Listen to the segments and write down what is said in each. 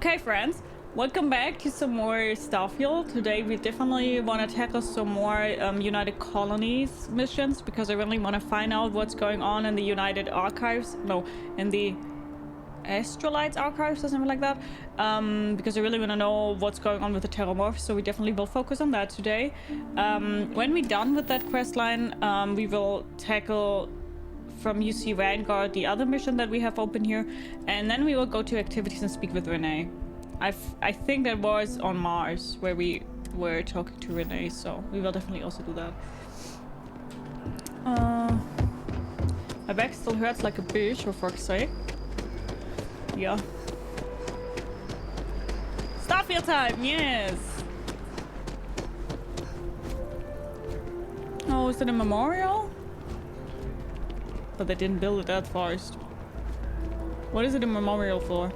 Okay, friends, welcome back to some more Starfield. Today we definitely want to tackle some more United Colonies missions, because I really want to find out what's going on in the United Archives. No, in the Astrolites Archives or something like that. Because I really want to know what's going on with the Terrormorphs, so we definitely will focus on that today. When we're done with that quest line, we will tackle from UC Vanguard the other mission that we have open here, and then we will go to activities and speak with Renee. I think that was on Mars where we were talking to Renee, so we will definitely also do that. My back still hurts like a bitch, for fuck's sake. Yeah. Starfield time, yes! Oh, is it a memorial? But they didn't build it that fast. What is it a memorial for?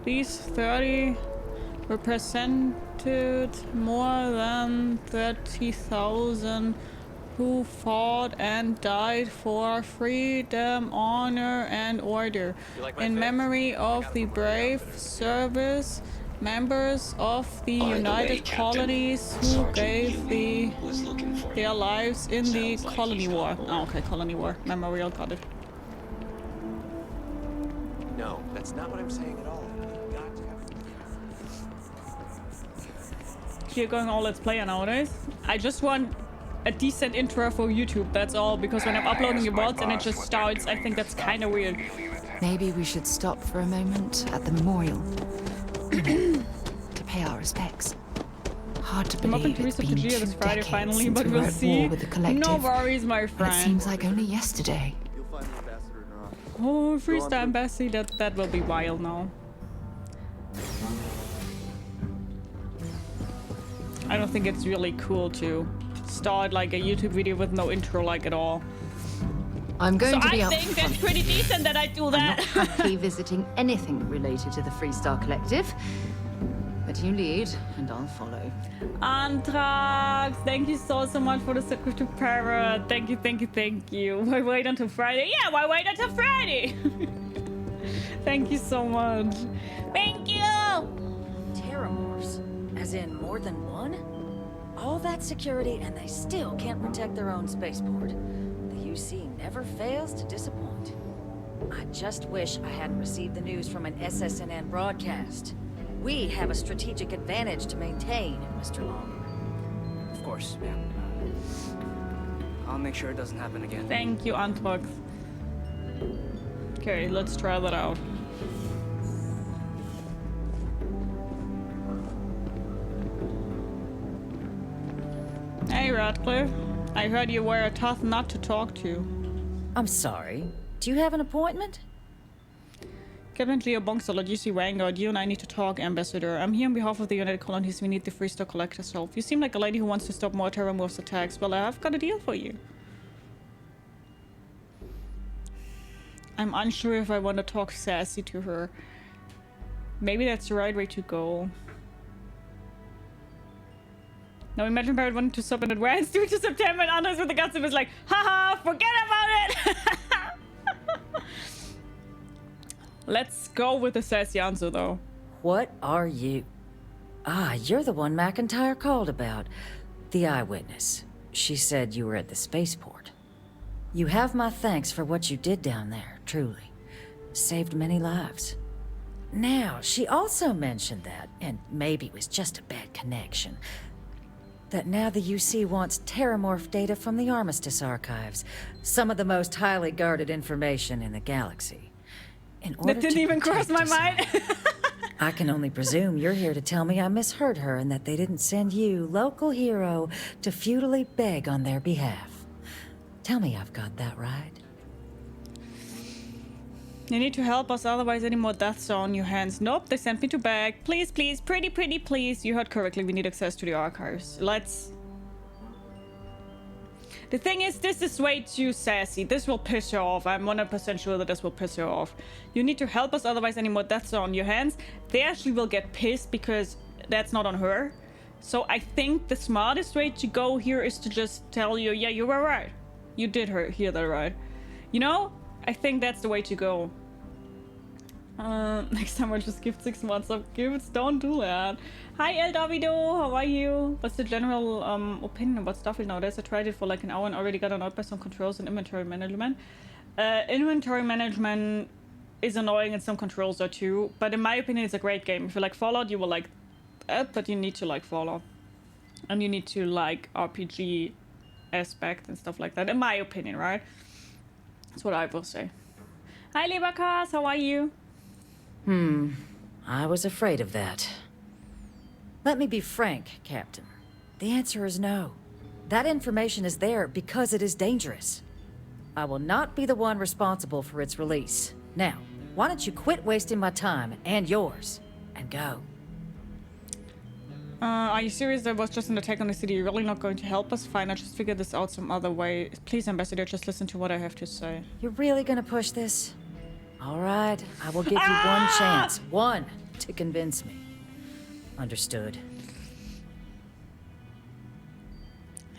These 30 represented more than 30,000 who fought and died for freedom, honor, and order. In memory of the brave service members of the United Colonies who gave their lives in the Colony War. Oh, okay, Colony War. Memorial, got it. No, that's not what I'm saying at all. You're going all Let's Player nowadays. I just want a decent intro for YouTube, that's all, because when I'm uploading your VODs and it just starts, I think that's kind of weird. Maybe we should stop for a moment at the memorial to pay our respects. Hard to I'm believe open to it's research been Gia 2 this Friday decades finally, since but we we'll were at see. war with the collective. No worries, my And friend. it seems like only yesterday. Oh, freestyle embassy, that will be wild now. I don't think it's really cool to start like a YouTube video with no intro like at all. I'm going to be I up think front. that's pretty decent that I do that. I'm not happy visiting anything related to the Freestar Collective. But you lead, and I'll follow. Antrax, thank you so much for the secret to Parrot. Thank you. Why wait until Friday? Yeah, why wait until Friday? Thank you so much. Thank you! Terrormorphs? As in more than one? All that security and they still can't protect their own spaceport. The UC never fails to disappoint. I just wish I hadn't received the news from an SSNN broadcast. We have a strategic advantage to maintain, Mr. Long. Of course, ma'am. I'll make sure it doesn't happen again. Thank you, Antrax. Okay, let's try that out. Hey, Radcliffe. I heard you were a tough nut to talk to. I'm sorry. Do you have an appointment? Captain Leo Bonkstall at UC Vanguard, you and I need to talk, Ambassador. I'm here on behalf of the United Colonies. We need the Freestar Collector's help. You seem like a lady who wants to stop more Terrormorphs attacks. Well, I've got a deal for you. I'm unsure if I want to talk sassy to her. Maybe that's the right way to go. Now imagine Barrett wanting to stop in advance due to September, and others with the guts of is like, haha, forget about it! Let's go with the sassy answer, though. What are you? Ah, you're the one McIntyre called about. The eyewitness. She said you were at the spaceport. You have my thanks for what you did down there, truly. Saved many lives. Now, she also mentioned that, and maybe it was just a bad connection, that now the UC wants Terrormorph data from the Armistice archives, some of the most highly guarded information in the galaxy. In order That didn't to even cross my protect us mind. I can only presume you're here to tell me I misheard her and that they didn't send you, local hero, to futilely beg on their behalf. Tell me I've got that right. You need to help us, otherwise any more deaths are on your hands. Nope, they sent me to beg. Please, please, pretty please. You heard correctly, we need access to the archives. Let's... The thing is, this is way too sassy. This will piss her off. I'm 100% sure that this will piss her off. You need to help us, otherwise any more deaths are on your hands. There she will get pissed because that's not on her. So I think the smartest way to go here is to just tell you, yeah, you were right. You did hear that right. You know, I think that's the way to go. Next time I'll just gift 6 months of gifts. Don't do that. Hi El Davido, how are you? What's the general opinion about Starfield nowadays? I tried it for like an hour and already got annoyed by some controls and inventory management. Inventory management is annoying and some controls are too, but in my opinion it's a great game. If you like Fallout, you will like that, but you need to like Fallout. And you need to like RPG aspect and stuff like that, in my opinion, right? That's what I will say. Hi Leberkas, how are you? I was afraid of that. Let me be frank, Captain. The answer is no. That information is there because it is dangerous. I will not be the one responsible for its release. Now, why don't you quit wasting my time and yours, and go? Are you serious? There was just an attack on the city. You're really not going to help us? Fine, I'll just figure this out some other way. Please, Ambassador, just listen to what I have to say. You're really gonna push this? All right, I will give you one chance. One, to convince me. Understood.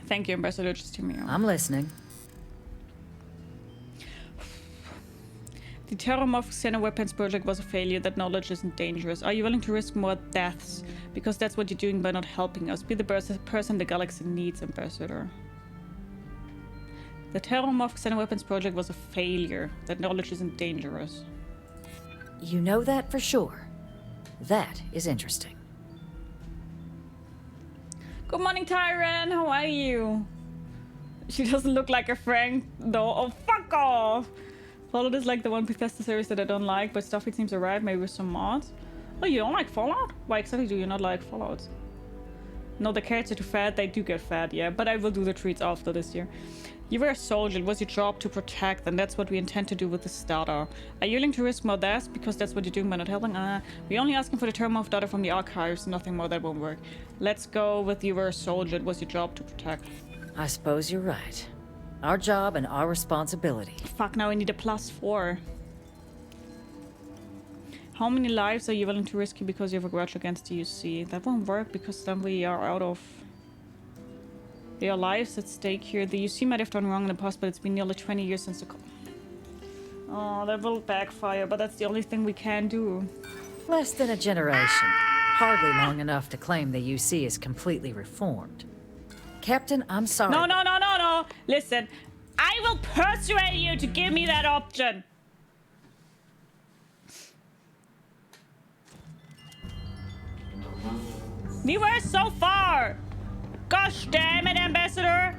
Thank you, Ambassador, just hear me out. I'm listening. The Terrormorphs Xenoweapons project was a failure. That knowledge isn't dangerous. Are you willing to risk more deaths? Because that's what you're doing by not helping us. Be the person the galaxy needs, Ambassador. The Terrormorphs Xenoweapons project was a failure. That knowledge isn't dangerous. You know that for sure. That is interesting. Good morning, Tyron. How are you? She doesn't look like a Frank, though. Oh, fuck off! Fallout is like the one Bethesda series that I don't like, but Starfield seems alright, maybe with some mods. Oh, you don't like Fallout? Why exactly do you not like Fallout? No, the carrots are too fat. They do get fat, yeah. But I will do the treats after this year. You were a soldier. It was your job to protect, and that's what we intend to do with the starter. Are you willing to risk more deaths? Because that's what you're doing by not helping? We're only asking for the Terrormorph data from the archives. Nothing more. That won't work. Let's go with you were a soldier. It was your job to protect. I suppose you're right. Our job and our responsibility. Fuck, now I need a +4. How many lives are you willing to risk because you have a grudge against the UC? That won't work because then we are out of... There are lives at stake here. The UC might have done wrong in the past, but it's been nearly 20 years since the... Oh, that will backfire, but that's the only thing we can do. Less than a generation. Hardly long enough to claim the UC is completely reformed. Captain, I'm sorry. No. Listen, I will persuade you to give me that option. We were so far. Gosh damn it, Ambassador.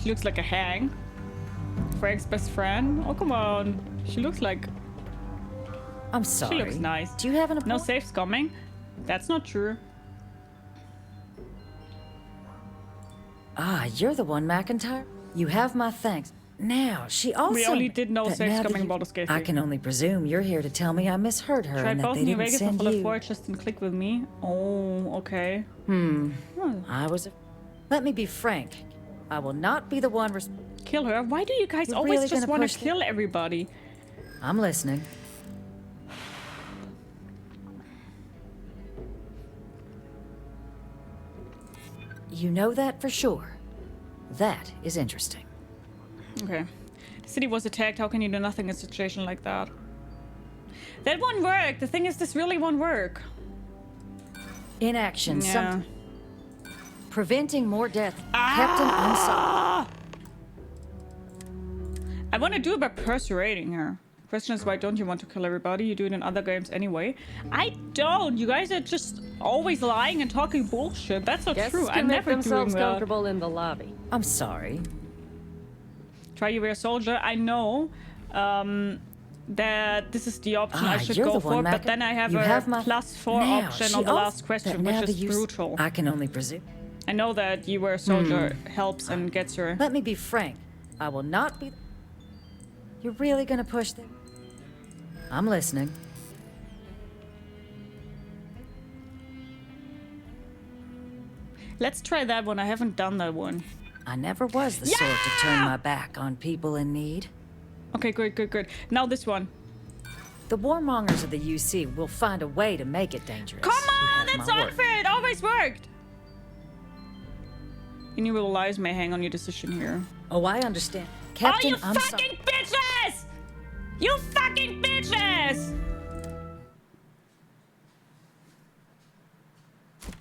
She looks like a hang. Frank's best friend. Oh, come on. She looks like... I'm sorry. She looks nice. Do you have an No safes coming? That's not true. Ah, you're the one, McIntyre? You have my thanks. Now, she also... We only did know that safes now that coming you- in Baldur's Gate 3. I can only presume you're here to tell me I misheard her Tried and that both they New didn't Vegas and send Fallout you. 4 just didn't click with me. Oh, okay. I was... Let me be frank. I will not be the one... Kill her? Why do you guys You're always really just gonna want push to the- kill everybody? I'm listening. You know that for sure. That is interesting. Okay. The city was attacked. How can you do nothing in a situation like that? That won't work. The thing is, this really won't work. Inaction, Yeah. something... Preventing more death. Captain, I'm sorry. I want to do it by persuading her. Question is, why don't you want to kill everybody? You do it in other games anyway. I don't. You guys are just always lying and talking bullshit. That's not Guests true. can I'm make never doing themselves that. comfortable in the lobby. I'm sorry. Try you were a soldier. I know that this is the option I should you're go the for, one, but Mac. then I have You a have my... +4 Now, option she on the also- last question, that now which the is use- brutal. I can only presume. I know that you were a soldier helps and gets her. Let me be frank. I will not be... You're really gonna push them? I'm listening. Let's try that one. I haven't done that one. I never was the sort to turn my back on people in need. Okay, good. Now this one. The warmongers of the UC will find a way to make it dangerous. Come You on, have that's my word. unfair. It always worked. Innumerable lives may hang on your decision here. Oh, I understand. Captain, oh, you I'm fucking bitches! You fucking bitches!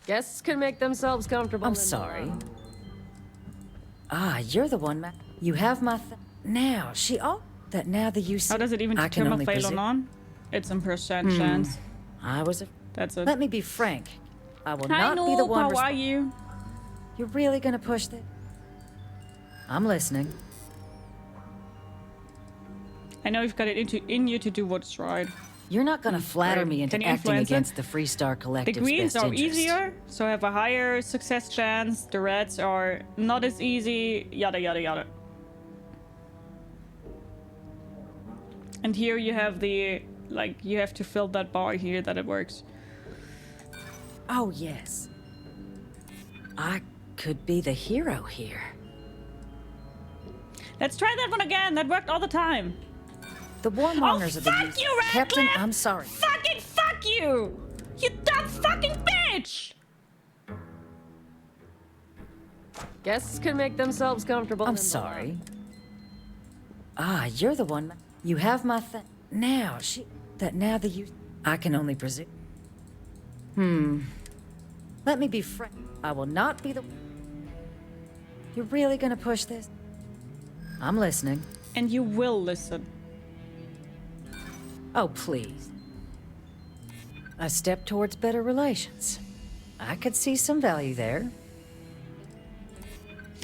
Guests can make themselves comfortable. I'm sorry. Ah, you're the one, You have my now, that now that you see... How does it even I can determine only fail or presume- none? It's a percent chance. I was a... That's it. Let me be frank. I will Hi, not be the Noob, one... how are you? You're really gonna push that? I'm listening. I know you've got it in you to do what's right. You're not gonna flatter Right. me into Can you acting influence it? against the Freestar The Collective's greens best are interest. easier, so have a higher success chance. The reds are not as easy, yada yada yada. And here you have the, like, you have to fill that bar here that it works. Oh, yes. I could be the hero here. Let's try that one again. That worked all the time. The warmongers Oh, of the fuck youth. you, Radcliffe! Captain, I'm sorry. Fucking fuck you! You dumb fucking bitch! Guests can make themselves comfortable. I'm sorry. Ah, you're the one. You have my now, now the youth. I can only presume. Let me be frank. I will not be the... You're really gonna push this? I'm listening. And you will listen. Oh, please. A step towards better relations. I could see some value there.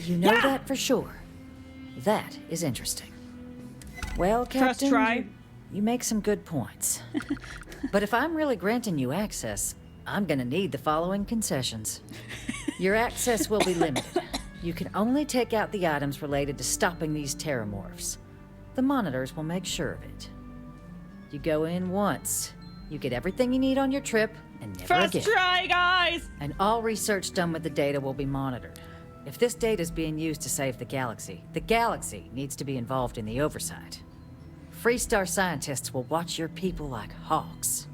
You know Yeah! that for sure. That is interesting. Well, First Captain, try. you make some good points. But if I'm really granting you access, I'm gonna need the following concessions. Your access will be limited. You can only take out the items related to stopping these Terrormorphs. The monitors will make sure of it. You go in once. You get everything you need on your trip, and never First again. try, guys! And all research done with the data will be monitored. If this data is being used to save the galaxy needs to be involved in the oversight. Freestar scientists will watch your people like hawks.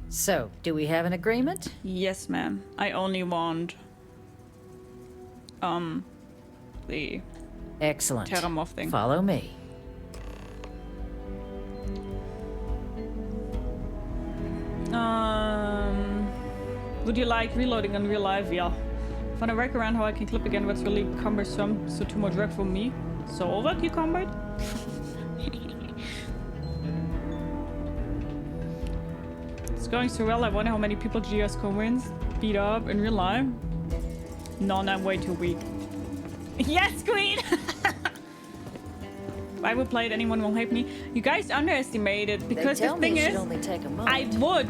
So, do we have an agreement? Yes, ma'am. I only want... the Excellent. Terrormorph thing. Follow me. Would you like reloading in real life? Yeah. Find a workaround how I can clip again what's really cumbersome, so too much work for me. So over cucumbered? It's going so well, I wonder how many people GS wins beat up in real life. None, I'm way too weak. Yes, Queen! I would play it, anyone will hate me. You guys underestimated, because they the tell thing me it is, should only take a month. I would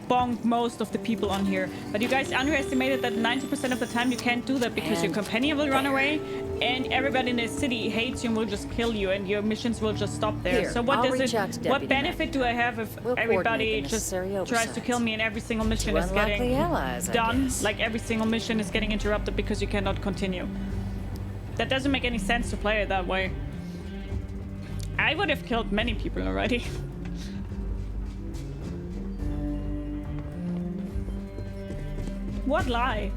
bonk most of the people on here, but you guys underestimated that 90% of the time you can't do that because your And companion will run away and everybody in the city hates you and will just kill you and your missions will just stop there. Here, So what I'll does reach out to it, what Deputy benefit do I have if We'll everybody coordinate the just necessary tries to oversight. kill me and every single mission is Unlikely getting allies, I done? guess. Like every single mission is getting interrupted because you cannot continue. That doesn't make any sense to play it that way. I would have killed many people already. What lie?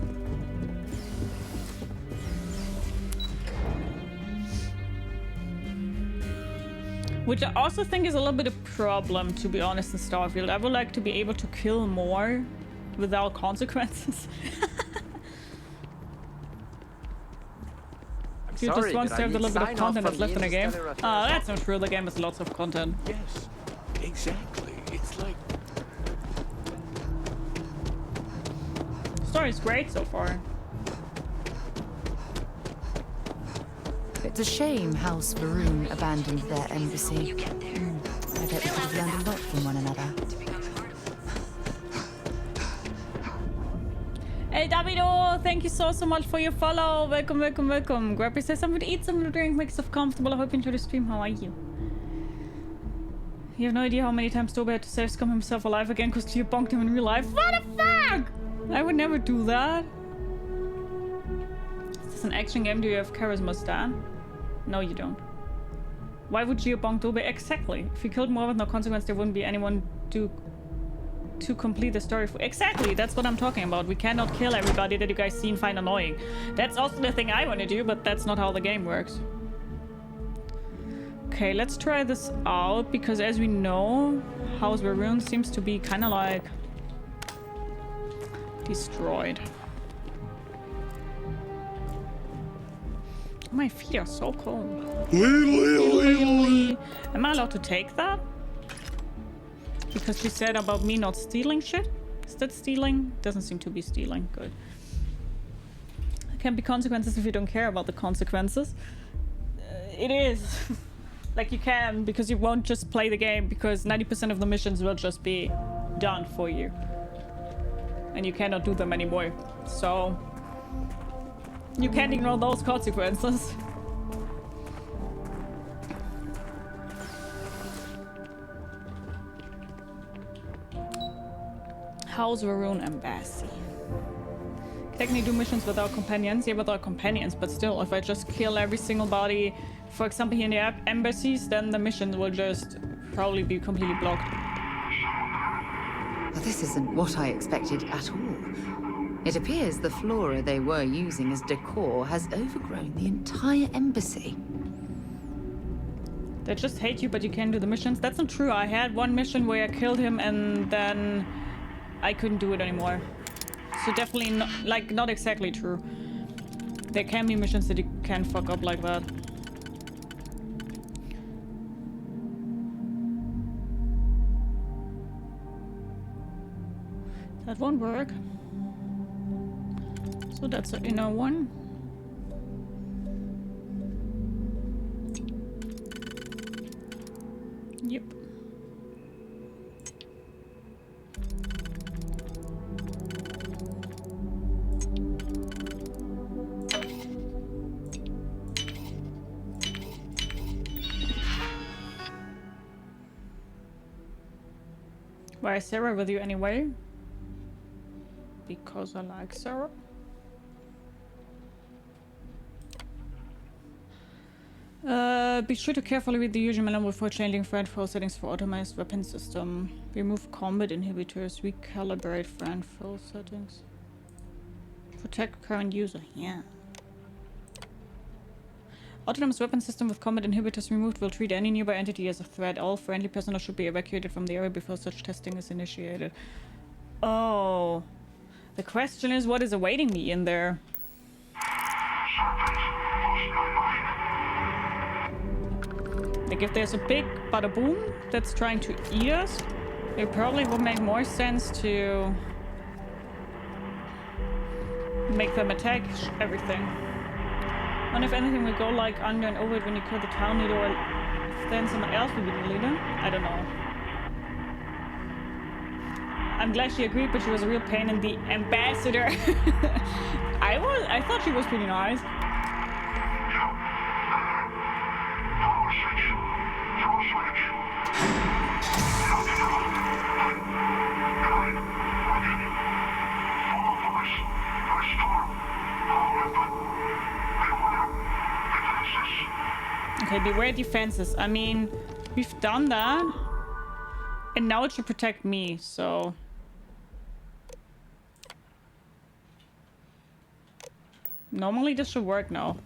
Which I also think is a little bit a problem, to be honest, in Starfield. I would like to be able to kill more without consequences. I'm You sorry, just want did to I have the need little bit of sign-off content that's from left in the game. Interstellar Oh, Affairs that's not true. The game has lots of content. Yes, exactly. It's like... The story's great so far. It's a shame House Varun abandoned their embassy. I bet we could have learned a lot from one another. Hey Davido, thank you so much for your follow. Welcome, welcome, welcome. Grab yourself something to eat, something to drink, make yourself comfortable. I hope you enjoy the stream. How are you? You have no idea how many times Toby had to save scum himself alive again because Gio bonked him in real life. What the fuck? I would never do that. Is this an action game? Do you have charisma, Stan? No, you don't. Why would Gio bonk Toby? Exactly. If you killed more with no consequence, there wouldn't be anyone to complete the story for. Exactly, that's what I'm talking about. We cannot kill everybody that you guys see and find annoying. That's also the thing I want to do, but that's not how the game works. Okay, let's try this out, because as we know, House Varun seems to be kind of like destroyed. My feet are so cold. Am I allowed to take that? Because she said about me not stealing shit? Is that stealing? Doesn't seem to be stealing. Good. There can be consequences if you don't care about the consequences. It is. Like, you can, because you won't just play the game, because 90% of the missions will just be done for you. And you cannot do them anymore. So you can't ignore those consequences. House Varun Embassy. Technically do missions without companions. Yeah, without companions, but still, if I just kill every single body, for example, here in the embassies, then the missions will just probably be completely blocked. Well, this isn't what I expected at all. It appears the flora they were using as decor has overgrown the entire embassy. They just hate you, but you can't do the missions. That's not true. I had one mission where I killed him and then I couldn't do it anymore. So definitely not, like, not exactly true. There can be missions that you can fuck up like that. That won't work. So that's an inner one. Yep. Why is Sarah with you anyway? Because I like Sarah. Be sure to carefully read the usual manual before changing friend foe settings for automized weapon system. Remove combat inhibitors. Recalibrate friend foe settings. Protect current user. Yeah. Autonomous weapon system with combat inhibitors removed will treat any nearby entity as a threat. All friendly personnel should be evacuated from the area before such testing is initiated. Oh. The question is, what is awaiting me in there? Like, if there's a big bada boom that's trying to eat us, it probably would make more sense to make them attack everything. And if anything will go like under and over it when you kill the town leader, or then someone else will be the leader. I don't know. I'm glad she agreed, but she was a real pain in the ambassador. I thought she was pretty nice. Okay, beware defenses. I mean, we've done that. And now it should protect me, so... Normally this should work now.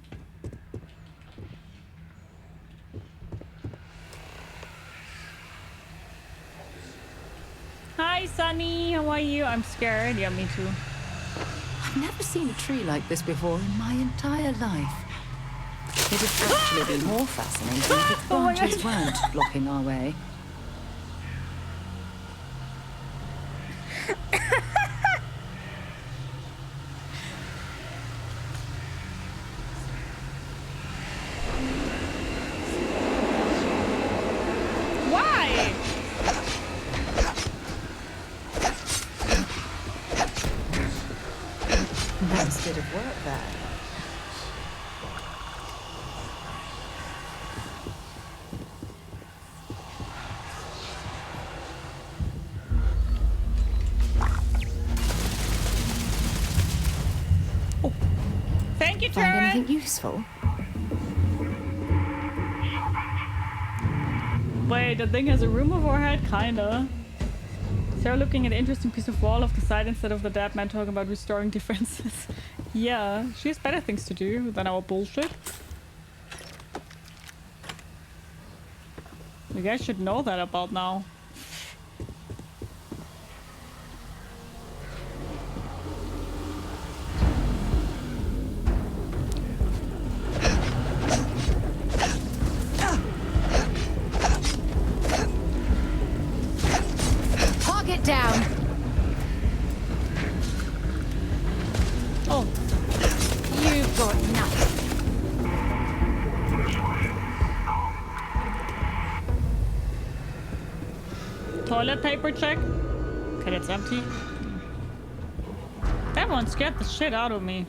Hi, Sunny. How are you? I'm scared. Yeah, me too. I've never seen a tree like this before in my entire life. It would actually be more fascinating if its branches weren't blocking our way. Why? Nice bit of work there. Thank you, Find Tara. anything useful? Wait, the thing has a room overhead? Kinda. Sarah looking at an interesting piece of wall off the side instead of the dead man talking about restoring defenses. Yeah, she has better things to do than our bullshit. You guys should know that about now. Target down. Oh, You've got nothing. toilet paper check. Okay, it's empty. That one scared the shit out of me.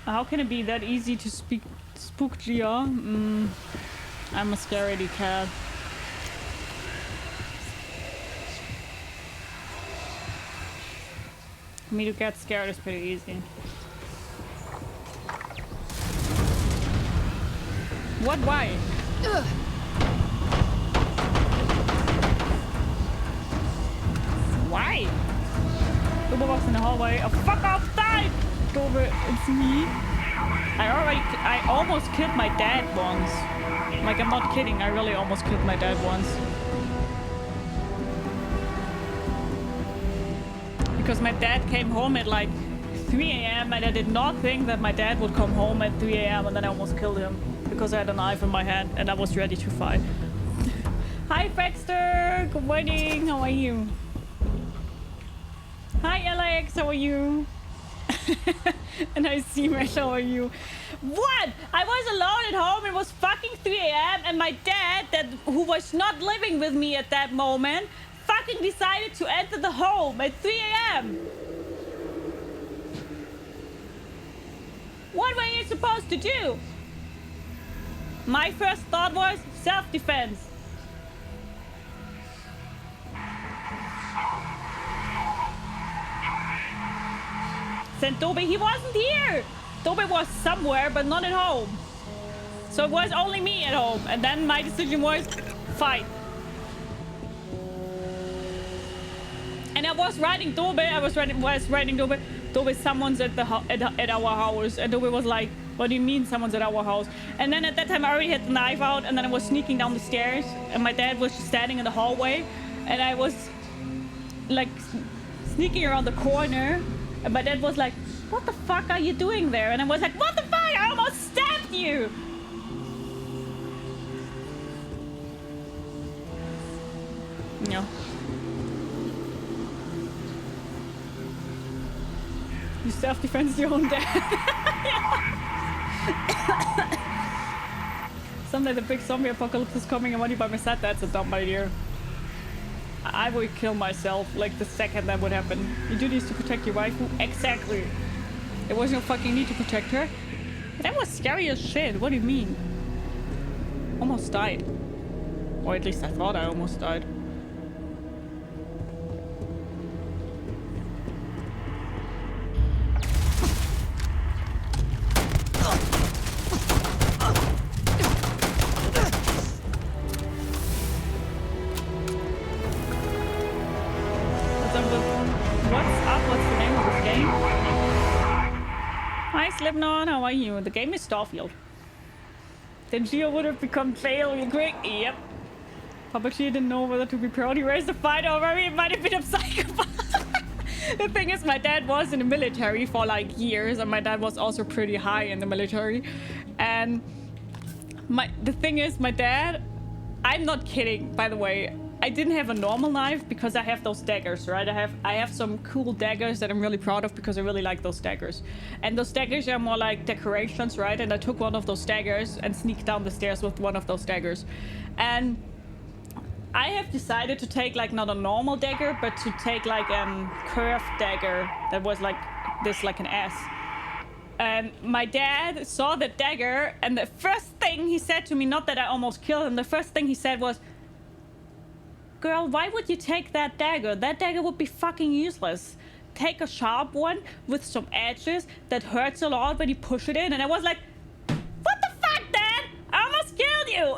How can it be that easy to spook Gia? I'm a scaredy cat. For me to get scared is pretty easy. What? Why? Ugh. Why? Uber walks in the hallway. Oh, fuck off! Die! Uber, it's me. I almost killed my dad once. Like, I'm not kidding. I really almost killed my dad once. Because my dad came home at like 3 a.m. and I did not think that my dad would come home at 3 a.m. and then I almost killed him. Because I had a knife in my hand and I was ready to fight. Hi, Baxter! Good morning! How are you? Hi, Alex! How are you? And I see Mesh, how are you? What? I was alone at home. It was fucking 3 a.m. and my dad, who was not living with me at that moment, fucking decided to enter the home at 3 a.m. What were you supposed to do? My first thought was self-defense. Sent Toby, he wasn't here. Toby was somewhere, but not at home. So it was only me at home. And then my decision was fight. And I was writing Toby. I was writing Toby. Toby, someone's at our house. And Toby was like, what do you mean someone's at our house? And then at that time I already had the knife out and then I was sneaking down the stairs and my dad was just standing in the hallway and I was like sneaking around the corner and my dad was like, what the fuck are you doing there? And I was like, what the fuck? I almost stabbed you! No. You self-defense your own dad. Someday the big zombie apocalypse is coming and when you by my side, that's a dumb idea. I would kill myself like the second that would happen. You do this to protect your wife? Exactly. There was no fucking need to protect her. That was scary as shit. What do you mean? Almost died. Or at least I thought I almost died. Slipknot, how are you? The game is Starfield. Then Gio would have become jail real quick. Yep. Public Gio didn't know whether to be proud. He raised a fight over me. It might have been a psychopath. The thing is, my dad was in the military for like years, and my dad was also pretty high in the military. And the thing is, my dad, I'm not kidding, by the way. I didn't have a normal knife because I have those daggers, right? I have some cool daggers that I'm really proud of because I really like those daggers. And those daggers are more like decorations, right? And I took one of those daggers and sneaked down the stairs with one of those daggers. And I have decided to take like not a normal dagger, but to take like a curved dagger that was like this, like an S. And my dad saw the dagger and the first thing he said to me, not that I almost killed him, the first thing he said was, girl, why would you take that dagger? That dagger would be fucking useless. Take a sharp one with some edges that hurts a lot when you push it in. And I was like, what the fuck, Dad? I almost killed you.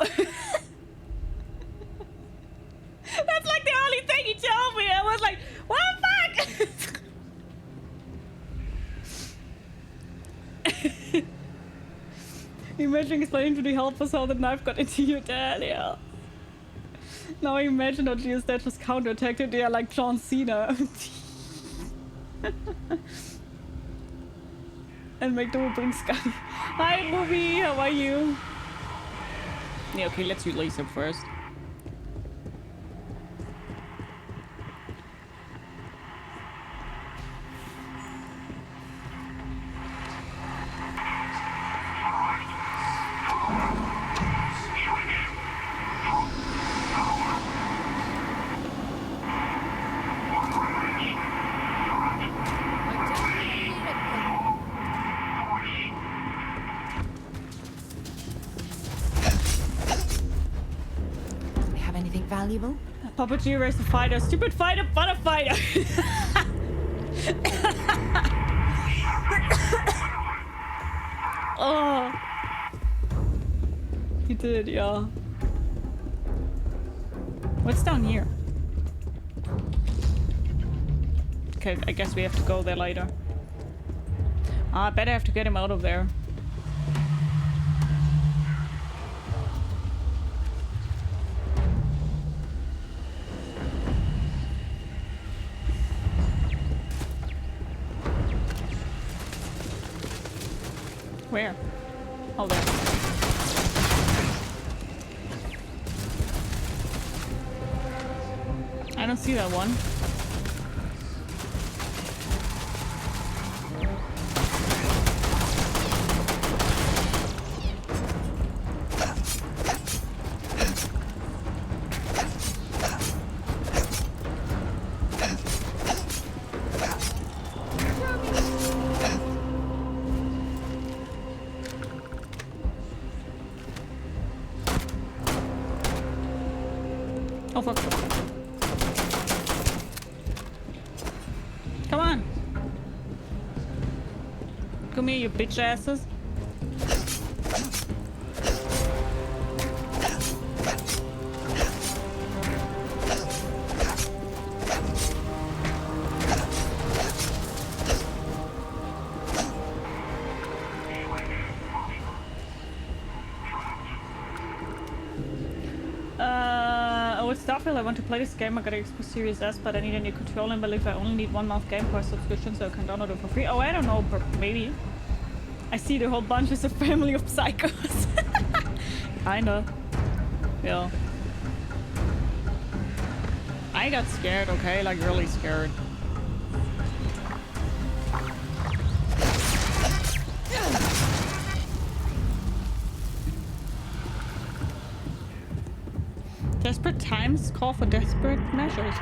That's like the only thing he told me. I was like, what the fuck? imagine explaining to the helpers how the knife got into your dad, yeah. Now I imagine how GS dad just counterattacked it, yeah, like John Cena. And make them bring Scotty. Hi, Movie, how are you? Yeah, okay, let's release him first. Valuable? Puppeteer race a fighter. Stupid fighter, but a fighter. Oh. He did, yeah. What's down here? Okay, I guess we have to go there later. I bet I have to get him out of there. Where? Oh, there. I don't see that one. Oh fuck. Come on. Come here, you bitch asses. Starfield, I want to play this game. I got an Xbox Series S, but I need a new controller and believe I only need 1 month Game Pass subscription so I can download it for free. Oh, I don't know, but maybe. I see the whole bunch is a family of psychos. Kinda. Yeah. I got scared, okay? Like, really scared. Desperate times call for desperate measures.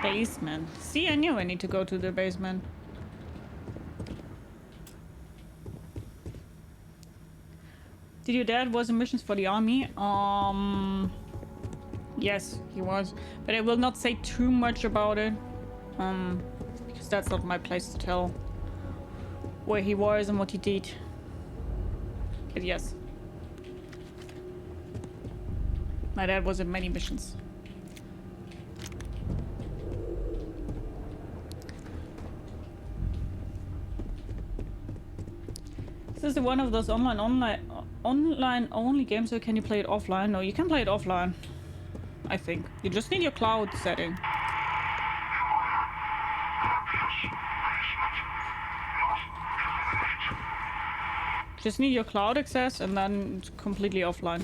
Basement. See, I knew I need to go to the basement. Did your dad was in missions for the army? Yes, he was. But I will not say too much about it. Because that's not my place to tell where he was and what he did. But yes. My dad was in many missions. This is one of those online only games, or can you play it offline? No, you can play it offline. I think. You just need your cloud setting. Just need your cloud access and then it's completely offline.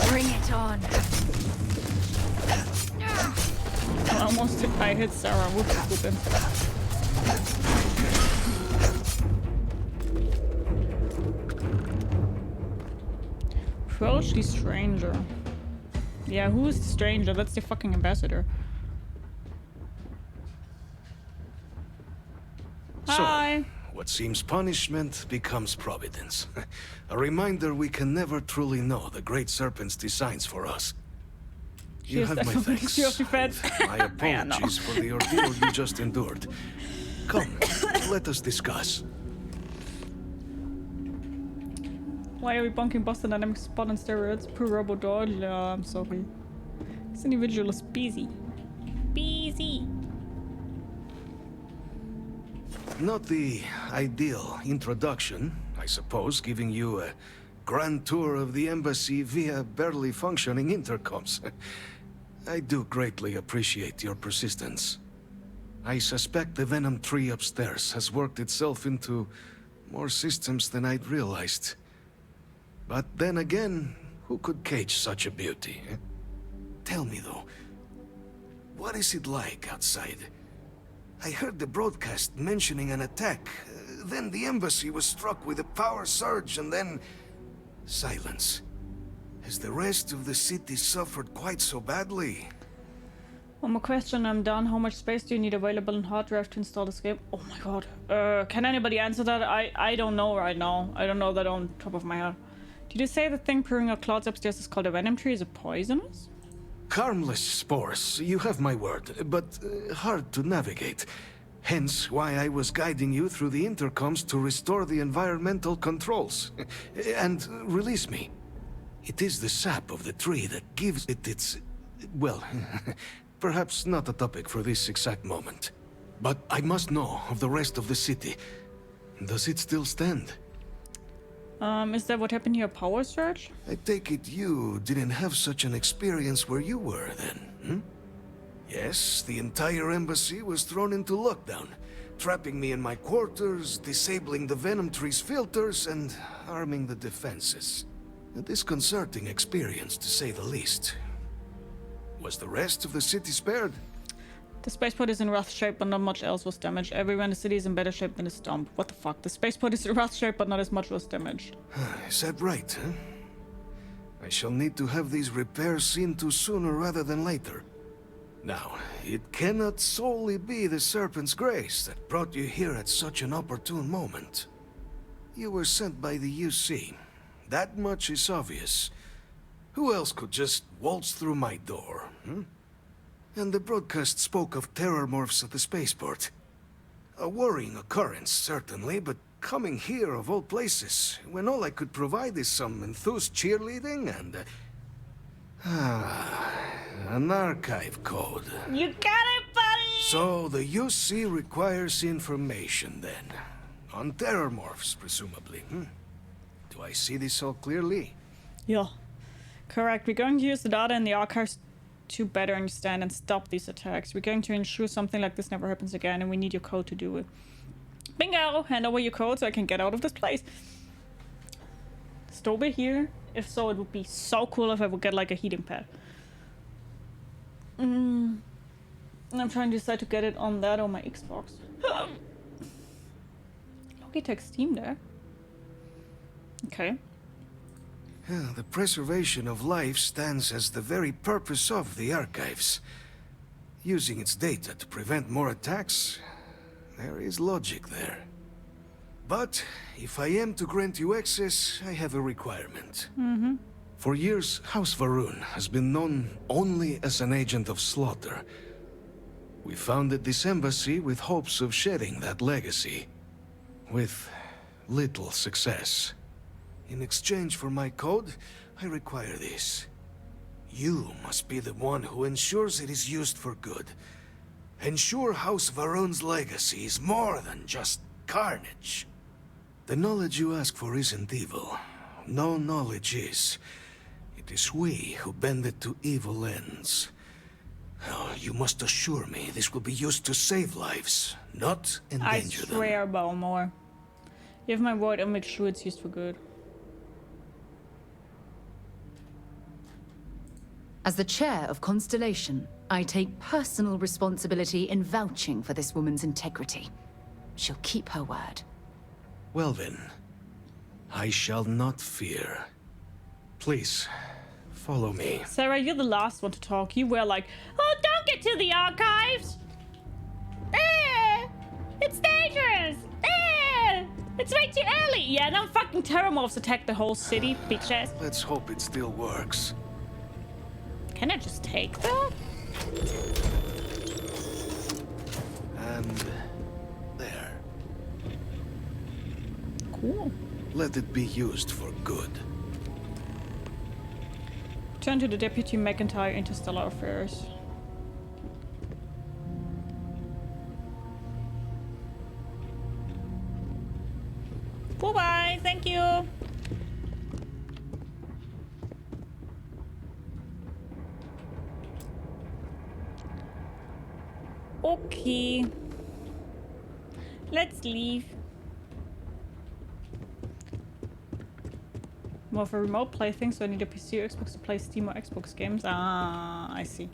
Bring it on. Almost if I hit Sarah. Whoops, whoops. Approach the stranger. Yeah, who is the stranger? That's the fucking ambassador. Hi. So, what seems punishment becomes providence. A reminder we can never truly know the Great Serpent's designs for us. She You is have my definitely thanks. seriously fed. And my apologies for the ordeal you just endured. Come, let us discuss. Why are we bunking Boston Dynamics spot on steroids? Poor Robo Dodge. Yeah, I'm sorry. This individual is busy. Busy. Not the ideal introduction, I suppose, giving you a grand tour of the embassy via barely functioning intercoms. I do greatly appreciate your persistence. I suspect the Venom tree upstairs has worked itself into more systems than I'd realized. But then again, who could cage such a beauty? Eh? Tell me though, what is it like outside? I heard the broadcast mentioning an attack. Then the embassy was struck with a power surge and then... silence. Has the rest of the city suffered quite so badly? One more question, I'm done. How much space do you need available in hard drive to install this game? Oh my god. Can anybody answer that? I don't know right now. I don't know that on top of my head. Did you say the thing pouring out clouds upstairs is called a venom tree? Is it poisonous? Harmless spores, you have my word, but hard to navigate. Hence why I was guiding you through the intercoms to restore the environmental controls. And release me. It is the sap of the tree that gives it its... well, perhaps not a topic for this exact moment. But I must know of the rest of the city. Does it still stand? Is that what happened to your power surge? I take it you didn't have such an experience where you were then, hmm? Yes, the entire embassy was thrown into lockdown, trapping me in my quarters, disabling the Venom Tree's filters, and arming the defenses. A disconcerting experience, to say the least. Was the rest of the city spared? The spaceport is in rough shape, but not much else was damaged. Everywhere in the city is in better shape than its dump. What the fuck? The spaceport is in rough shape, but not as much was damaged. Is that right, huh? I shall need to have these repairs seen to sooner rather than later. Now, it cannot solely be the Serpent's grace that brought you here at such an opportune moment. You were sent by the UC. That much is obvious. Who else could just waltz through my door, hmm? And the broadcast spoke of Terrormorphs at the spaceport. A worrying occurrence, certainly, but coming here of all places, when all I could provide is some enthused cheerleading and... an archive code. You got it, buddy! So the UC requires information, then. On Terrormorphs, presumably, hmm? Do I see this all clearly? Yeah. Correct. We're going to use the data in the archives to better understand and stop these attacks. We're going to ensure something like this never happens again, and we need your code to do it. Bingo! Hand over your code so I can get out of this place. Stove it here. If so, it would be so cool if I would get like a heating pad. And I'm trying to decide to get it on that or my Xbox. Logitech Steam there. Okay. The preservation of life stands as the very purpose of the archives. Using its data to prevent more attacks, there is logic there. But if I am to grant you access, I have a requirement. For years, House Varun has been known only as an agent of slaughter. We founded this embassy with hopes of shedding that legacy. With little success. In exchange for my code, I require this. You must be the one who ensures it is used for good. Ensure House Varun's legacy is more than just carnage. The knowledge you ask for isn't evil. No knowledge is. It is we who bend it to evil ends. Oh, you must assure me this will be used to save lives, not endanger them. I swear, Balmore. You have my word, I'll make sure it's used for good. As the chair of Constellation, I take personal responsibility in vouching for this woman's integrity. She'll keep her word. Well then, I shall not fear. Please, follow me. Sarah, you're the last one to talk. You were like, oh, don't get to the archives! It's dangerous! It's way too early! Yeah, now fucking Terrormorphs attacked the whole city, bitches. Let's hope it still works. Can I just take that? And there. Cool. Let it be used for good. Turn to the Deputy McIntyre, Interstellar Affairs. Bye-bye, thank you. Okay. Let's leave. More for remote plaything, so I need a PC or Xbox to play Steam or Xbox games. Ah, I see.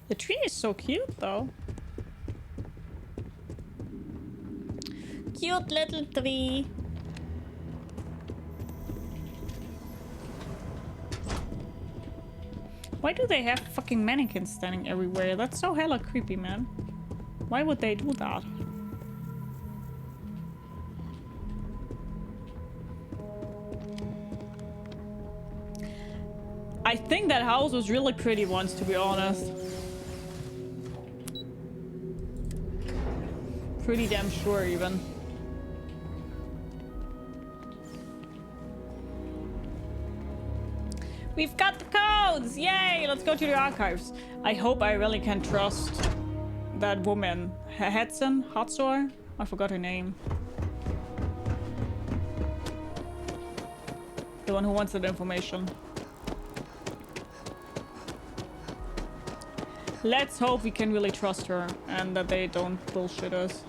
The tree is so cute, though. Cute little tree. Why do they have fucking mannequins standing everywhere? That's so hella creepy, man. Why would they do that? I think that house was really pretty once, to be honest. Pretty damn sure, even. We've got the codes! Yay! Let's go to the archives. I hope I really can trust that woman. Hatsor? I forgot her name. The one who wants that information. Let's hope we can really trust her and that they don't bullshit us.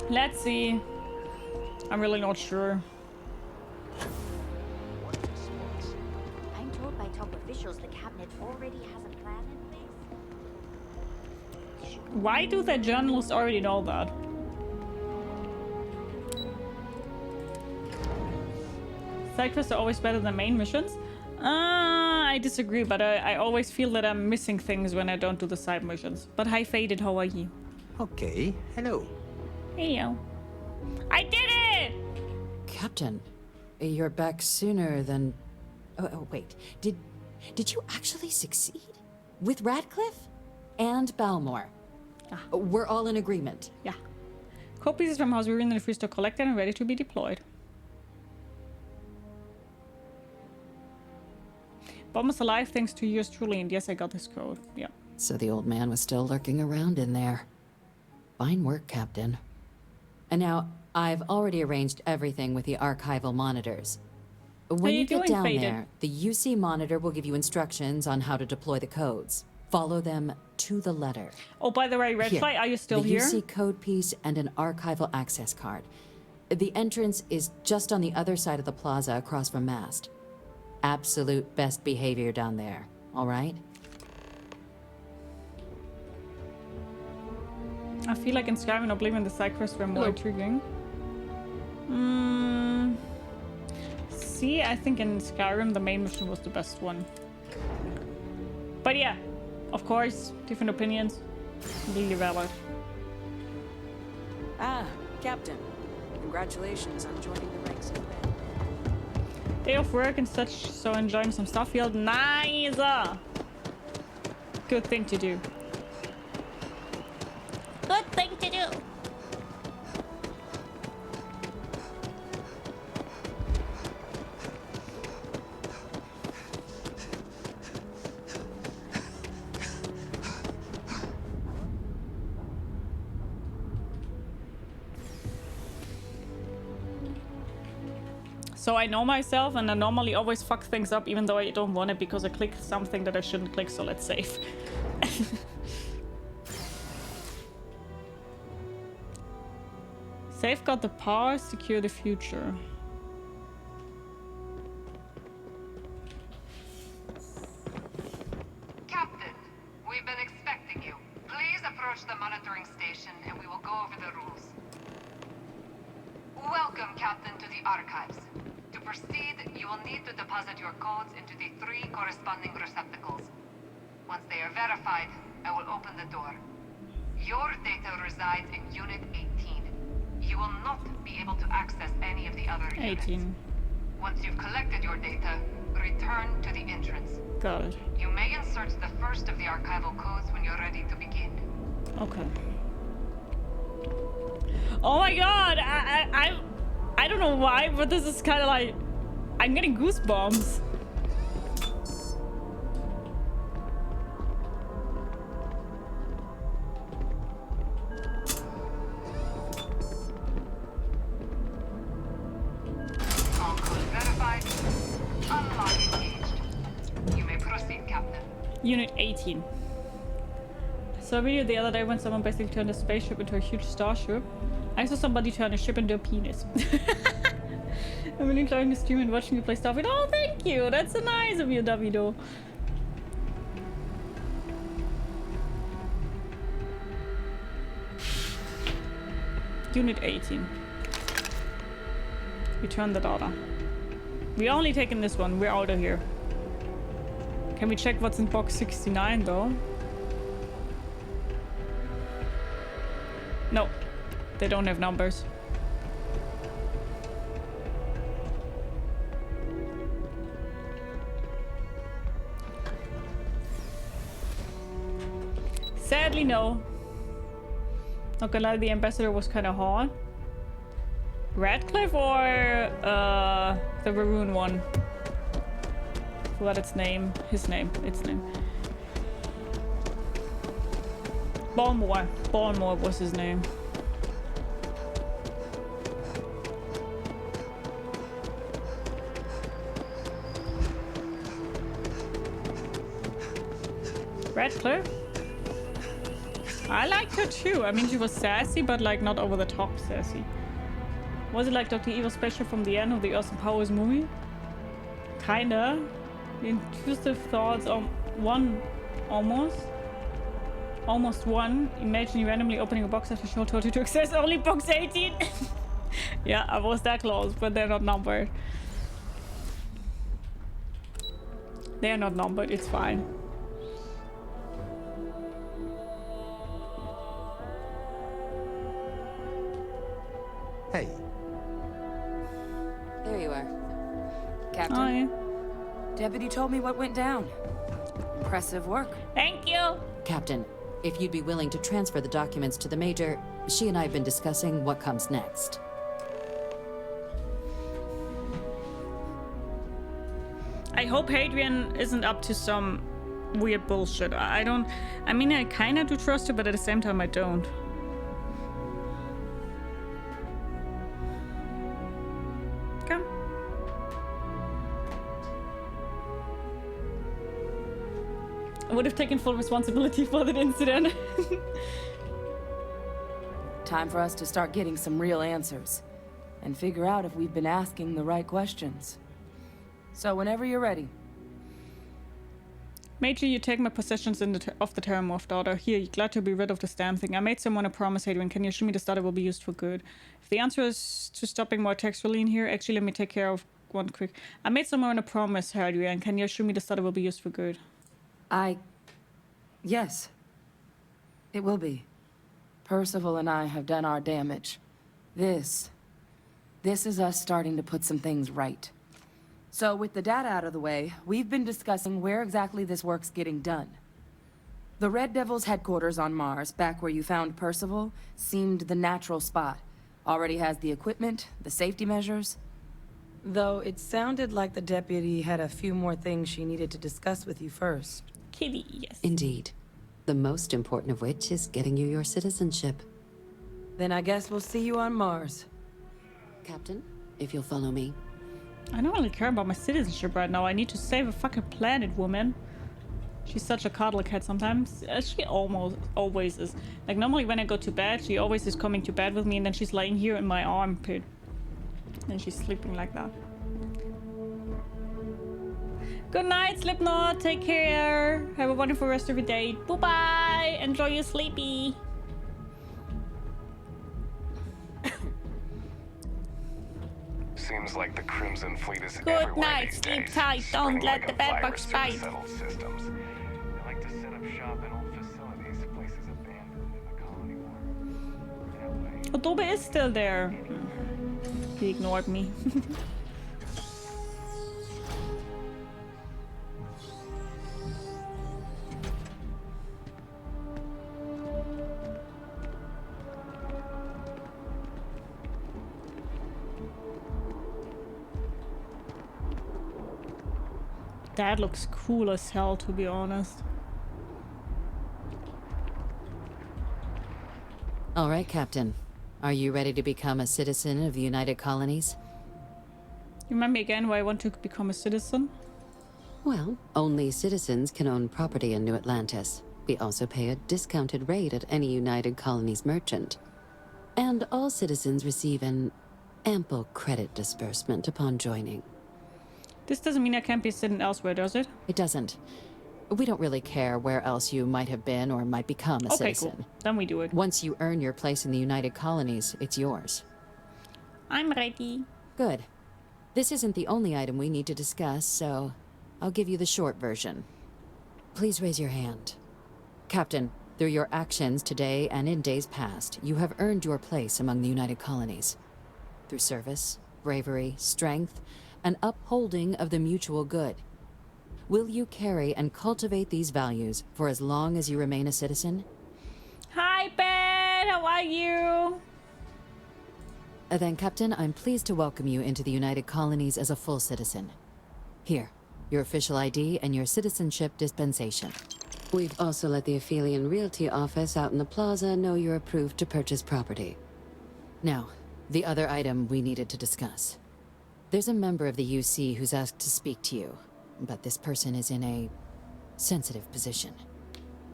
Let's see. I'm really not sure. I'm told by top officials the cabinet already has a plan in place. Why do the journalists already know that? Side quests are always better than main missions. I disagree, but I always feel that I'm missing things when I don't do the side missions. But hi, Faded, how are you? Okay, hello. Hello. I did it! Captain, you're back sooner than... Oh, wait. Did you actually succeed? With Radcliffe? And Balmore? Ah. We're all in agreement. Yeah. Core pieces from House Ruin in the free store collected and ready to be deployed. Bombers alive thanks to yours truly, and yes, I got this code. Yeah. So the old man was still lurking around in there. Fine work, Captain. And now, I've already arranged everything with the archival monitors. When you get down there, the UC monitor will give you instructions on how to deploy the codes. Follow them to the letter. Oh, by the way, Redfly, are you still here? The UC code piece and an archival access card. The entrance is just on the other side of the plaza across from Mast. Absolute best behavior down there, all right? I feel like in Skyrim, Oblivion, the side quests were more intriguing. See, I think in Skyrim, the main mission was the best one. But yeah, of course, different opinions. Completely valid. Ah, Captain. Congratulations on joining the ranks of men. Day of work and such, so enjoying some Starfield. Nice! Good thing to do. Good thing to do. So I know myself, and I normally always fuck things up even though I don't want it because I clicked something that I shouldn't click, so let's save. Safeguard the past, secure the future. Captain, we've been expecting you. Please approach the monitoring station and we will go over the rules. Welcome, Captain, to the archives. To proceed, you will need to deposit your codes into the 3 corresponding receptacles. Once they are verified, I will open the door. Your data resides in Unit 18. You will not be able to access any of the other units. 18. Once you've collected your data, return to the entrance. Got it. You may insert the first of the archival codes when you're ready to begin. Okay. Oh my god! I don't know why, but this is kind of like... I'm getting goosebumps. All codes verified. Unlock engaged. You may proceed, Captain. Unit 18. So a video the other day when someone basically turned a spaceship into a huge starship. I saw somebody turn a ship into a penis. I'm really enjoying the stream and watching you play Starfield. Oh, thank you! That's so nice of you, Davido. Unit 18. Return the data. We're only taking this one. We're out of here. Can we check what's in box 69 though? No. They don't have numbers. Sadly, no. Not gonna lie, the ambassador was kind of hard. Radcliffe or the Maroon one? Forgot its name. Its name. Balmore. Balmore was his name. Radcliffe? I liked her too. I mean, she was sassy, but like not over the top sassy. Was it like Dr. Evil's special from the end of the Austin Powers movie? Kinda. The intrusive thoughts on one almost one. Imagine you randomly opening a box after show told you to access only box 18. Yeah, I was that close, but they're not numbered. They're not numbered, it's fine. Hey. There you are. Captain. Hi. Deputy told me what went down. Impressive work. Thank you. Captain, if you'd be willing to transfer the documents to the Major, she and I have been discussing what comes next. I hope Hadrian isn't up to some weird bullshit. I mean, I kind of do trust her, but at the same time, I don't. Come. I would have taken full responsibility for that incident. Time for us to start getting some real answers. And figure out if we've been asking the right questions. So whenever you're ready. Major, you take my possessions of the Terrormorph daughter. Here, you're glad to be rid of this damn thing. I made someone a promise, Hadrian. Can you assure me this daughter will be used for good? If the answer is to stopping more textually in here, actually, let me take care of one quick. I made someone a promise, Hadrian. Can you assure me this daughter will be used for good? Yes. It will be. Percival and I have done our damage. This is us starting to put some things right. So with the data out of the way, we've been discussing where exactly this work's getting done. The Red Devil's headquarters on Mars, back where you found Percival, seemed the natural spot. Already has the equipment, the safety measures. Though it sounded like the deputy had a few more things she needed to discuss with you first. Kitty, yes. Indeed. The most important of which is getting you your citizenship. Then I guess we'll see you on Mars. Captain, if you'll follow me. I don't really care about my citizenship right now. I need to save a fucking planet, woman. She's such a cuddle cat sometimes. She almost always is. Like, normally when I go to bed, she always is coming to bed with me, and then she's laying here in my armpit. And she's sleeping like that. Good night, Slipknot. Take care. Have a wonderful rest of your day. Bye-bye. Enjoy your sleepy. Seems like the Crimson Fleet is Good everywhere night, these sleep days, tight, don't spreading let like the a bed virus bugs through the bite. settled systems. They like to set up shop in old facilities, places abandoned in the colony war. That way. Adobe is still there. He ignored me. That looks cool as hell, to be honest. All right, Captain. Are you ready to become a citizen of the United Colonies? You remind me again why I want to become a citizen? Well, only citizens can own property in New Atlantis. We also pay a discounted rate at any United Colonies merchant. And all citizens receive an ample credit disbursement upon joining. This doesn't mean I can't be sitting elsewhere, does it? It doesn't. We don't really care where else you might have been or might become a citizen. Cool. Then we do it. Once you earn your place in the United Colonies, it's yours. I'm ready. Good. This isn't the only item we need to discuss, so I'll give you the short version. Please raise your hand. Captain, through your actions today and in days past, you have earned your place among the United Colonies. Through service, bravery, strength, and upholding of the mutual good. Will you carry and cultivate these values for as long as you remain a citizen? Hi, Ben! How are you? Then, Captain, I'm pleased to welcome you into the United Colonies as a full citizen. Here, your official ID and your citizenship dispensation. We've also let the Aphelion Realty office out in the plaza know you're approved to purchase property. Now, the other item we needed to discuss. There's a member of the UC who's asked to speak to you, but this person is in a sensitive position.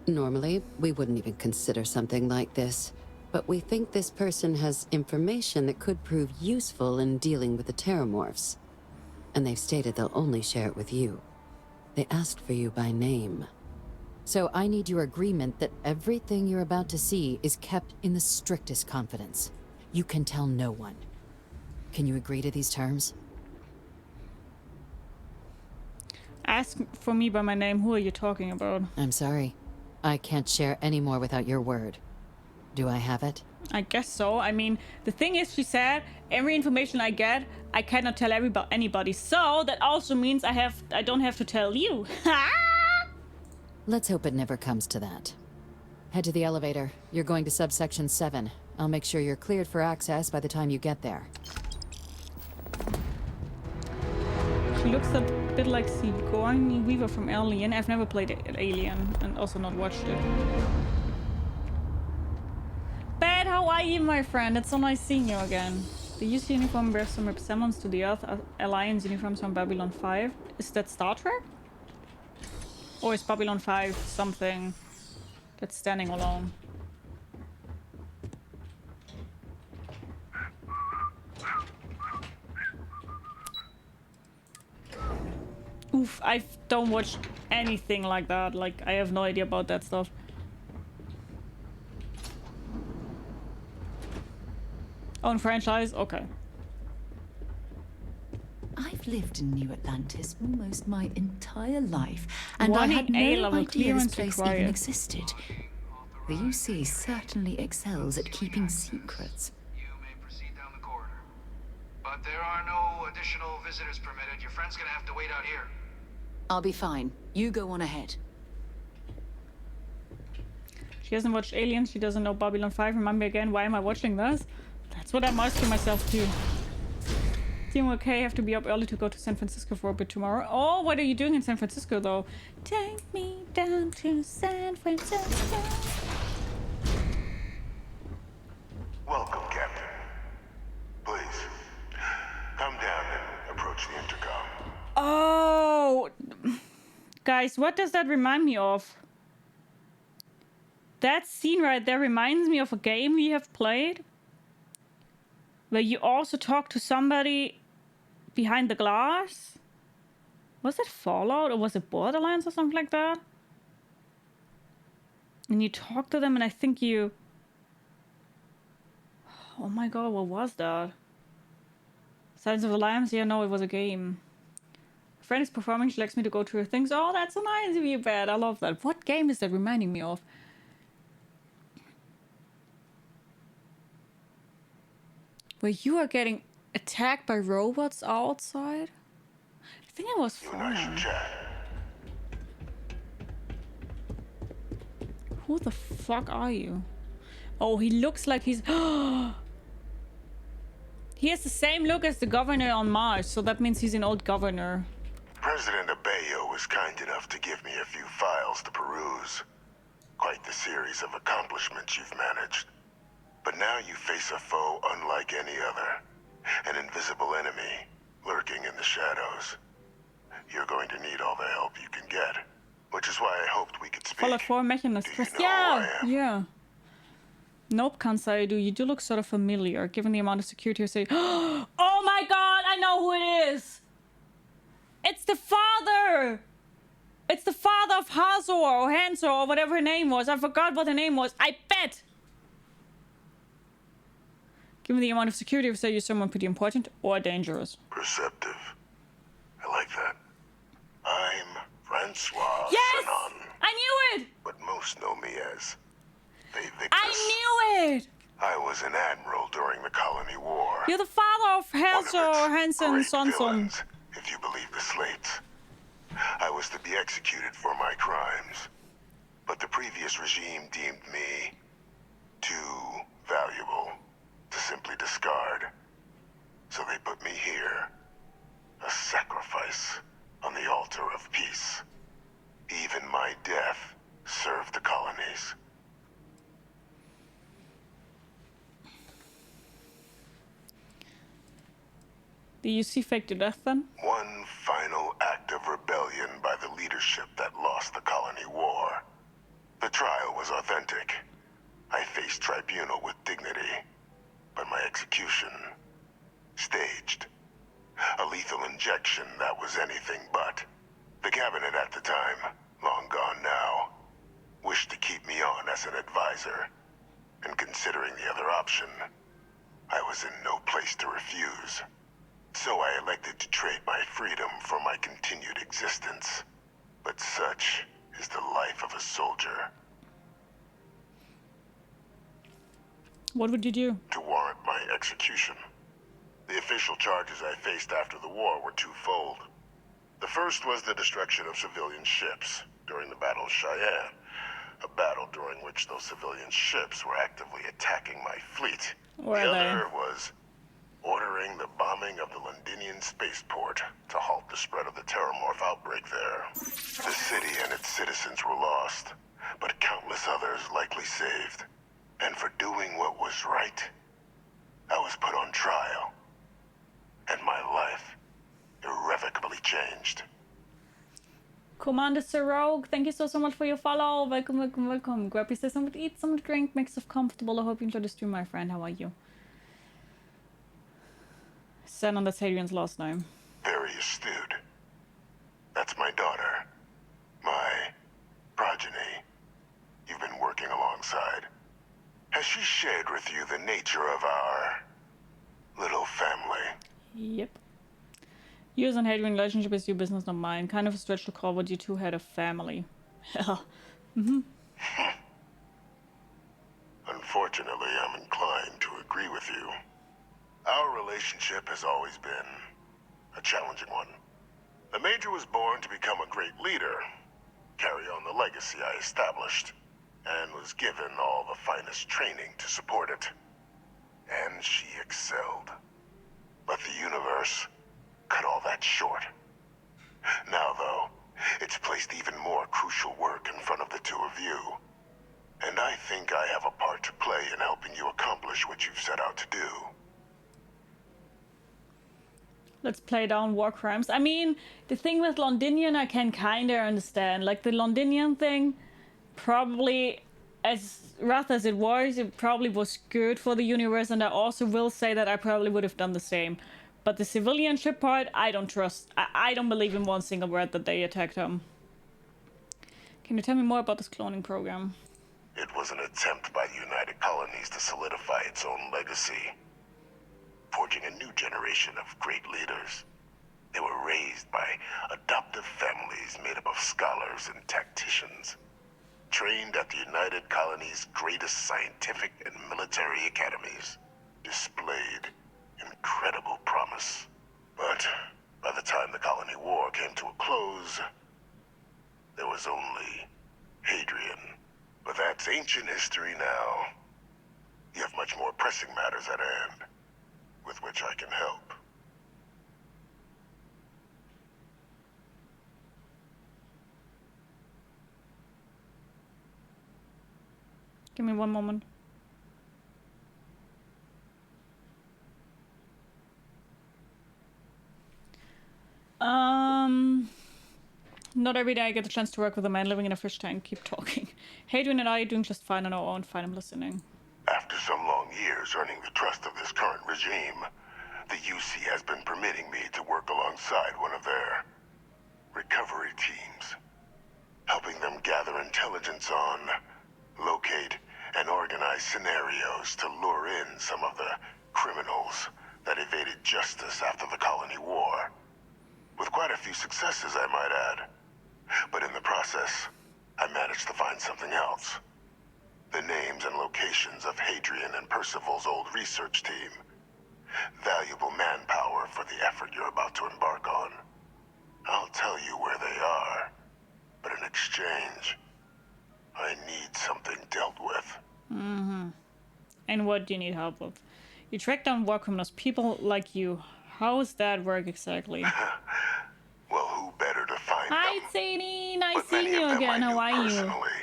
Normally, we wouldn't even consider something like this, but we think this person has information that could prove useful in dealing with the Terrormorphs. And they've stated they'll only share it with you. They asked for you by name. So I need your agreement that everything you're about to see is kept in the strictest confidence. You can tell no one. Can you agree to these terms? Ask for me by my name. Who are you talking about? I'm sorry. I can't share any more without your word. Do I have it? I guess so. I mean, the thing is, she said, every information I get, I cannot tell anybody. So that also means I don't have to tell you. Let's hope it never comes to that. Head to the elevator. You're going to subsection 7. I'll make sure you're cleared for access by the time you get there. She looks a bit like Sigourney Weaver from Alien. I've never played Alien and also not watched it. Bad, how are you, my friend? It's so nice seeing you again. The UC uniform bears some resemblance to the Earth Alliance uniforms from Babylon 5. Is that Star Trek? Or is Babylon 5 something that's standing alone? Oof, I don't watch anything like that. Like, I have no idea about that stuff. Own franchise? Okay. I've lived in New Atlantis almost my entire life, and I Warning, had no A-level idea this clearance place required. even existed. The UC certainly excels at keeping secrets. You may proceed down the corridor. But there are no additional visitors permitted. Your friend's gonna have to wait out here. I'll be fine. You go on ahead. She hasn't watched Alien. She doesn't know Babylon 5. Remind me again, why am I watching this? That's what I'm asking myself too. Team okay, have to be up early to go to San Francisco for a bit tomorrow. Oh, what are you doing in San Francisco though? Take me down to San Francisco. Welcome, Captain. Please, come down and approach the intercom. Oh, guys, what does that remind me of? That scene right there reminds me of a game we have played, where you also talk to somebody behind the glass. Was it Fallout or was it Borderlands or something like that? And you talk to them and I think you... Oh my god, what was that? Silence of the Lambs? Yeah, no, it was a game. A friend is performing, she likes me to go to her things. Oh, that's so nice of you, Bad. I love that. What game is that reminding me of? Where you are getting attacked by robots outside? I think it was fun. Who the fuck are you? Oh, he looks like he's... He has the same look as the governor on Mars, so that means he's an old governor. President Abeyo was kind enough to give me a few files to peruse. Quite the series of accomplishments you've managed. But now you face a foe unlike any other. An invisible enemy, lurking in the shadows. You're going to need all the help you can get. Which is why I hoped we could speak. Fallout 4 Mechanist. Yeah. Nope, can't say I do. You do look sort of familiar, given the amount of security you say. Oh my god, I know who it is! It's the father! It's the father of Hazor or Hansor or whatever her name was. I forgot what her name was. I bet! Given the amount of security, I would say you're someone pretty important or dangerous. Perceptive. I like that. I'm Francois Yes! Sanon. I knew it! But most know me as Victus. I knew it! I was an admiral during the Colony War. You're the father of Hazor Hansen Sonson. If you believe the slates. I was to be executed for my crimes. But the previous regime deemed me too valuable to simply discard. So they put me here. A sacrifice on the altar of peace. Even my death served the colonies. Do you see fake to death then? One final act of rebellion by the leadership that lost the colony war. The trial was authentic. I faced tribunal with dignity, but my execution, staged. A lethal injection that was anything but. The cabinet at the time, long gone now, wished to keep me on as an advisor. And considering the other option, I was in no place to refuse. So I elected to trade my freedom for my continued existence. But such is the life of a soldier. What would you do? To warrant my execution. The official charges I faced after the war were twofold. The first was the destruction of civilian ships during the Battle of Cheyenne. A battle during which those civilian ships were actively attacking my fleet. The other was ordering the bombing of the Londinian spaceport to halt the spread of the Terrormorph outbreak there. The city and its citizens were lost, but countless others likely saved. And for doing what was right, I was put on trial. And my life irrevocably changed. Commander Sir Rogue, thank you so much for your follow. Welcome. Grab yourself something to eat, something to drink, make yourself comfortable. I hope you enjoyed the stream, my friend. How are you? Sanon, that's Hadrian's last name. Very astute. That's my daughter. My progeny. You've been working alongside. Has she shared with you the nature of our little family? Yep. Yours and Hadrian relationship is your business, not mine. Kind of a stretch to call what you two had a family. Unfortunately, I'm inclined to agree with you. Our relationship has always been a challenging one. The Major was born to become a great leader, carry on the legacy I established, and was given all the finest training to support it. And she excelled. But the universe cut all that short. Now, though, it's placed even more crucial work in front of the two of you. And I think I have a part to play in helping you accomplish what you've set out to do. Let's play down war crimes. I mean, the thing with Londinian I can kinda understand. Like, the Londinian thing, probably, as rough as it probably was good for the universe, and I also will say that I probably would have done the same. But the civilian ship part, I don't trust. I don't believe in one single word that they attacked him. Can you tell me more about this cloning program? It was an attempt by the United Colonies to solidify its own legacy. For forging a new generation of great leaders. They were raised by adoptive families made up of scholars and tacticians, trained at the United Colony's greatest scientific and military academies, displayed incredible promise. But by the time the Colony War came to a close, there was only Hadrian. But that's ancient history now. You have much more pressing matters at hand, with which I can help. Give me one moment. Not every day I get the chance to work with a man living in a fish tank. Keep talking. Hadrian and I are doing just fine on our own. Fine, I'm listening. After some long years earning the trust of this current regime, the UC has been permitting me to work alongside one of their recovery teams, helping them gather intelligence on, locate, and organize scenarios to lure in some of the criminals that evaded justice after the Colony War. With quite a few successes, I might add. But in the process, I managed to find something else. The names and locations of Hadrian and Percival's old research team. Valuable manpower for the effort you're about to embark on. I'll tell you where they are, but in exchange, I need something dealt with. And what do you need help with? You track down war criminals, people like you. How does that work exactly? Well, who better to find Hi, them? Sadie. Nice But seeing many of you them again. I How knew are you? personally,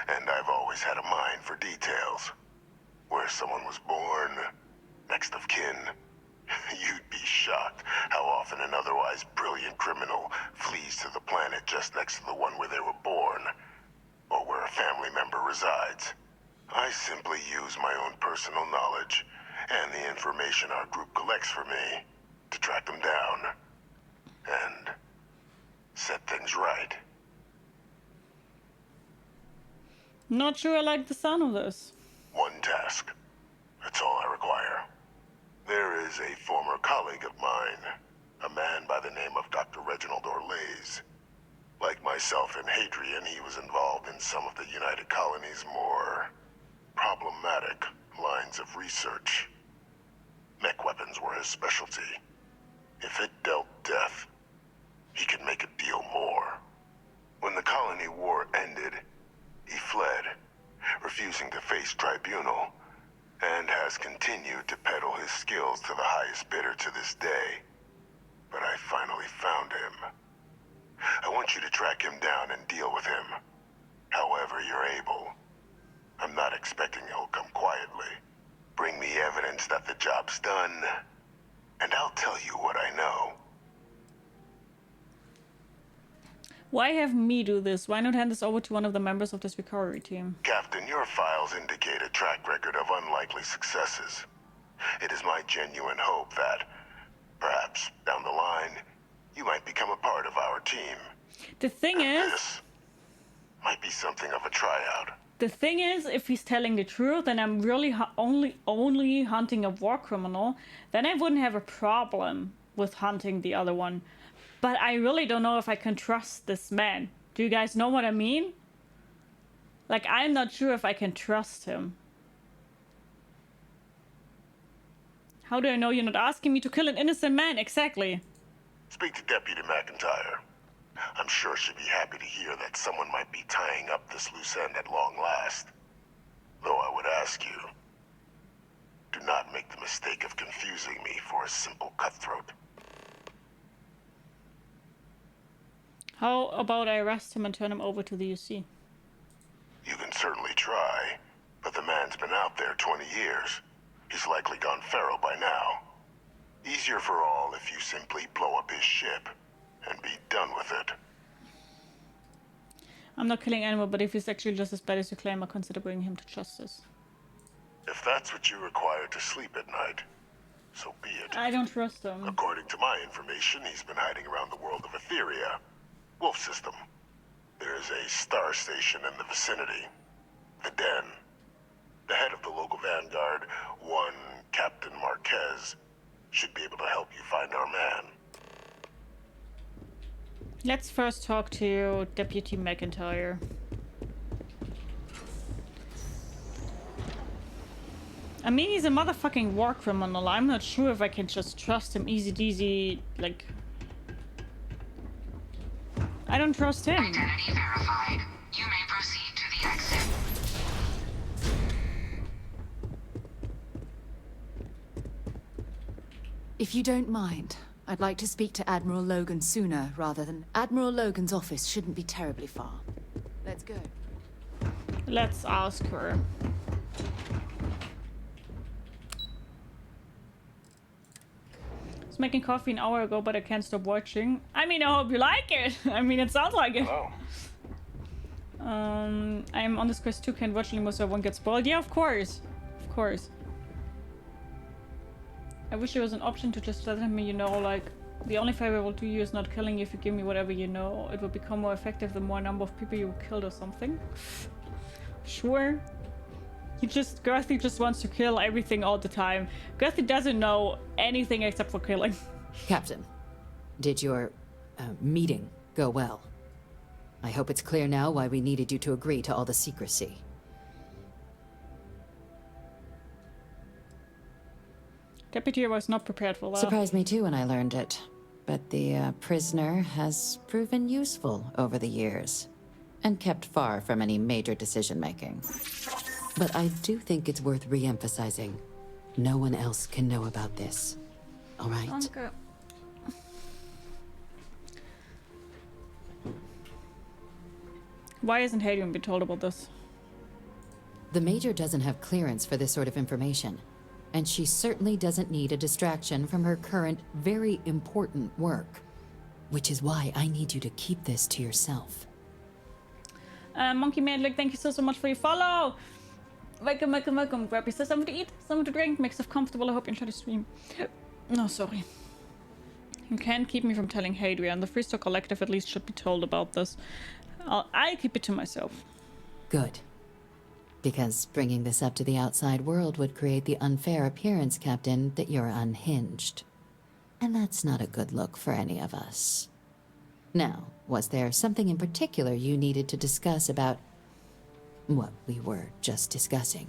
and I've always had a mind for details. Where someone was born, next of kin. You'd be shocked how often an otherwise brilliant criminal flees to the planet just next to the one where they were born, or where a family member resides. I simply use my own personal knowledge and the information our group collects for me to track them down and set things right. Not sure I like the sound of this. One task. That's all I require. There is a former colleague of mine, a man by the name of Dr. Reginald Orlaise. Like myself and Hadrian, he was involved in some of the United Colony's more problematic lines of research. Mech weapons were his specialty. If it dealt death, he could make a deal more. When the Colony War ended, he fled, refusing to face tribunal, and has continued to peddle his skills to the highest bidder to this day. But I finally found him. I want you to track him down and deal with him, however you're able. I'm not expecting he'll come quietly. Bring me evidence that the job's done, and I'll tell you what I know. Why have me do this? Why not hand this over to one of the members of this recovery team? Captain, your files indicate a track record of unlikely successes. It is my genuine hope that, perhaps down the line, you might become a part of our team. The thing is... This might be something of a tryout. The thing is, if he's telling the truth and I'm really only hunting a war criminal, then I wouldn't have a problem with hunting the other one. But I really don't know if I can trust this man. Do you guys know what I mean? Like, I'm not sure if I can trust him. How do I know you're not asking me to kill an innocent man? Exactly. Speak to Deputy McIntyre. I'm sure she'd be happy to hear that someone might be tying up this loose end at long last. Though I would ask you, do not make the mistake of confusing me for a simple cutthroat. How about I arrest him and turn him over to the UC? You can certainly try, but the man's been out there 20 years. He's likely gone feral by now. Easier for all if you simply blow up his ship and be done with it. I'm not killing anyone, but if he's actually just as bad as you claim, I'll consider bringing him to justice. If that's what you require to sleep at night, so be it. I don't trust him. According to my information, he's been hiding around the world of Etheria. Wolf system. There is a star station in the vicinity. The Den. The head of the local vanguard, one Captain Marquez, should be able to help you find our man. Let's first talk to Deputy McIntyre. I mean, he's a motherfucking war criminal. I'm not sure if I can just trust him easy deasy, like... I don't trust him. Identity verified. You may proceed to the exit. If you don't mind, I'd like to speak to Admiral Logan sooner rather than... Admiral Logan's office shouldn't be terribly far. Let's go. Let's ask her. I was making coffee an hour ago, but I can't stop watching. I mean, I hope you like it. I mean, it sounds like it. Hello. I'm on this quest too, can't watch anymore so I won't get spoiled. Yeah, of course. Of course. I wish there was an option to just let me, you know, like, the only favor I will do you is not killing you if you give me whatever you know. It will become more effective the more number of people you killed or something. Sure. Gerthy just wants to kill everything all the time. Gerthy doesn't know anything except for killing. Captain, did your meeting go well? I hope it's clear now why we needed you to agree to all the secrecy. Deputy was not prepared for that. Surprised me too when I learned it. But the prisoner has proven useful over the years, and kept far from any major decision-making. But I do think it's worth re-emphasizing. No one else can know about this. All right? Okay. Why isn't Hadrian been told about this? The Major doesn't have clearance for this sort of information, and she certainly doesn't need a distraction from her current, very important work. Which is why I need you to keep this to yourself. Monkey Manlick, thank you so much for your follow! Welcome, welcome, welcome. Grab yourself something to eat, something to drink, make yourself comfortable. I hope you enjoy the stream. No, sorry. You can't keep me from telling Hadrian. The Freestar Collective at least should be told about this. I'll keep it to myself. Good. Because bringing this up to the outside world would create the unfair appearance, Captain, that you're unhinged. And that's not a good look for any of us. Now, was there something in particular you needed to discuss about what we were just discussing?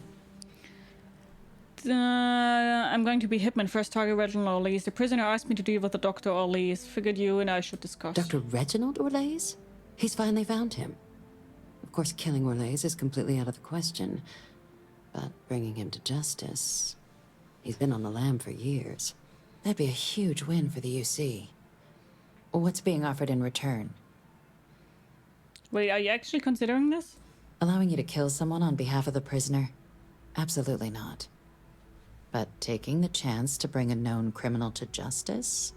I'm going to be Hitman, first target Reginald Orleans. The prisoner asked me to deal with the Dr. Orleans. Figured you and I should discuss. Dr. Reginald Orleans? He's finally found him. Of course, killing Orleans is completely out of the question. But bringing him to justice... He's been on the lam for years. That'd be a huge win for the UC. What's being offered in return? Wait, are you actually considering this? Allowing you to kill someone on behalf of the prisoner? Absolutely not. But taking the chance to bring a known criminal to justice?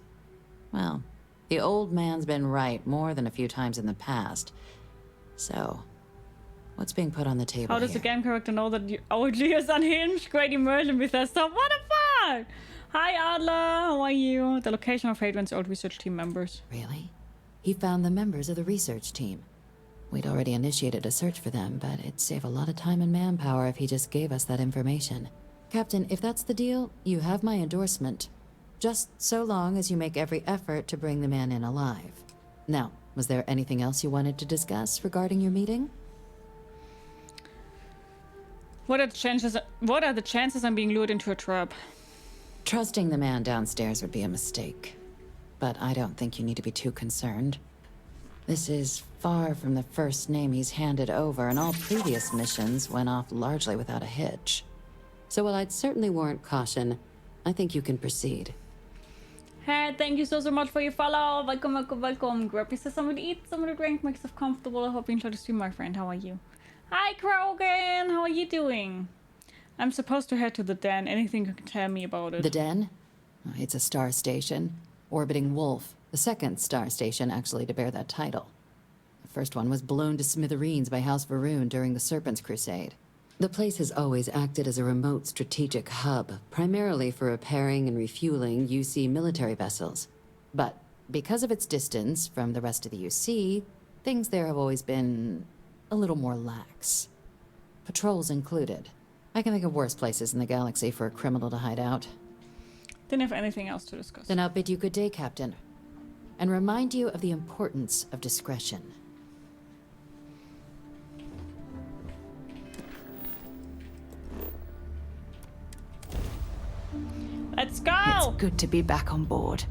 Well, the old man's been right more than a few times in the past. So, what's being put on the table How does the game character know that OG is unhinged? Great immersion with that stuff. What the fuck? Hi, Adler. How are you? The location of Hadrian's old research team members. Really? He found the members of the research team. We'd already initiated a search for them, but it'd save a lot of time and manpower if he just gave us that information. Captain, if that's the deal, you have my endorsement. Just so long as you make every effort to bring the man in alive. Now, was there anything else you wanted to discuss regarding your meeting? What are the chances I'm being lured into a trap? Trusting the man downstairs would be a mistake. But I don't think you need to be too concerned. This is far from the first name he's handed over, and all previous missions went off largely without a hitch. So while I'd certainly warrant caution, I think you can proceed. Hey, thank you so much for your follow. Welcome, welcome, welcome. Grab yourself something to eat, something to drink, make yourself comfortable. I hope you enjoy the stream, my friend. How are you? Hi, Krogan. How are you doing? I'm supposed to head to the den. Anything you can tell me about it? The den? It's a star station. Orbiting Wolf. The second star station, actually, to bear that title. The first one was blown to smithereens by House Varun during the Serpent's Crusade. The place has always acted as a remote strategic hub, primarily for repairing and refueling UC military vessels. But because of its distance from the rest of the UC, things there have always been a little more lax. Patrols included. I can think of worse places in the galaxy for a criminal to hide out. Didn't have anything else to discuss. Then I'll bid you good day, Captain. And remind you of the importance of discretion. Let's go! It's good to be back on board.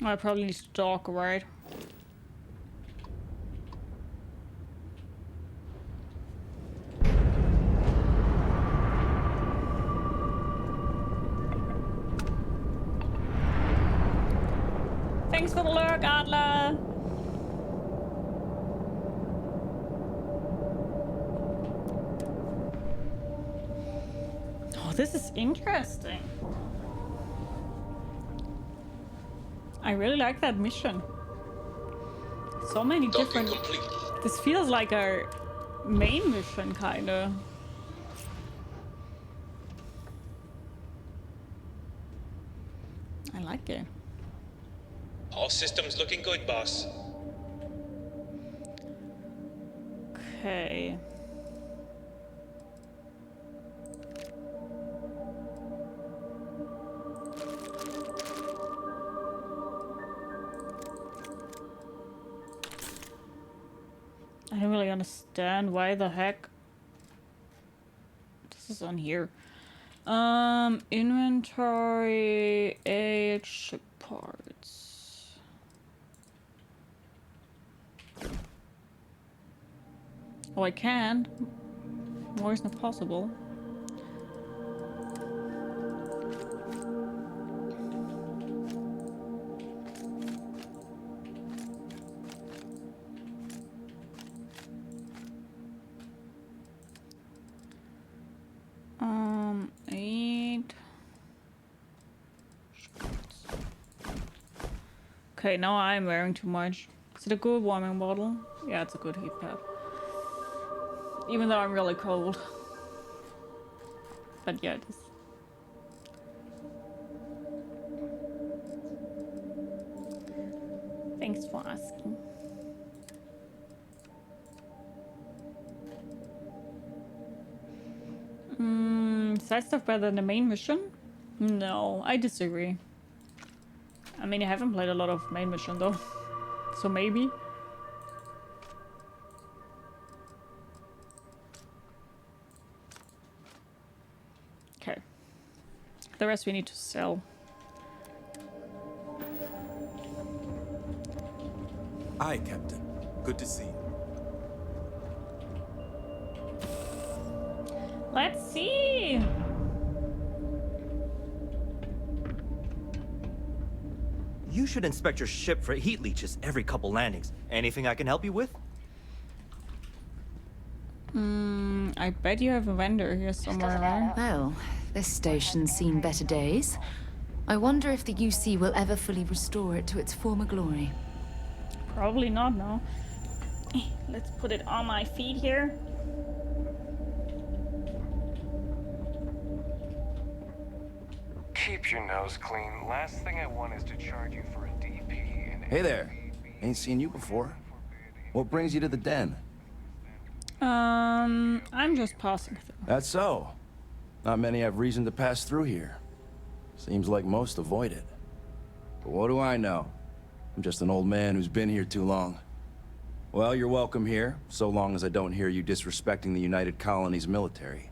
I probably need to talk, right? Thanks for the lurk, Adler! Oh, this is interesting. I really like that mission. So many different... This feels like our main mission, kinda. I like it. All systems looking good, boss. Okay. I don't really understand why the heck this is on here. Inventory, age, parts. Oh, I can. More is not possible. Okay, now I'm wearing too much. Is it a good warming bottle? Yeah, it's a good heat pad. Even though I'm really cold. But yeah, it is. Thanks for asking. Is that stuff better than the main mission? No, I disagree. I mean, I haven't played a lot of main mission though, so maybe. Okay. The rest we need to sell. Aye, Captain. Good to see you. Let's see. You should inspect your ship for heat leeches every couple landings. Anything I can help you with? I bet you have a vendor here somewhere, right? Well, this station's seen better days. I wonder if the UC will ever fully restore it to its former glory. Probably not, no. Let's put it on my feet here. Keep your nose clean. Last thing I want is to charge you for a DP and... Hey there. Ain't seen you before. What brings you to the den? I'm just passing through. That's so. Not many have reason to pass through here. Seems like most avoid it. But what do I know? I'm just an old man who's been here too long. Well, you're welcome here, so long as I don't hear you disrespecting the United Colonies military.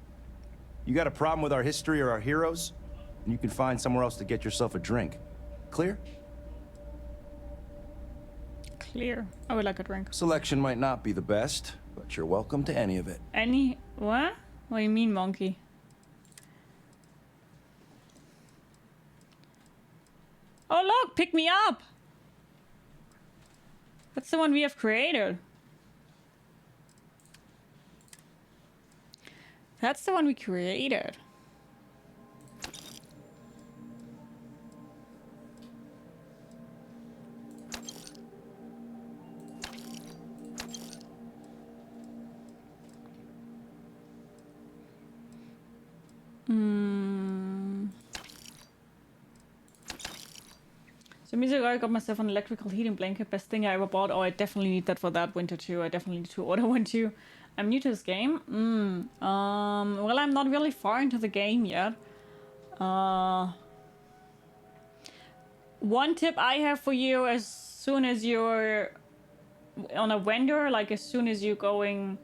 You got a problem with our history or our heroes? And you can find somewhere else to get yourself a drink. Clear? Clear. I would like a drink. Selection might not be the best, but you're welcome to any of it. Any... what? What do you mean, monkey? Oh look! Pick me up! That's the one we have created. That's the one we created. So music, I got myself an electrical heating blanket. Best thing I ever bought. Oh, I definitely need that for that winter too. I definitely need to order one too. I'm new to this game. Well, I'm not really far into the game yet. One tip I have for you: as soon as you're on a vendor, like as soon as you're going,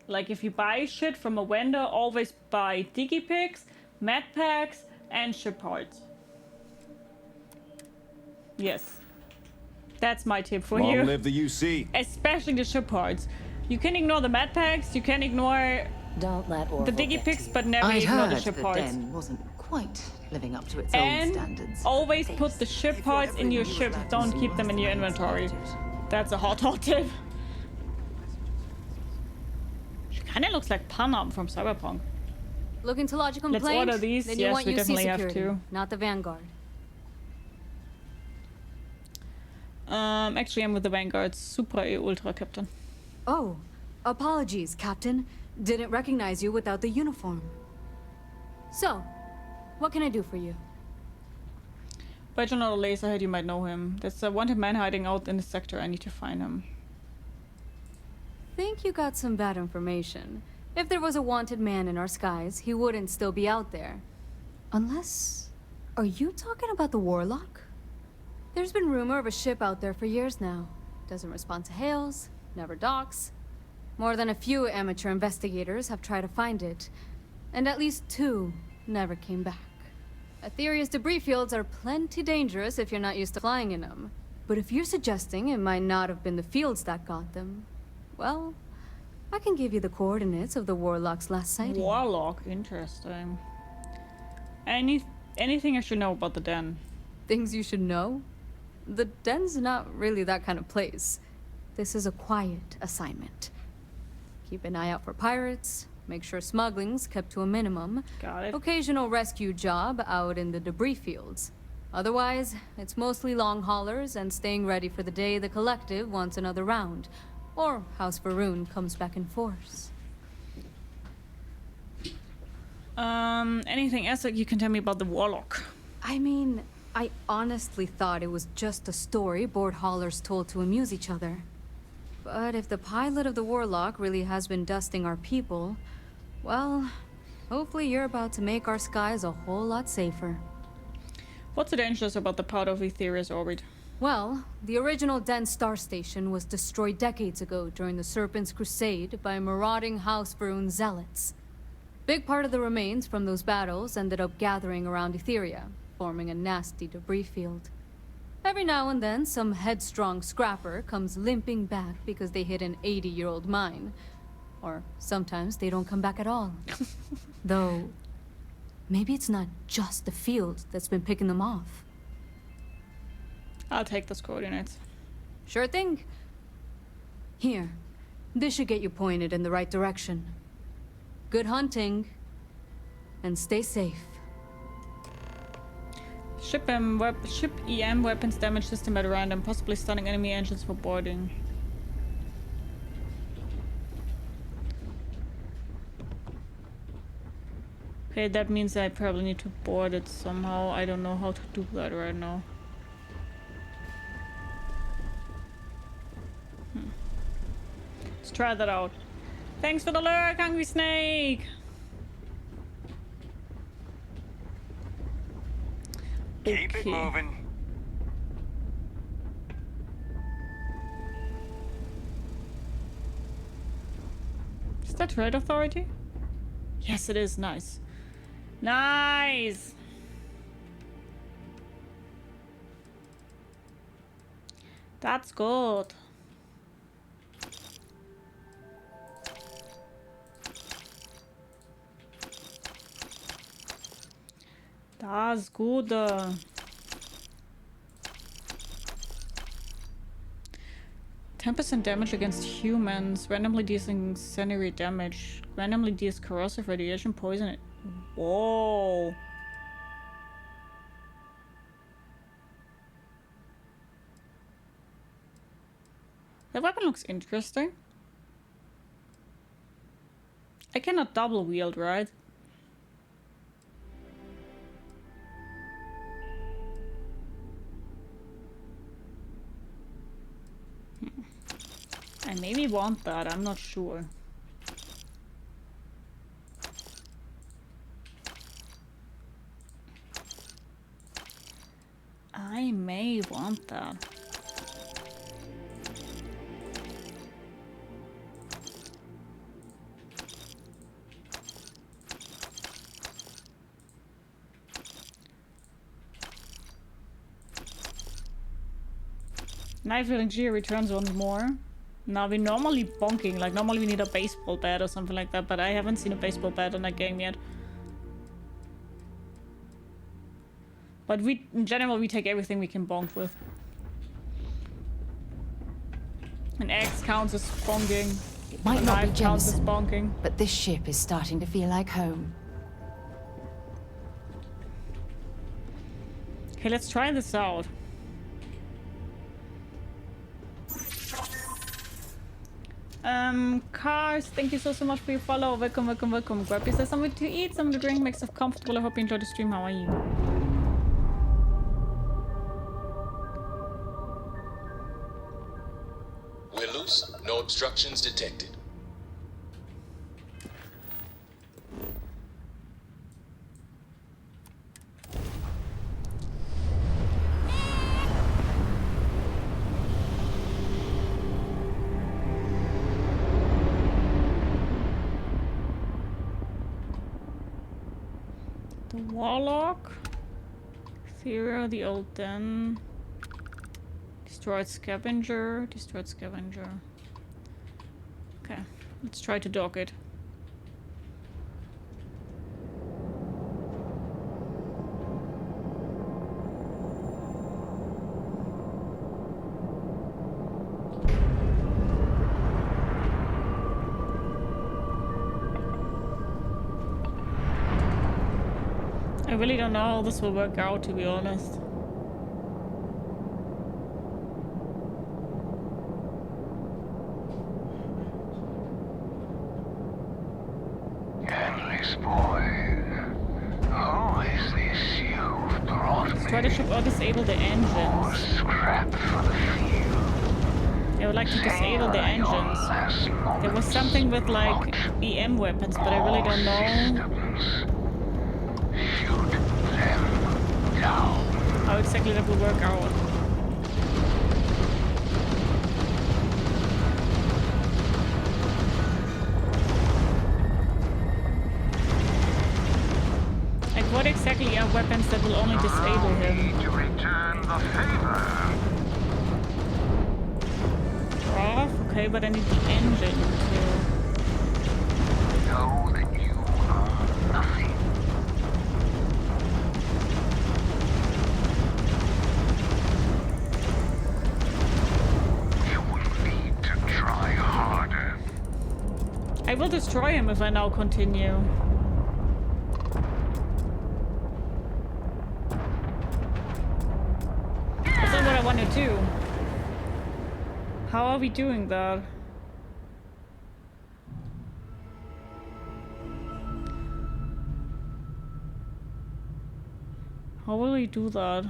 like if you buy shit from a vendor, always buy digipicks, med packs, and ship parts. Yes, that's my tip for you. Long live the UC. Especially the ship parts. You can ignore the med packs, you can ignore the digipicks, but never ignore the ship parts. Den wasn't quite living up to its And old standards. always put the ship parts in your ship. Don't keep them in your inventory. That's a hot tip. She kind of looks like Panam from Cyberpunk. Looking to lodge a complaint? Let's order these. Then you Yes, want we UC definitely have security, to. not the Vanguard. Actually, I'm with the Vanguard. Supra e Ultra, Captain. Oh, apologies, Captain. Didn't recognize you without the uniform. So, what can I do for you? Reginald Laserhead, you might know him. There's a wanted man hiding out in the sector. I need to find him. Think you got some bad information. If there was a wanted man in our skies, he wouldn't still be out there. Unless... Are you talking about the Warlock? There's been rumor of a ship out there for years now. Doesn't respond to hails, never docks. More than a few amateur investigators have tried to find it, and at least 2 never came back. Aetheria's debris fields are plenty dangerous if you're not used to flying in them. But if you're suggesting it might not have been the fields that got them, well, I can give you the coordinates of the Warlock's last sighting. Warlock, interesting. Anything I should know about the den? Things you should know? The den's not really that kind of place. This is a quiet assignment. Keep an eye out for pirates, make sure smuggling's kept to a minimum. Got it. Occasional rescue job out in the debris fields. Otherwise, it's mostly long haulers and staying ready for the day the Collective wants another round. Or House Varun comes back in force. Anything else that you can tell me about the Warlock? I mean, I honestly thought it was just a story board haulers told to amuse each other. But if the pilot of the Warlock really has been dusting our people, well, hopefully you're about to make our skies a whole lot safer. What's so dangerous about the part of Aetheria's orbit? Well, the original Den Star Station was destroyed decades ago during the Serpent's Crusade by marauding House Varun zealots. Big part of the remains from those battles ended up gathering around Aetheria, forming a nasty debris field. Every now and then, some headstrong scrapper comes limping back because they hit an 80-year-old mine. Or sometimes they don't come back at all. Though, maybe it's not just the field that's been picking them off. I'll take those coordinates. Sure thing. Here, this should get you pointed in the right direction. Good hunting, and stay safe. Ship EM weapons damage system at random, possibly stunning enemy engines for boarding. Okay, that means I probably need to board it somehow. I don't know how to do that right now. Let's try that out. Thanks for the lurk, Hungry Snake! Keep it moving. Is that Trade Authority? Yes, it is. Nice. Nice! That's good. That's good. 10% damage against humans. Randomly deals incendiary damage. Randomly deals corrosive radiation poison. Whoa. That weapon looks interesting. I cannot double wield, right? I maybe want that, I'm not sure. I may want that. Night Feeling G returns once more. Now we normally bonking, like normally we need a baseball bat or something like that, but I haven't seen a baseball bat in that game yet. But we, in general, we take everything we can bonk with. An X counts as bonking. It might not be counts as Jemison, bonking. but this ship is starting to feel like home. Okay, let's try this out. Cars, thank you so much for your follow. Welcome, welcome, welcome. Grab yourself something to eat, something to drink, make yourself comfortable. I hope you enjoyed the stream. How are you? We're loose. No obstructions detected. The Warlock. Ethereal, the Old Den. Destroyed Scavenger. Destroyed Scavenger. Okay, let's try to dock it. I really don't know how this will work out, to be honest. Endless boy, who is this you've brought Let's try to ship or disable the engines. Scrap for the field. I would like to disable the engines. There was something with like EM weapons, but I really don't know how exactly that will work out. Like what exactly are weapons that will only disable him? To return the favor. Off? Okay, but I need the engine too. Know that you are nothing. I will destroy him if I now continue. That's not what I want to do. How are we doing that? How will we do that?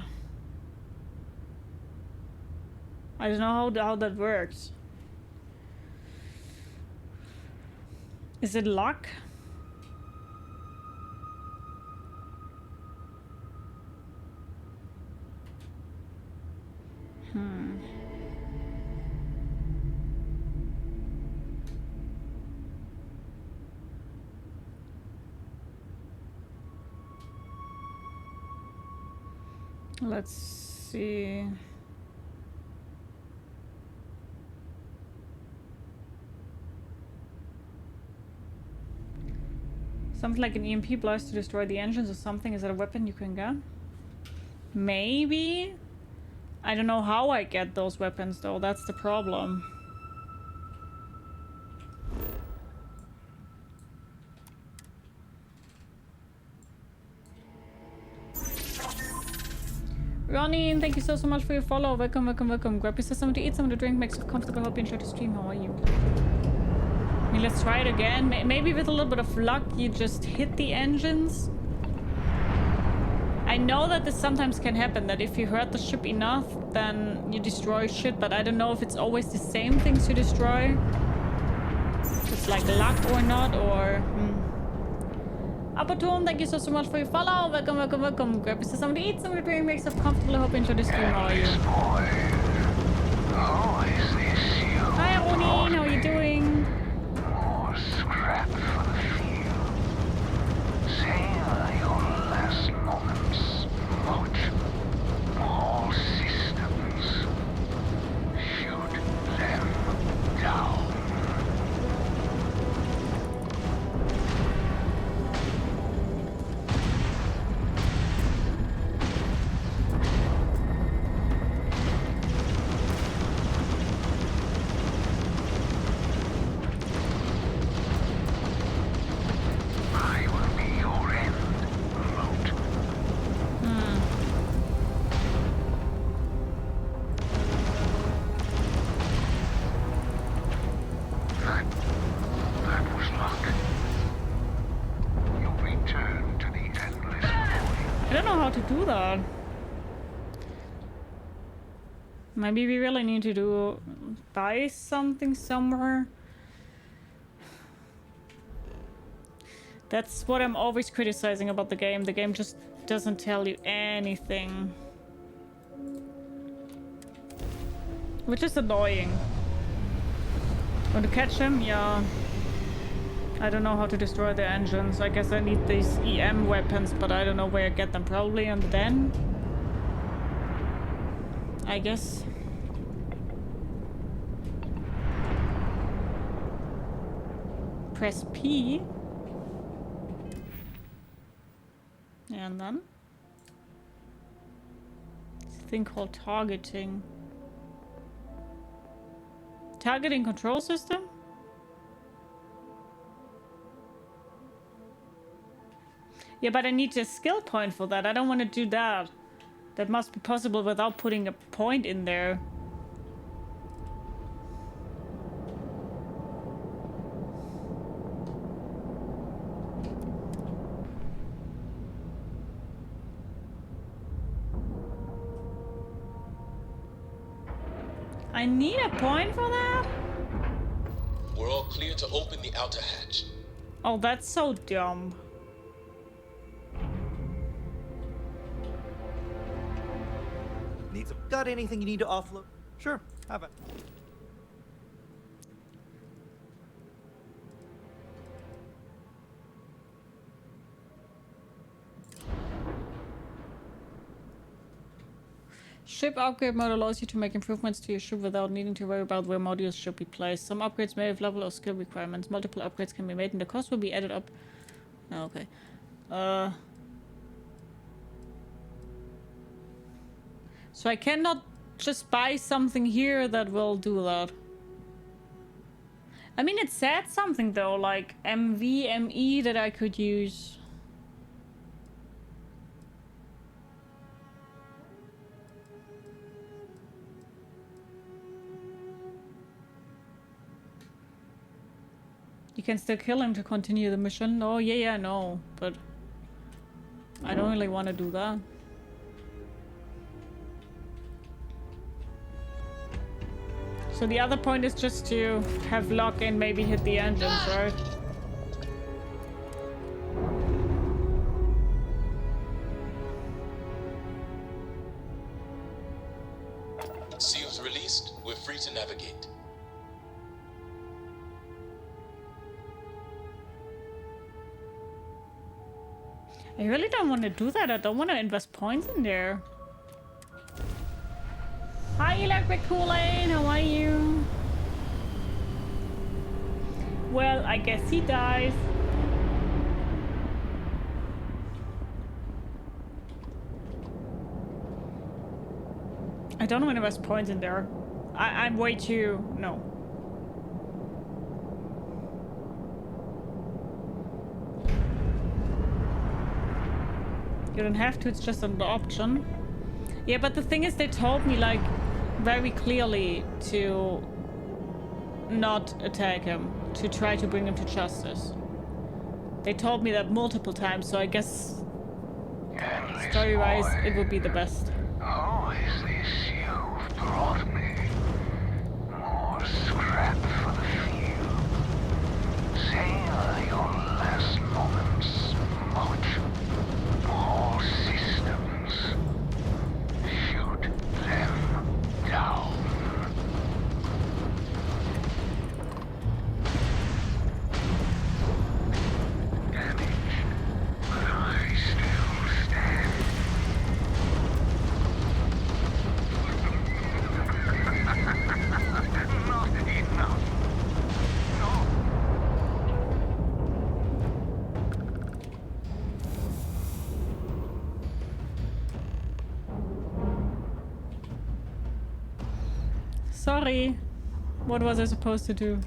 I don't know how that works. Is it luck? Let's see. Something like an EMP blast to destroy the engines or something. Is that a weapon you can get? Maybe? I don't know how I get those weapons though, that's the problem. Ronnie, thank you so much for your follow. Welcome, welcome, welcome. Grab yourself something to eat, something to drink, make yourself comfortable. Hope you enjoyed the stream. How are you? I mean, let's try it again. Maybe with a little bit of luck, you just hit the engines. I know that this sometimes can happen, that if you hurt the ship enough, then you destroy shit, but I don't know if it's always the same things you destroy. If it's like luck or not, or... Apoton, thank you so much for your follow. Welcome, welcome, welcome. Grab yourself something to eat, some to drink, make yourself comfortable. I hope you enjoy the stream. How are you? Hi, Ronin. How are you doing? More scrap for the field. Savor your last moments. Watch all systems. Shoot them down. Do that. Maybe we really need to buy something somewhere. That's what I'm always criticizing about the game. The game just doesn't tell you anything, which is annoying. Want to catch him? Yeah. I don't know how to destroy the engines. I guess I need these EM weapons, but I don't know where I get them. Probably on the den, I guess. Press P. And then this thing called targeting. Targeting control system? Yeah, but I need a skill point for that. I don't want to do that. That must be possible without putting a point in there. I need a point for that? We're all clear to open the outer hatch. Oh, that's so dumb. Got anything you need to offload? Sure, have it. Ship upgrade mode allows you to make improvements to your ship without needing to worry about where modules should be placed. Some upgrades may have level or skill requirements. Multiple upgrades can be made and the cost will be added up. Oh, okay. So I cannot just buy something here that will do that. I mean, it said something though, like MV, ME that I could use. You can still kill him to continue the mission. Oh, yeah, no, but I don't really want to do that. So the other point is just to have luck and maybe hit the engines, right? Seals released, we're free to navigate. I really don't want to do that. I don't want to invest points in there. Hi, Electric Kool-Aid. How are you? Well, I guess he dies. I don't want to invest points in there. I'm way too... No. You don't have to, it's just an option. Yeah, but the thing is, they told me, like, very clearly to not attack him, to try to bring him to justice. They told me that multiple times, so I guess Story-wise, it would be the best. Who is this you've brought me? More scrap for the field. Savor your last moments, Moch. All systems. Shoot them down. Damaged, but I still stand. Not enough. No. Sorry. What was I supposed to do?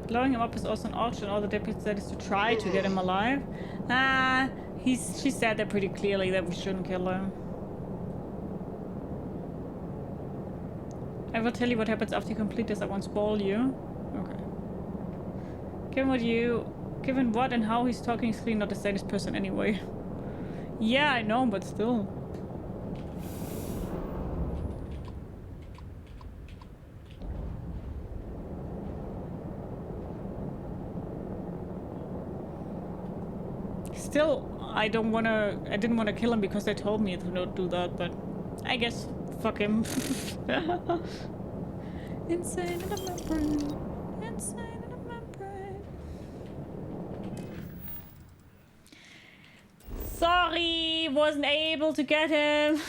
Blowing him up is also an option. All the deputies said is to try to get him alive. She said that pretty clearly that we shouldn't kill him. I will tell you what happens after you complete this. I won't spoil you. Okay. Given what and how he's talking, he's clearly not the sadist person anyway. Yeah, I know, but still. Still, I didn't want to kill him because they told me to not do that, but I guess fuck him. Insane in a membrane. Insane in a membrane. Sorry, wasn't able to get him.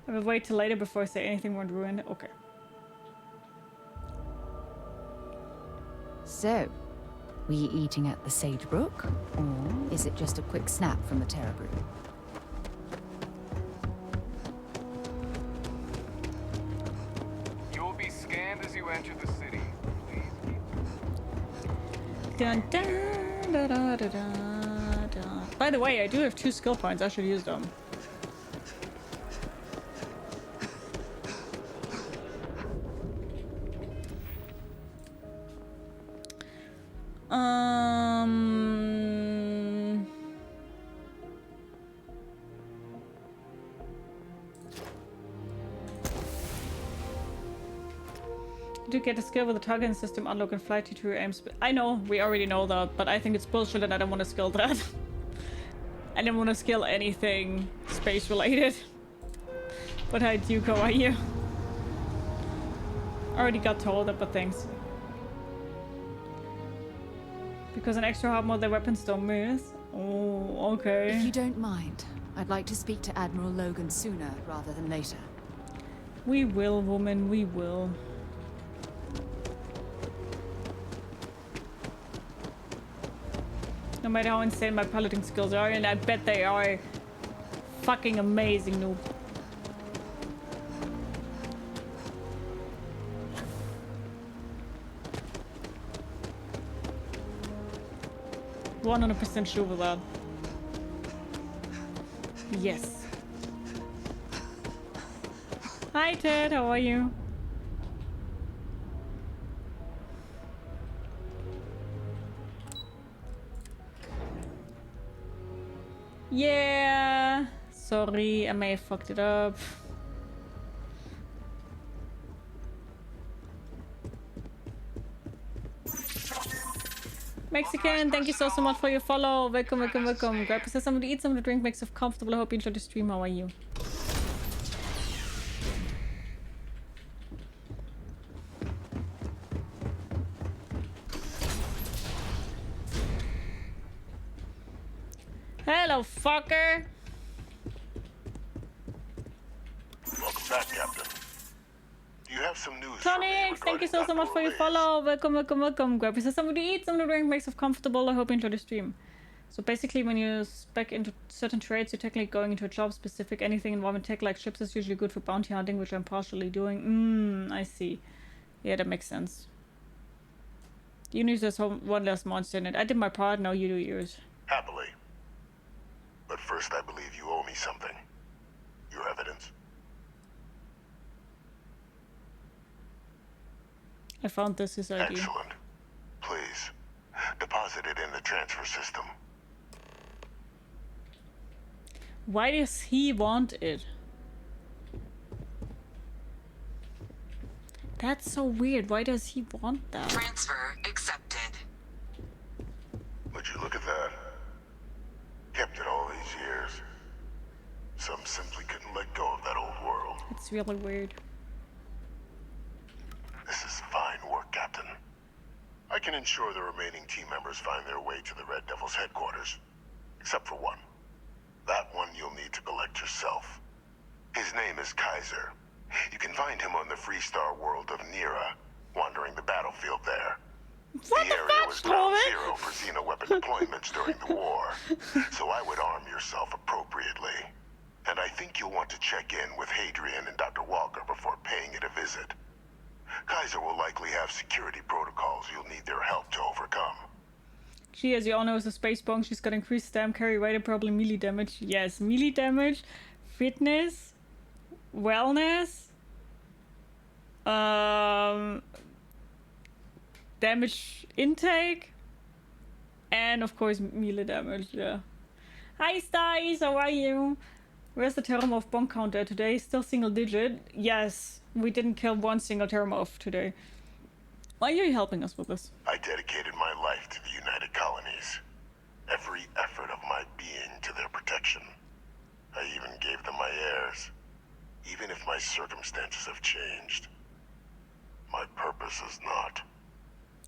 I will wait till later before I say anything won't ruin it. Okay. So, were you eating at the Sagebrook, or is it just a quick snap from the Terror Brew? You will be scanned as you enter the city. Dun, dun, da, da, da, da, da. By the way, I do have 2 skill points. I should use them. To get a skill with the targeting system, unlock and fly to your aims. I know, we already know that, but I think it's bullshit and I don't want to skill that. I don't want to skill anything space related. But hi Duke, how are you? Already got told that, but thanks. Because an extra hard mode, their weapons don't miss. Oh, okay. If you don't mind, I'd like to speak to Admiral Logan sooner rather than later. We will, woman, we will. No matter how insane my piloting skills are, and I bet they are fucking amazing, noob. %100% sure with that. Yes. Hi Ted, how are you? Yeah. Sorry, I may have fucked it up. Mexican, thank you so much for your follow. Welcome, welcome, welcome. Grab something to eat, something to drink, makes yourself comfortable. I hope you enjoyed the stream. How are you? Hello, fucker. Welcome back, Captain. You have some news. Tonics, thank you so much for your follow. Welcome, welcome, welcome. Grab yourself something to eat, something to drink, makes yourself comfortable. I hope you enjoy the stream. So basically, when you spec into certain trades, you're technically going into a job specific. Anything involving tech like ships is usually good for bounty hunting, which I'm partially doing. I see. Yeah, that makes sense. You need there's one less monster in it. I did my part, now you do yours. Happily. But first, I believe you owe me something. Your evidence. I found this, his ID. Excellent. deposited in the transfer system. Why does he want it? That's so weird. Why does he want that? Transfer accepted. Would you look at that? Kept it all these years. Some simply couldn't let go of that old world. It's really weird. This is fine work, Captain. I can ensure the remaining team members find their way to the Red Devil's headquarters. Except for one. That one you'll need to collect yourself. His name is Kaiser. You can find him on the Freestar world of Nira, wandering the battlefield there. What the area was ground zero for xeno-weapon deployments during the war, so I would arm yourself appropriately. And I think you'll want to check in with Hadrian and Dr. Walker before paying it a visit. Kaiser will likely have security protocols you'll need their help to overcome. She, as you all know, is a space bong. She's got increased stamp, carry weight, and probably melee damage. Yes, melee damage, fitness, wellness, damage intake, and of course melee damage. Yeah. Hi Stice, how are you? Where's the Terrormorph bomb counter today? Still single digit? Yes, we didn't kill one single Terrormorph today. Why are you helping us with this? I dedicated my life to the United Colonies. Every effort of my being to their protection. I even gave them my heirs. Even if my circumstances have changed. My purpose is not.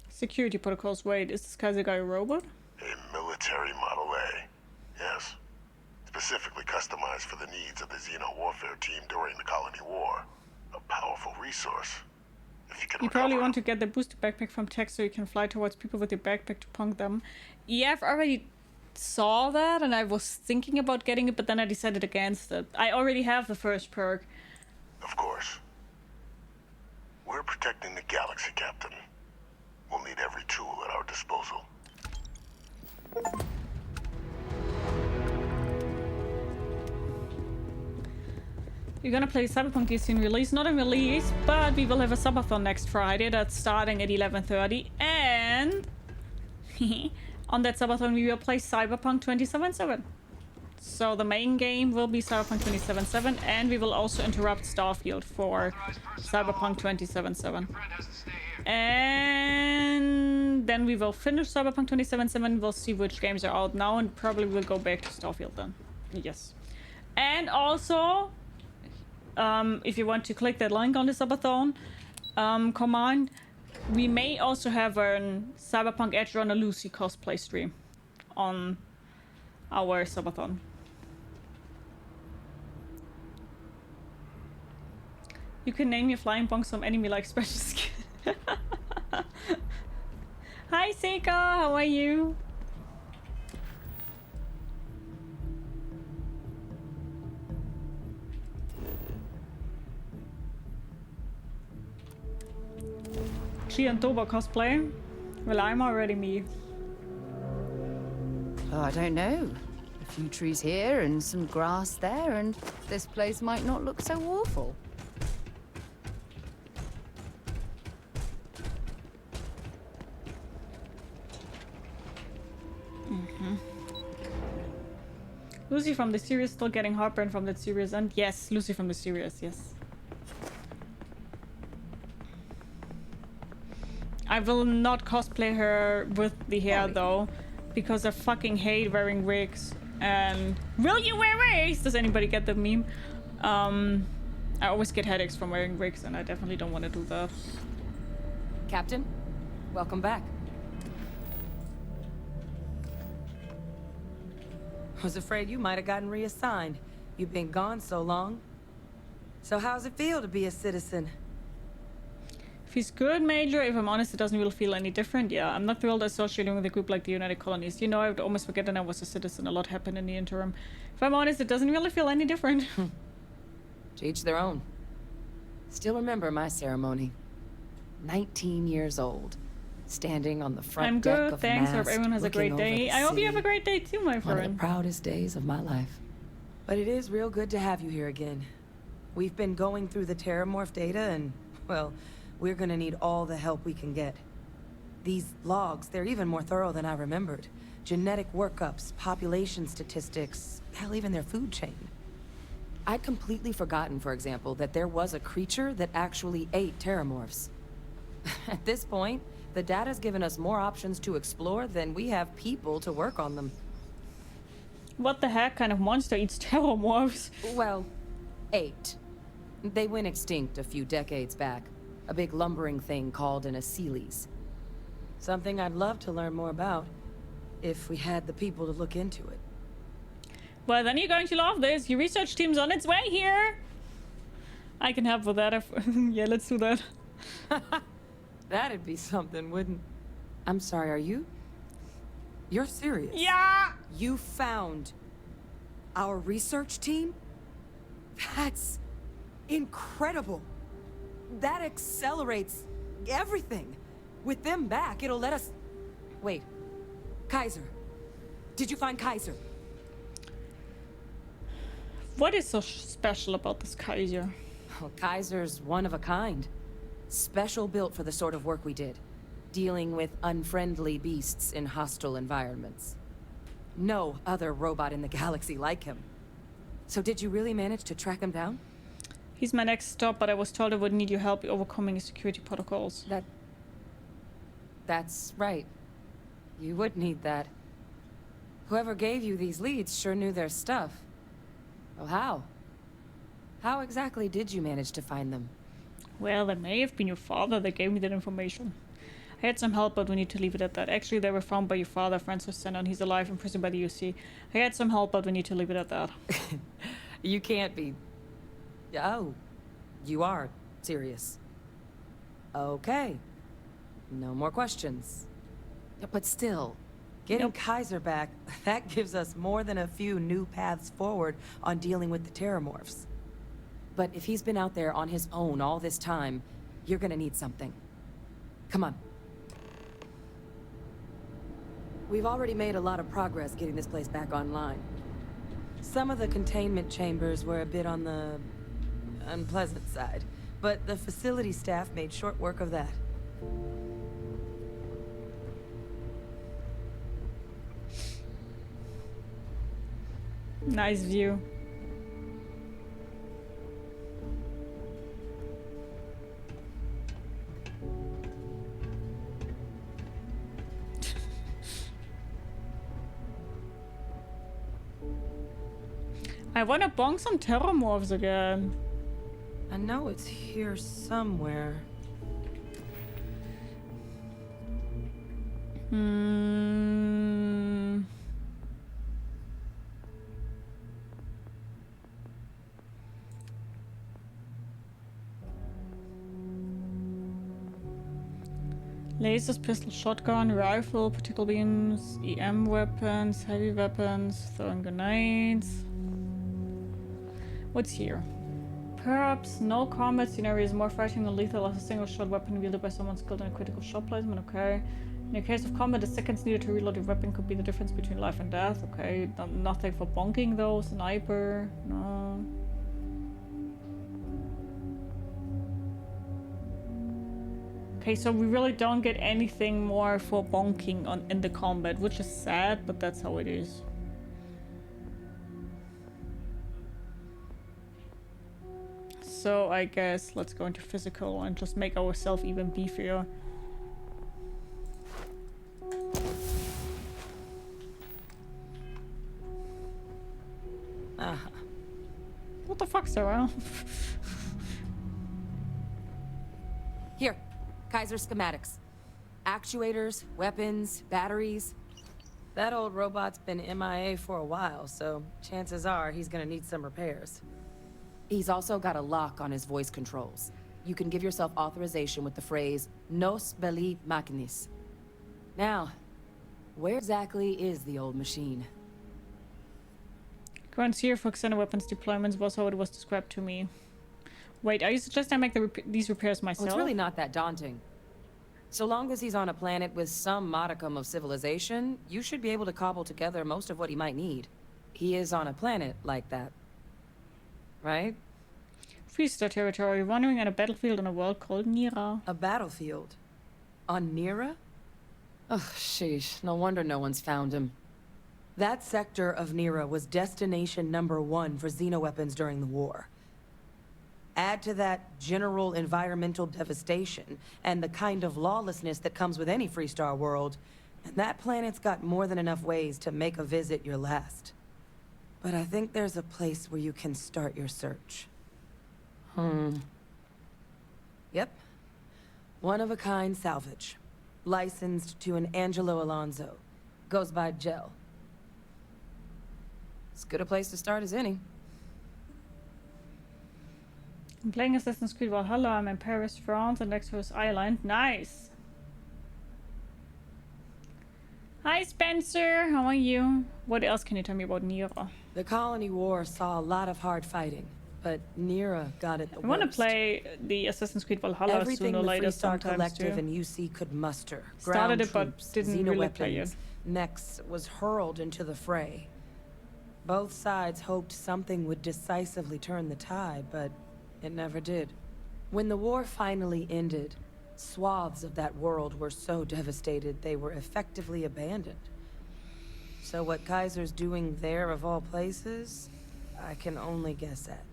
Security protocols. Wait, is this Kaiser guy a robot? A military Model A. Yes. Specifically customized for the needs of the Xeno warfare team during the Colony War. A powerful resource. If you can You probably want to get the booster backpack from Tech so you can fly towards people with your backpack to punk them. Yeah, I've already saw that and I was thinking about getting it, but then I decided against it. I already have the first perk. Of course. We're protecting the galaxy, Captain. We'll need every tool at our disposal. You're gonna play Cyberpunk DLC in release? Not in release, but we will have a subathon next Friday that's starting at 11:30, and on that subathon we will play Cyberpunk 2077. So the main game will be Cyberpunk 2077, and we will also interrupt Starfield for Cyberpunk 2077. And then we will finish Cyberpunk 2077, we'll see which games are out now, and probably we'll go back to Starfield then. Yes. And also, if you want to click that link on the subathon command, we may also have a Cyberpunk Edge Runner Lucy cosplay stream on our subathon. You can name your flying bonk some enemy-like special skill. Hi Seika, how are you? She and Toba cosplay? Well, I'm already me. Oh, I don't know. A few trees here and some grass there, and this place might not look so awful. Lucy from the series still getting heartburn from that series, and yes, Lucy from the series, yes. I will not cosplay her with the hair though, because I fucking hate wearing wigs. And will you wear wigs? Does anybody get the meme? I always get headaches from wearing wigs, and I definitely don't want to do that. Captain, welcome back. Was afraid you might have gotten reassigned. You've been gone so long. So how's it feel to be a citizen? Feels good, Major. If I'm honest, it doesn't really feel any different. Yeah, I'm not thrilled associating with a group like the United Colonies. You know, I would almost forget that I was a citizen. A lot happened in the interim. If I'm honest, it doesn't really feel any different. To each their own. Still remember my ceremony. 19 years old. Standing on the front deck of I'm good, thanks. Hope everyone has a great day. I hope you have a great day too, my friend. One of the proudest days of my life. But it is real good to have you here again. We've been going through the Terrormorph data and, well, we're gonna need all the help we can get. These logs, they're even more thorough than I remembered. Genetic workups, population statistics, hell, even their food chain. I'd completely forgotten, for example, that there was a creature that actually ate Terrormorphs. At this point, the data's given us more options to explore than we have people to work on them. What the heck kind of monster eats Terrormorphs? Well, ate. They went extinct a few decades back. A big lumbering thing called an Aceles. Something I'd love to learn more about, if we had the people to look into it. Well, then you're going to love this. Your research team's on its way here. I can help with that. Yeah, let's do that. That'd be something, wouldn't... I'm sorry, are you? You're serious? Yeah! You found our research team? That's incredible. That accelerates everything. With them back, it'll let us... Wait. Kaiser. Did you find Kaiser? What is so special about this Kaiser? Well, Kaiser's one of a kind. Special built for the sort of work we did. Dealing with unfriendly beasts in hostile environments. No other robot in the galaxy like him. So did you really manage to track him down? He's my next stop, but I was told I would need your help overcoming security protocols. That's right. You would need that. Whoever gave you these leads sure knew their stuff. Well, how? How exactly did you manage to find them? Well, it may have been your father that gave me that information. I had some help, but we need to leave it at that. Actually, they were found by your father, Francis Senna, and he's alive in prison by the UC. I had some help, but we need to leave it at that. You can't be... Oh, you are serious. Okay. No more questions. But still, getting Kaiser back, that gives us more than a few new paths forward on dealing with the Terrormorphs. But if he's been out there on his own all this time, you're gonna need something. Come on. We've already made a lot of progress getting this place back online. Some of the containment chambers were a bit on the unpleasant side, but the facility staff made short work of that. Nice view. I want to bonk some Terrormorphs again. I know it's here somewhere. Lasers, pistol, shotgun, rifle, particle beams, EM weapons, heavy weapons, throwing grenades. What's here? Perhaps no combat scenario is more frightening than lethal as a single shot weapon wielded by someone skilled in a critical shot placement. Okay. In the case of combat, the seconds needed to reload your weapon could be the difference between life and death. Okay. Nothing for bonking though. Sniper. No. Okay, so we really don't get anything more for bonking in the combat, which is sad, but that's how it is. So I guess let's go into physical and just make ourselves even beefier. What the fuck, Sarah? Here, Kaiser schematics. Actuators, weapons, batteries. That old robot's been MIA for a while, so chances are he's gonna need some repairs. He's also got a lock on his voice controls. You can give yourself authorization with the phrase, Nos belli machinis. Now, where exactly is the old machine? Grants here for extended weapons deployments was how it was described to me. Wait, are you suggesting I make these repairs myself? Well, it's really not that daunting. So long as he's on a planet with some modicum of civilization, you should be able to cobble together most of what he might need. He is on a planet like that. Right? Freestar territory, wandering on a battlefield on a world called Nira. A battlefield? On Nira? Ugh, sheesh. No wonder no one's found him. That sector of Nira was destination #1 for xenoweapons during the war. Add to that general environmental devastation and the kind of lawlessness that comes with any Freestar world, and that planet's got more than enough ways to make a visit your last. But I think there's a place where you can start your search. Yep. One-of-a-kind salvage. Licensed to an Angelo Alonso. Goes by Gel. As good a place to start as any. I'm playing Assassin's Creed Valhalla. I'm in Paris, France, and next to his island. Nice. Hi, Spencer. How are you? What else can you tell me about Nira? The Colony War saw a lot of hard fighting, but Nira got it the worst. I want to play the Assassin's Creed Valhalla Everything sooner or the later Freestar Collective too. and UC could muster. Started it, but troops, didn't really play it. Mechs was hurled into the fray. Both sides hoped something would decisively turn the tide, but it never did. When the war finally ended, swaths of that world were so devastated they were effectively abandoned. So what Kaiser's doing there of all places, I can only guess at.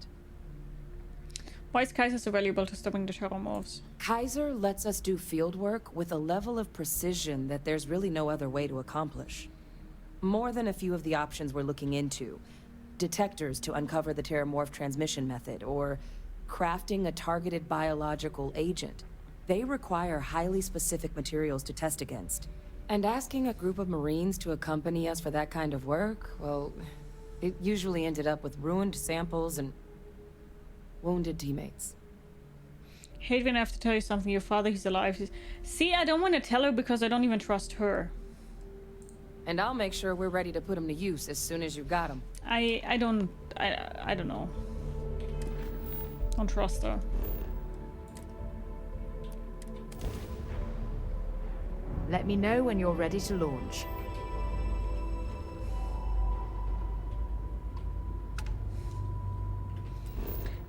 Why is Kaiser so valuable to stopping the Terrormorphs? Kaiser lets us do field work with a level of precision that there's really no other way to accomplish. More than a few of the options we're looking into. Detectors to uncover the Terrormorph transmission method, or crafting a targeted biological agent. They require highly specific materials to test against. And asking a group of Marines to accompany us for that kind of work, well, it usually ended up with ruined samples and wounded teammates. Hate when I have to tell you something. Your father, he's alive. See, I don't want to tell her because I don't even trust her. And I'll make sure we're ready to put him to use as soon as you got him. I don't know. Don't trust her. Let me know when you're ready to launch.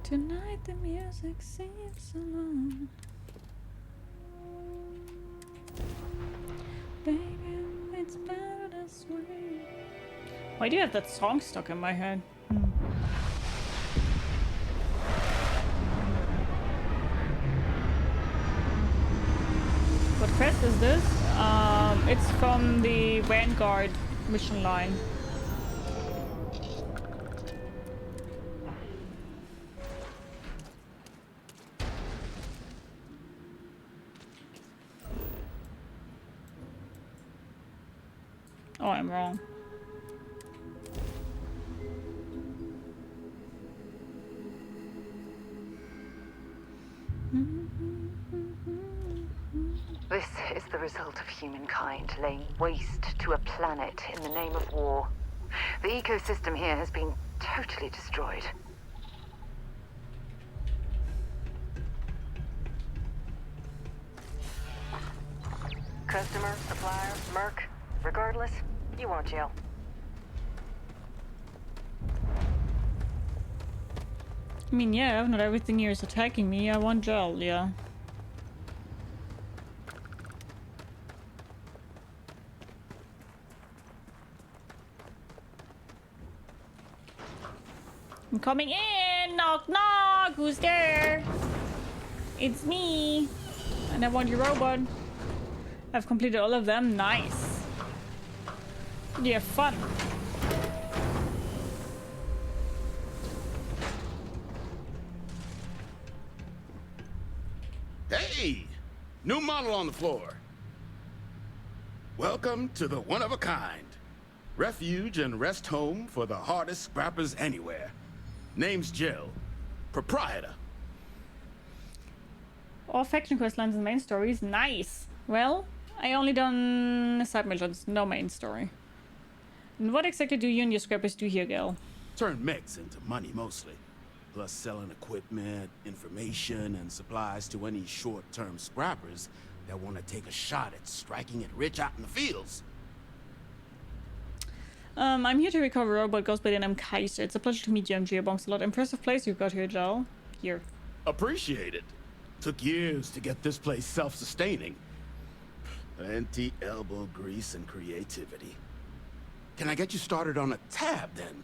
Tonight the music seems alone. Baby, it's better this way. Why do you have that song stuck in my head? What quest is this? It's from the Vanguard mission line. Oh, I'm wrong. This is the result of humankind laying waste to a planet in the name of war. The ecosystem here has been totally destroyed. Customer, supplier, merc, regardless, you want Jill. I mean, yeah, not everything here is attacking me. I want gel, yeah. I'm coming in! Knock knock! Who's there? It's me! And I want your robot. I've completed all of them. Nice. Yeah, fun. Hey! New model on the floor. Welcome to the one-of-a-kind. Refuge and rest home for the hardest scrappers anywhere. Name's Jill. Proprietor. All faction quest lines and main stories. Nice. Well, I only done side missions, no main story. And what exactly do you and your scrappers do here, Gil? Turn mechs into money mostly. Plus selling equipment, information, and supplies to any short-term scrappers that want to take a shot at striking it rich out in the fields. I'm here to recover a robot goes by the name Kaiser. It's a pleasure to meet you, MG. Bonks a lot. Impressive place you've got here, Joel. Here. Appreciate it. Took years to get this place self-sustaining. Plenty elbow grease and creativity. Can I get you started on a tab, then?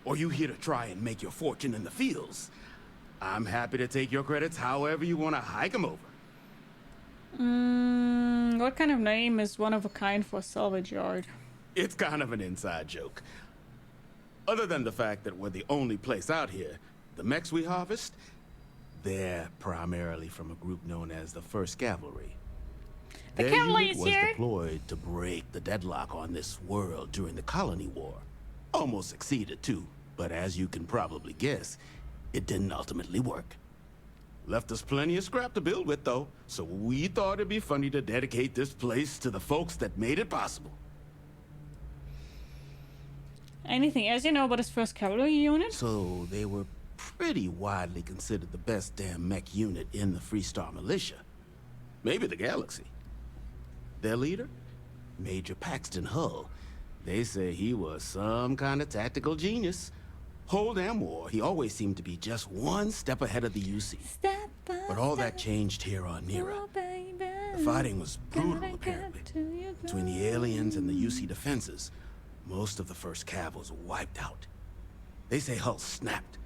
Or you here to try and make your fortune in the fields? I'm happy to take your credits however you want to hike them over. What kind of name is one of a kind for salvage yard? It's kind of an inside joke. Other than the fact that we're the only place out here, the mechs we harvest, they're primarily from a group known as the 1st Cavalry. Their unit was deployed to break the deadlock on this world during the Colony War. Almost succeeded too, but as you can probably guess, it didn't ultimately work. Left us plenty of scrap to build with though, so we thought it'd be funny to dedicate this place to the folks that made it possible. Anything else you know about his 1st Cavalry unit? So they were pretty widely considered the best damn mech unit in the Freestar Militia. Maybe the galaxy. Their leader? Major Paxton Hull. They say he was some kind of tactical genius. Whole damn war, he always seemed to be just one step ahead of the UC. But all that changed here on Nira. The fighting was brutal, apparently. Between the aliens and the UC defenses, most of the 1st Cav was wiped out. They say Hull snapped,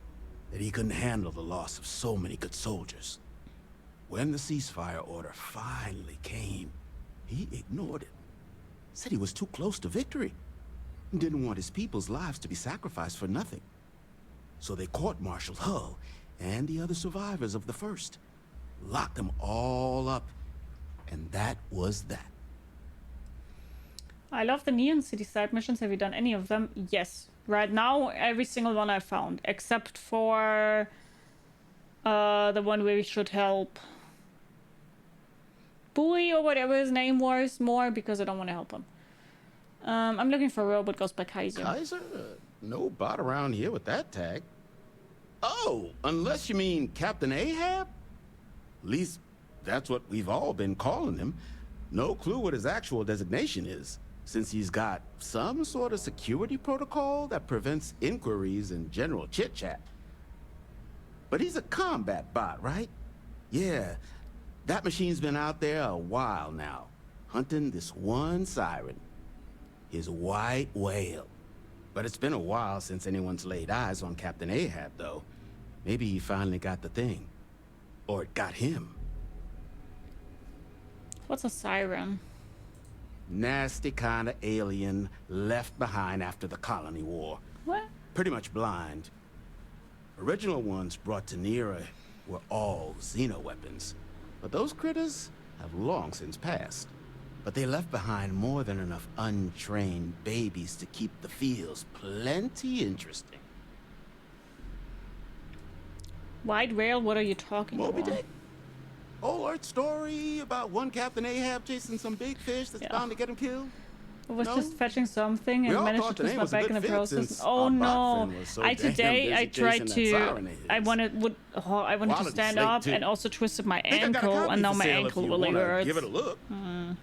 that he couldn't handle the loss of so many good soldiers. When the ceasefire order finally came, he ignored it. Said he was too close to victory. Didn't want his people's lives to be sacrificed for nothing. So they court-martialed Hull and the other survivors of the 1st. Locked them all up. And that was that. I love the Neon City side missions. Have you done any of them? Yes. Right now, every single one I found. Except for the one where we should help Bully or whatever his name was more because I don't want to help him. I'm looking for a robot goes by Kaiser. Kaiser? No bot around here with that tag. Oh, unless you mean Captain Ahab? At least that's what we've all been calling him. No clue what his actual designation is, since he's got some sort of security protocol that prevents inquiries and general chit-chat. But he's a combat bot, right? Yeah, that machine's been out there a while now, hunting this one siren. His white whale. But it's been a while since anyone's laid eyes on Captain Ahab, though. Maybe he finally got the thing. Or it got him. What's a siren? Nasty kind of alien left behind after the Colony War. What? Pretty much blind. Original ones brought to Nira were all xeno-weapons. But those critters have long since passed. But they left behind more than enough untrained babies to keep the fields plenty interesting. White whale? What are you talking Moby about? Dick. Old Earth story about one Captain Ahab chasing some big fish that's bound to get him killed. I was No? just fetching something and managed to twist my back in the process. Oh our bot no! friend was so I damn today busy I tried chasing that to. siren of his. I wanted to Quality stand slate, up too. and also twisted my Think I got a ankle, copy and now for my sale if ankle you really wanna hurts. give it a look. I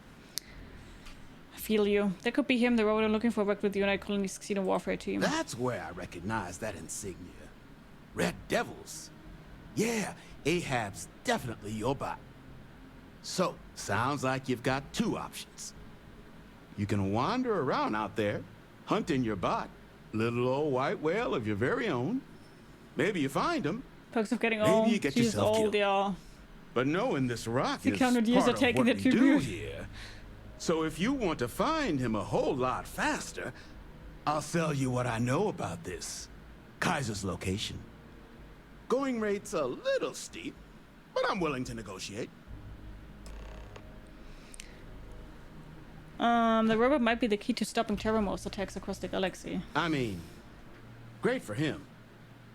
feel you. That could be him, the robot I'm looking for, worked with the United Colonies Xeno Warfare team. That's where I recognize that insignia. Red Devils. Yeah, Ahab's definitely your bot. So, sounds like you've got two options. You can wander around out there, hunting your bot, little old white whale of your very own. Maybe you find him. Perks of getting Maybe old. you get She's yourself old, killed. yeah. But knowing this rock is 600 years part are of taking what the we do tribute. here. So if you want to find him a whole lot faster, I'll sell you what I know about this. Kaiser's location. Going rate's a little steep, but I'm willing to negotiate. The robot might be the key to stopping Terrormorphs attacks across the galaxy. I mean, great for him,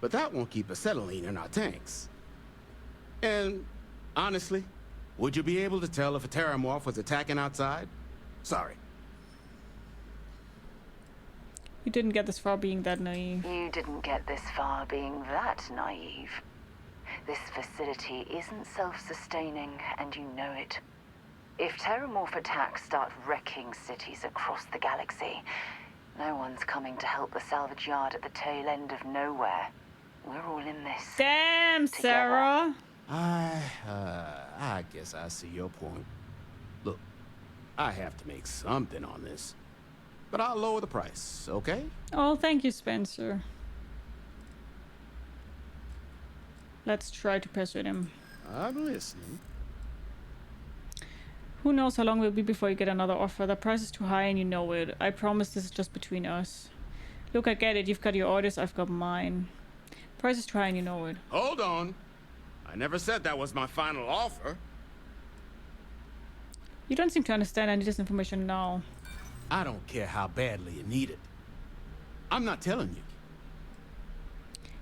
but that won't keep acetylene in our tanks. And honestly, would you be able to tell if a Terrormorph was attacking outside? Sorry. You didn't get this far being that naive. You didn't get this far being that naive. This facility isn't self-sustaining, and you know it. If Terrormorph attacks start wrecking cities across the galaxy, no one's coming to help the salvage yard at the tail end of nowhere. We're all in this. Damn, Sarah! I guess I see your point. Look, I have to make something on this. But I'll lower the price, okay? Oh, thank you, Spencer. Let's try to persuade him. I'm listening. Who knows how long it will be before you get another offer. The price is too high and you know it. I promise this is just between us. Look, I get it. You've got your orders, I've got mine. Price is too high and you know it. Hold on. I never said that was my final offer. You don't seem to understand any of this information now. I don't care how badly you need it. I'm not telling you.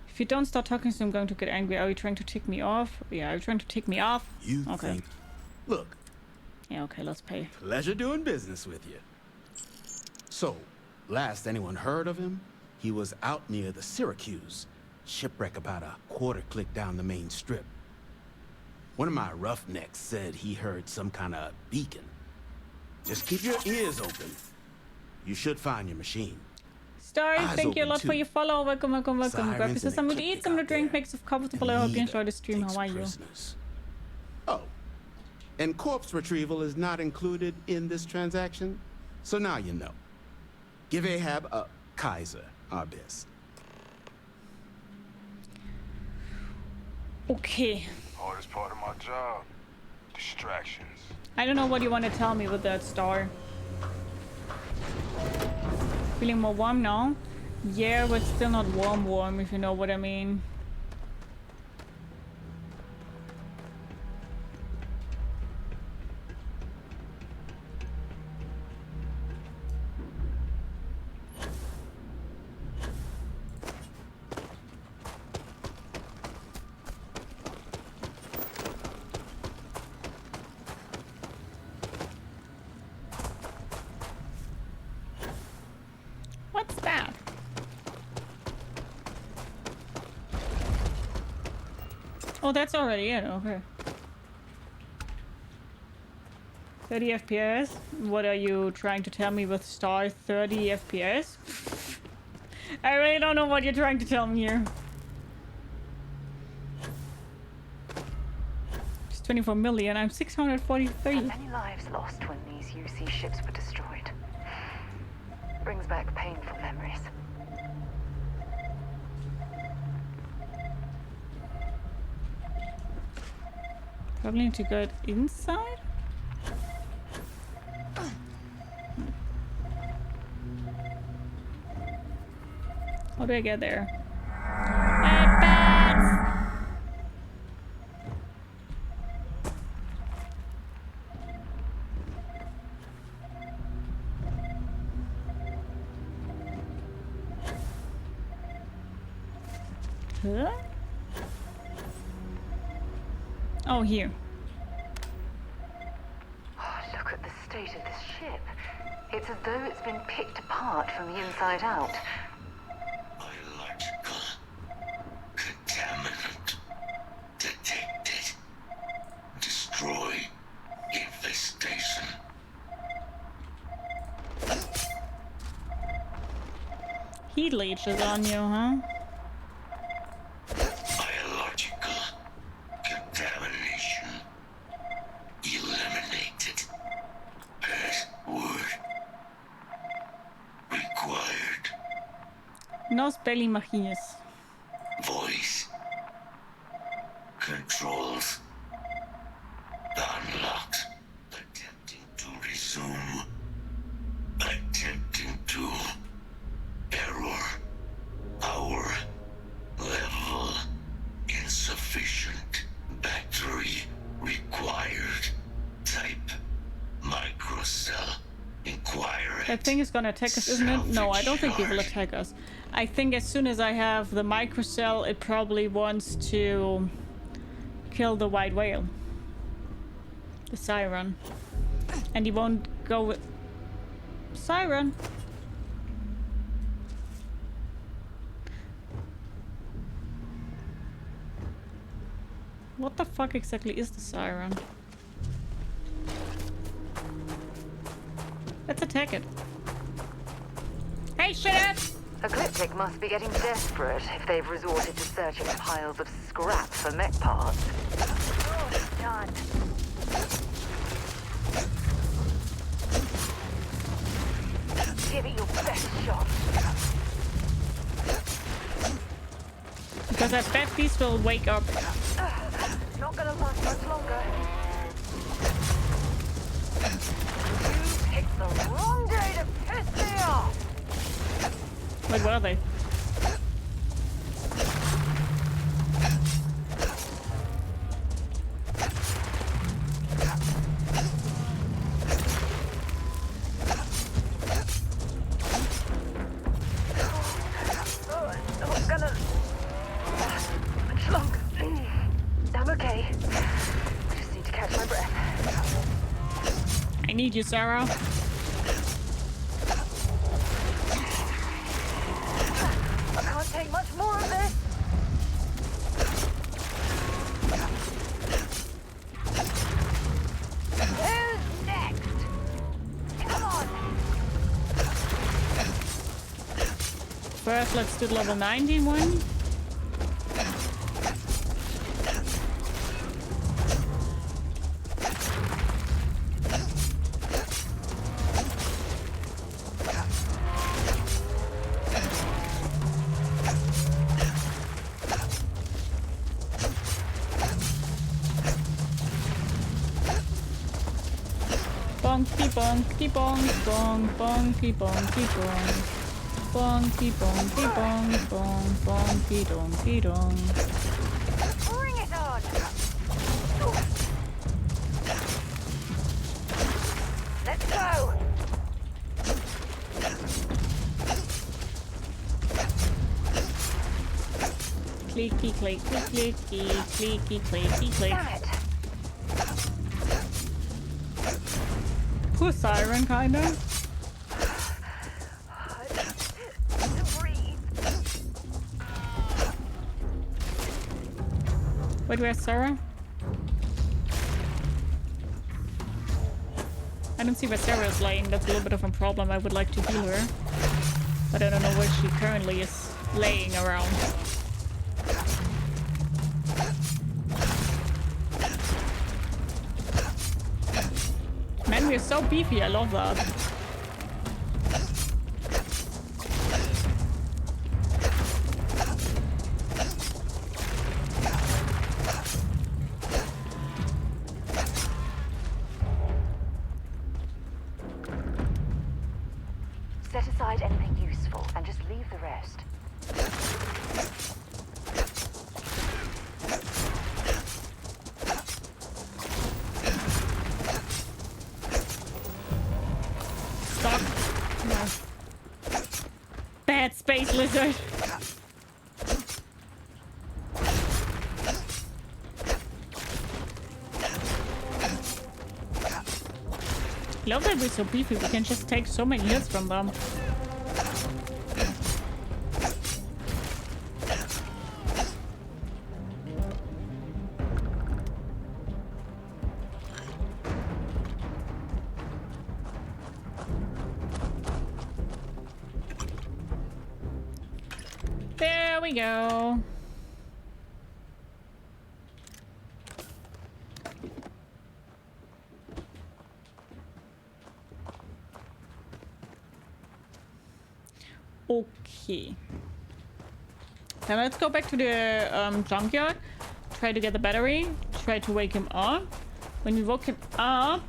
If you don't start talking to him, I'm going to get angry. Are you trying to tick me off? Yeah, are you trying to tick me off? You okay. think... Look. Yeah, okay, let's pay. Pleasure doing business with you. So, last anyone heard of him, he was out near the Syracuse. Shipwreck about a quarter click down the main strip. One of my roughnecks said he heard some kind of beacon. Just keep your ears open. You should find your machine. Star, thank you a lot for your follow. Welcome. Grab yourself something to eat, something to drink, make yourself comfortable. I hope you enjoy the stream. How are you? Oh, and corpse retrieval is not included in this transaction, so now you know. Give Ahab Kaiser our best. Okay. Hardest part of my job. Distractions. I don't know what you want to tell me with that, Star. Feeling more warm now? Yeah, but still not warm, if you know what I mean. What's that? Oh, that's already it. Okay. 30 FPS? What are you trying to tell me with Star 30 FPS? I really don't know what you're trying to tell me here. It's 24 million. I'm 643. Many lives lost when these UC ships were destroyed. Brings back painful memories. Probably need to go inside? How do I get there? Huh? Oh, here. Oh, look at the state of this ship. It's as though it's been picked apart from the inside out. Biological contaminant detected. Destroy infestation. Heat leeches on you, huh? Nos pelimagines. Voice. Controls. Unlocked. Attempting to resume. Attempting to. Error. Power. Level. Insufficient. Battery. Required. Type. Microcell. Inquiry. That thing is gonna attack us, isn't it? No, I don't think it will attack us. I think as soon as I have the microcell, it probably wants to kill the white whale. The siren. And he won't go with... Siren! What the fuck exactly is the siren? Let's attack it. Hey, shut up! Ecliptic must be getting desperate if they've resorted to searching piles of scrap for mech parts. Oh, done. Give it your best shot. Because I bet these will wake up. Not gonna last much longer. You picked the wrong day to piss me off. Wait, where are they? I need you, Sarah. I can't take much more of this. Who's next? Come on. First, let's do the level 19 one. Bonky bonk bong bonky bonky bong bonky bonky bong bong bonky donky dong. Bring it on. Let's go. Clicky clicky clicky clicky clicky click. Damn it. Poor siren, kinda. Wait, where's Sarah? I don't see where Sarah is laying. That's a little bit of a problem. I would like to heal her, but I don't know where she currently is laying around. Man, we're so beefy. I love that. Set aside anything useful and just leave the rest. Stop. No. Bad space lizard. Love that we're so beefy. We can just take so many hits from them. There we go. Okay. Now let's go back to the junkyard. Try to get the battery. Try to wake him up. When we woke him up,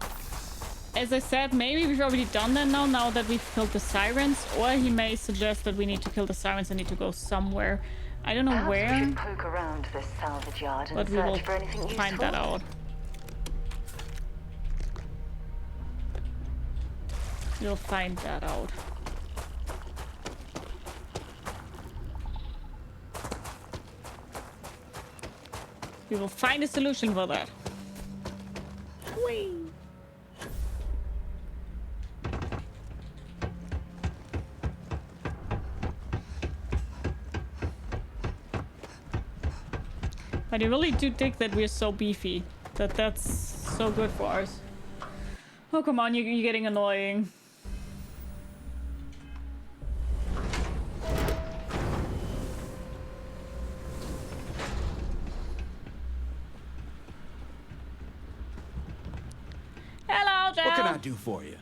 as I said, maybe we've already done that now that we've killed the sirens, or he may suggest that we need to kill the sirens and need to go somewhere. I don't know Perhaps where. we should poke around this salvage yard and But we will search for anything useful. find that out. We'll find that out. We will find a solution for that. Whee! But I really do think that we're so beefy. That's so good for us. Oh, come on, you're getting annoying. What can I do for you?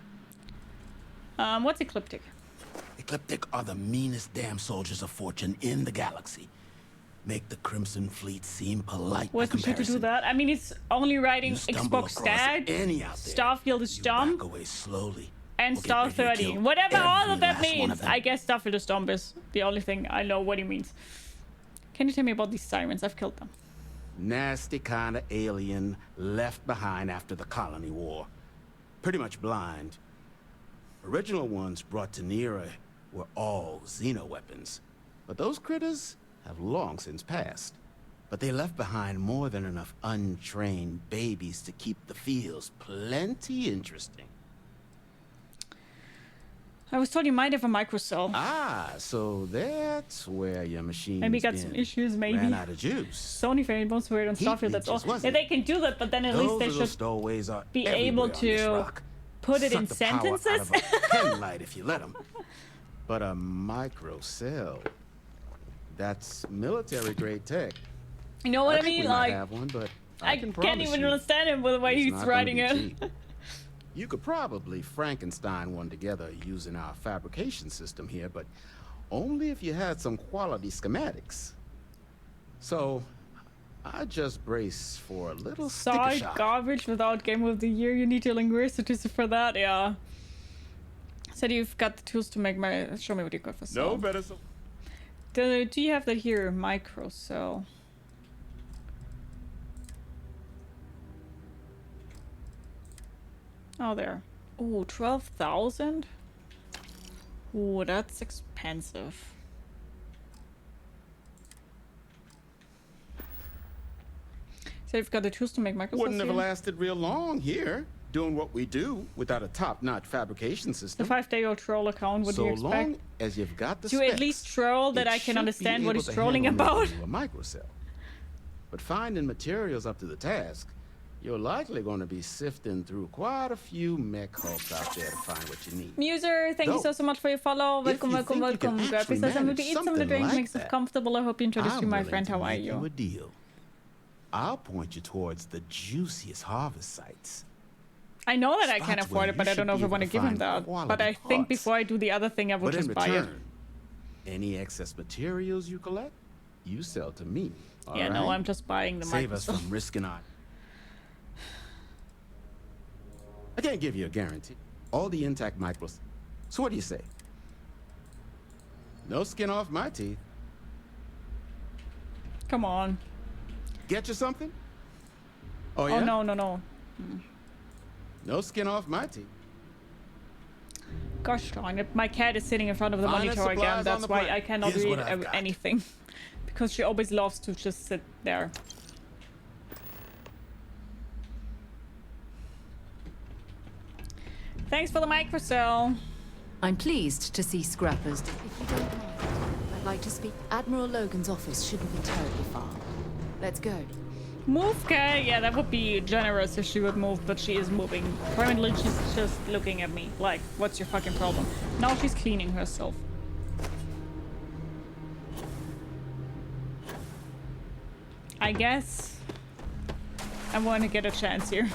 What's ecliptic? Ecliptic are the meanest damn soldiers of fortune in the galaxy. Make the Crimson Fleet seem polite. What's the shit to do that? I mean, it's only writing Xbox Stat. Starfield is dumb. Back away slowly. And Star 30. Whatever all of that means. I guess Starfield is dumb is the only thing I know what he means. Can you tell me about these sirens? I've killed them. Nasty kind of alien left behind after the colony war. Pretty much blind. Original ones brought to Nera were all xeno-weapons. But those critters have long since passed. But they left behind more than enough untrained babies to keep the fields plenty interesting. I was told you might have a microcell. Ah, so that's where your machine maybe got some issues, maybe. Ran out of juice. Sony fan most weird on Starfield, that's all. Yeah, they can do that, but then at least they should be able to put it in sentences. Light if you let them. But a microcell, that's military grade tech. You know what I mean? Like, have one, but I can't even understand him with the way he's writing it. You could probably Frankenstein one together using our fabrication system here, but only if you had some quality schematics. So, I just brace for a little sticker shock. Garbage without Game of the Year. You need your linguistics for that, yeah. Said you've got the tools to make my... Show me what you got for cell. No better so... Do you have that here? Microcell. Oh, there. Oh, 12,000? Oh, that's expensive. So you've got the tools to make microcells. Wouldn't have lasted real long here, doing what we do without a top-notch fabrication system. The 5-day-old troll account, what do you expect? So long as you've got the specs, at least troll that I can understand what he's trolling about. A microcell. But finding materials up to the task, you're likely going to be sifting through quite a few mech hulks out there to find what you need. Muser, thank you so much for your follow. Welcome. Grab yourself something to eat, some of the drink, makes it comfortable. I hope you introduce you, my friend. How are you? A deal. I'll point you towards the juiciest harvest sites. I know that I can afford it, but I don't know if I want to give him that. But I think before I do the other thing, I will just buy it. Any excess materials you collect, you sell to me. Yeah, no, I'm just buying the Save us from risking our... I can't give you a guarantee. All the intact micros. So what do you say? No skin off my teeth. Come on. Get you something? Oh, yeah? Oh, no. No skin off my teeth. Gosh darn it. My cat is sitting in front of the monitor again. That's why I cannot read anything. Because she always loves to just sit there. Thanks for the microcell. I'm pleased to see scrappers. If you don't mind, I'd like to speak. Admiral Logan's office shouldn't be terribly far. Let's go. Move, okay? Yeah, that would be generous if she would move, but she is moving. Apparently, she's just looking at me like, what's your fucking problem? Now she's cleaning herself. I guess I want to get a chance here.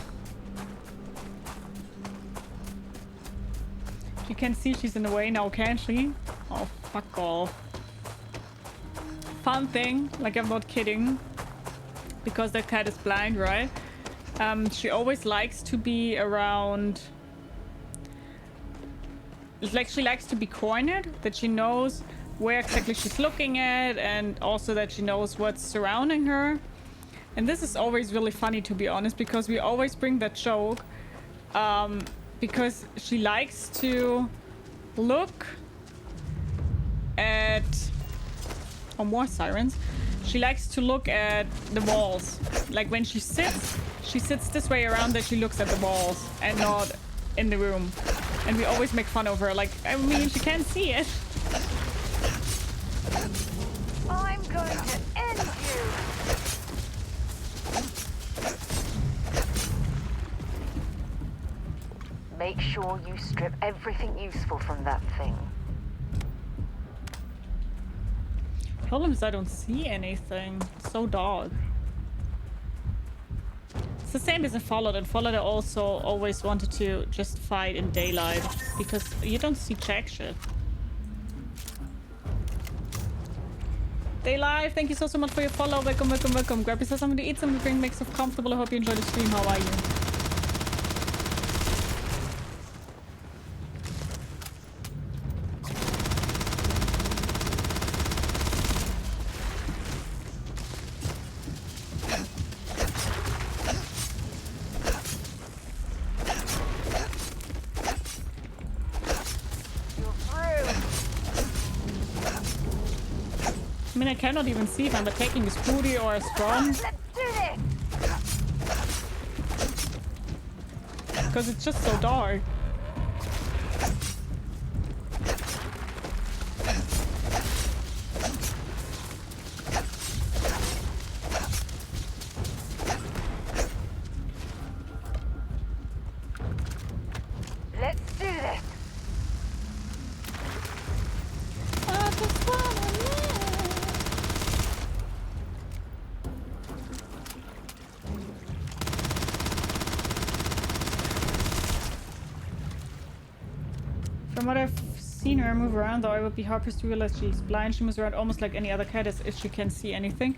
You can see she's in the way now, can't she? Oh, fuck off. Fun thing, like I'm not kidding. Because that cat is blind, right? She always likes to be around... Like, she likes to be cornered, that she knows where exactly she's looking at, and also that she knows what's surrounding her. And this is always really funny, to be honest, because we always bring that joke. Because she likes to look at... Oh, more sirens. She likes to look at the walls. Like when she sits this way around that she looks at the walls and not in the room. And we always make fun of her. Like, I mean, she can't see it. I'm going to end you. Make sure you strip everything useful from that thing. Problem is I don't see anything. It's so dark. It's the same as in Fallout. In Fallout I also always wanted to just fight in daylight because you don't see jack shit. Stay live. Thank you so much for your follow. Welcome, welcome, welcome. Grab yourself something to eat, something to drink, make yourself comfortable. I hope you enjoy the stream. How are you? I mean, I cannot even see if I'm attacking his booty or strong. Let's do this! Because it's just so dark. Let's do this! I just wanna live. From what I've seen her move around, though, I would be hard-pressed to realize she's blind. She moves around almost like any other cat, as if she can see anything.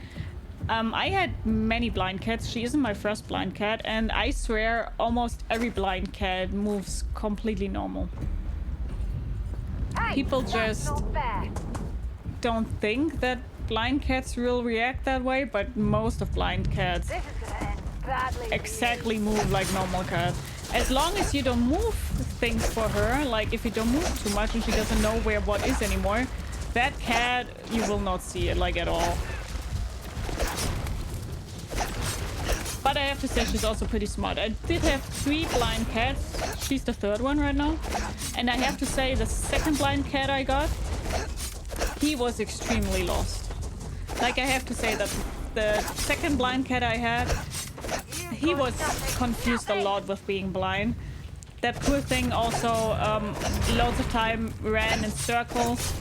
I had many blind cats. She isn't my first blind cat, and I swear almost every blind cat moves completely normal. Hey, People that's just not fair. don't think that blind cats will react that way, but most of blind cats This is gonna end badly. exactly move like normal cats. As long as you don't move things for her, like if you don't move too much and she doesn't know where what is anymore, that cat, you will not see it like at all. But I have to say she's also pretty smart. I did have 3 blind cats. She's the 3rd one right now. And I have to say the 2nd blind cat I got, he was extremely lost. Like, I have to say that the 2nd blind cat I had, he was confused a lot with being blind. That poor thing also loads of time ran in circles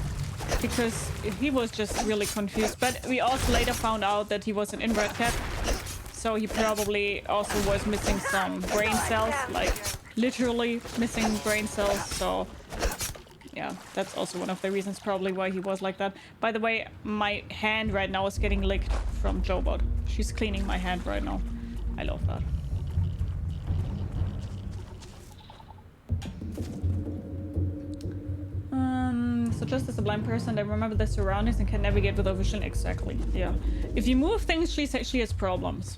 because he was just really confused. But we also later found out that he was an inbred cat, so he probably also was missing some brain cells, like literally missing brain cells. So yeah, that's also one of the reasons probably why he was like that. By the way, my hand right now is getting licked from Jobot. She's cleaning my hand right now. I love that. So just as a blind person, I remember the surroundings and can navigate without vision. Exactly. Yeah. If you move things, she has problems.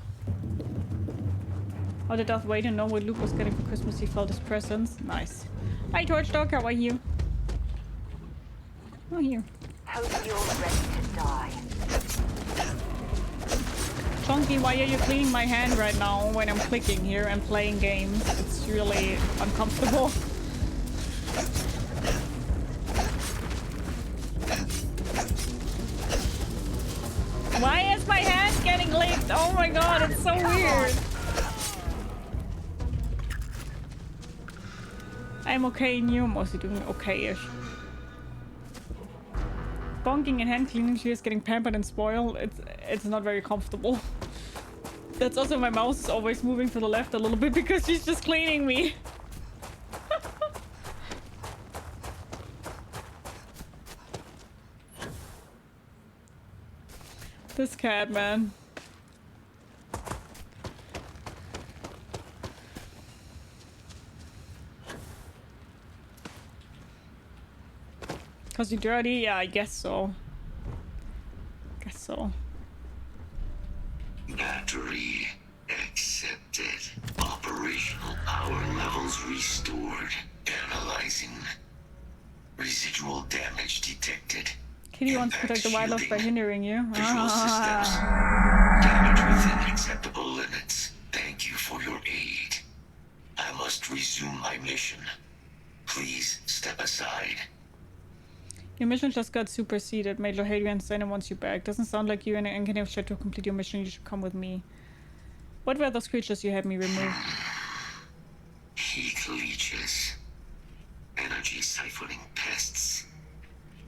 How did Darth Vader know what Luke was getting for Christmas? He felt his presence. Nice. Hi, Torch Dog. How are you? Oh, here. Hope you're ready to die. Chunky, why are you cleaning my hand right now when I'm clicking here and playing games? It's really uncomfortable. Why is my hand getting licked? Oh my god, it's so weird. I'm okay and you're mostly doing okay-ish. Bonking and hand cleaning, she is getting pampered and spoiled. It's not very comfortable. That's also my mouse is always moving to the left a little bit because she's just cleaning me. This cat, man. Cause you're dirty? Yeah, I guess so. Guess so. Battery accepted. Operational power levels restored. Analyzing. Residual damage detected. Kitty wants to protect the wildlife by hindering you. Visual systems. Damage within acceptable limits. Thank you for your aid. I must resume my mission. Please step aside. Your mission just got superseded. Major Hadrian Senna wants you back. Doesn't sound like you and an have to complete your mission. You should come with me. What were those creatures you had me remove? Heat leeches. Energy siphoning pests.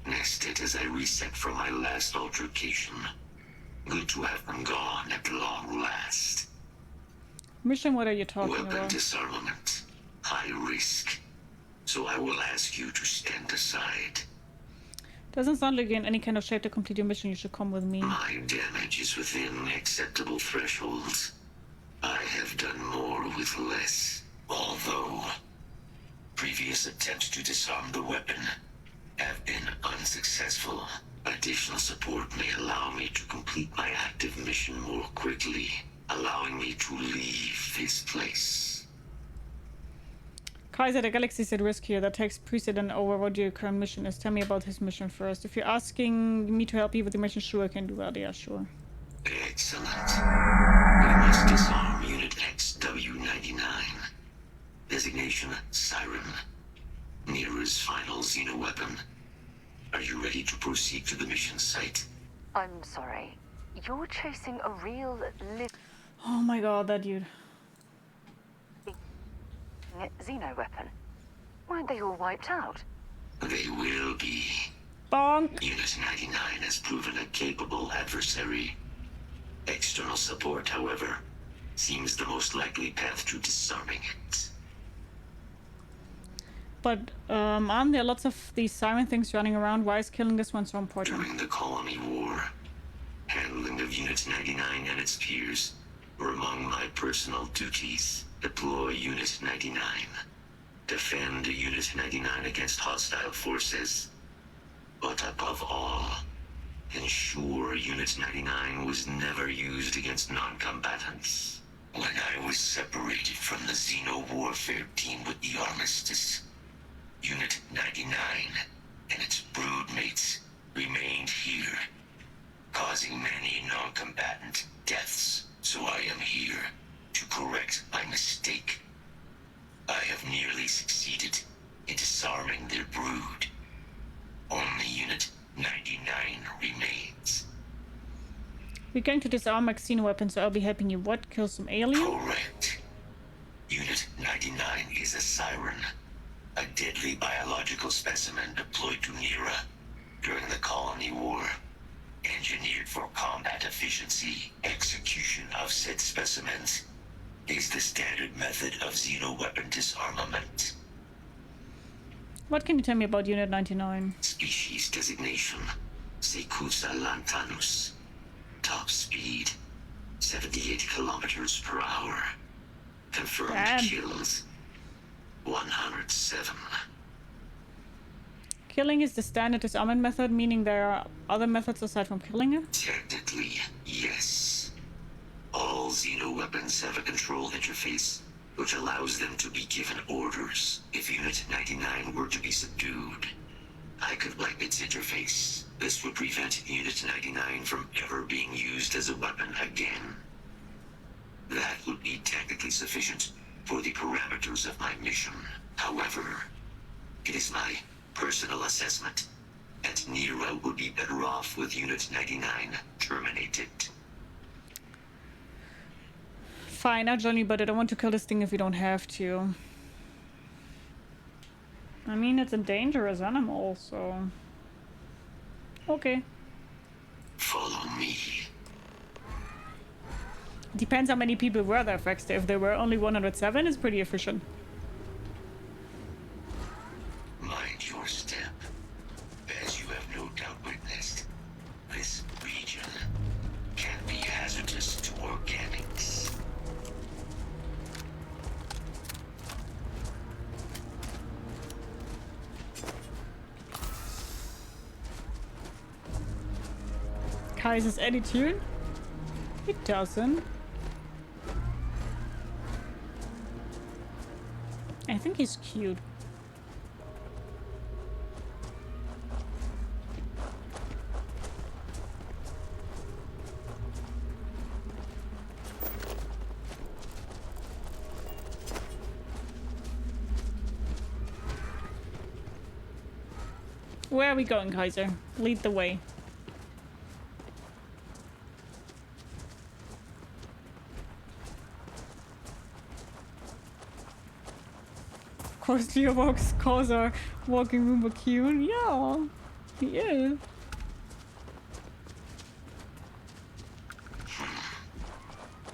Nested as I reset from my last altercation. Good to have them gone at long last. Mission, what are you talking Weapon about? disarmament. High risk. So I will ask you to stand aside. Doesn't sound like you're in any kind of shape to complete your mission. You should come with me. My damage is within acceptable thresholds. I have done more with less. Although, previous attempts to disarm the weapon have been unsuccessful. Additional support may allow me to complete my active mission more quickly, allowing me to leave this place. Kaiser, the galaxy is at risk here. That takes precedent over what your current mission is. Tell me about his mission first. If you're asking me to help you with the mission, sure, I can do that. Yeah, sure. Excellent. We must disarm Unit XW-99. Designation Siren. Nearest final xeno-weapon. Are you ready to proceed to the mission site? I'm sorry. You're chasing a real Oh my god, that dude. xeno-weapon. Weren't they all wiped out? They will be. Bonk! Unit 99 has proven a capable adversary. External support, however, seems the most likely path to disarming it. But, aren't there lots of these siren things running around? Why is killing this one so important? During the Colony War, handling of Unit 99 and its peers were among my personal duties. Deploy Unit 99. Defend Unit 99 against hostile forces. But above all, ensure Unit 99 was never used against non-combatants. When I was separated from the Xeno warfare team with the Armistice, Unit 99 and its broodmates remained here, causing many non-combatant deaths. So I am here to correct my mistake. I have nearly succeeded in disarming their brood. Only Unit 99 remains. We're going to disarm a xeno weapon, so I'll be helping you. What? Kill some alien? Correct. Unit 99 is a siren. A deadly biological specimen deployed to Nera during the Colony War. Engineered for combat efficiency, execution of said specimens is the standard method of xeno-weapon disarmament. What can you tell me about Unit 99? Species designation, Secusa lantanus. Top speed, 78 kilometers per hour. Confirmed kills, 107. Killing is the standard disarmament method, meaning there are other methods aside from killing it? Technically, yes. All Xeno weapons have a control interface, which allows them to be given orders. If Unit 99 were to be subdued, I could wipe its interface. This would prevent Unit 99 from ever being used as a weapon again. That would be technically sufficient for the parameters of my mission. However, it is my personal assessment that Nero would be better off with Unit 99 terminated. Fine, I'll join you, but I don't want to kill this thing if we don't have to. I mean, it's a dangerous animal, so... Okay. Follow me. Depends how many people were there, Faxter. If there were only 107, it's pretty efficient. Mind your step. As you have no doubt witnessed, this region can be hazardous to organics. Kaiser's attitude? It doesn't. I think he's cute. Where are we going, Kaiser? Lead the way. Of course, Leovox calls our walking room cute. Yeah, he is.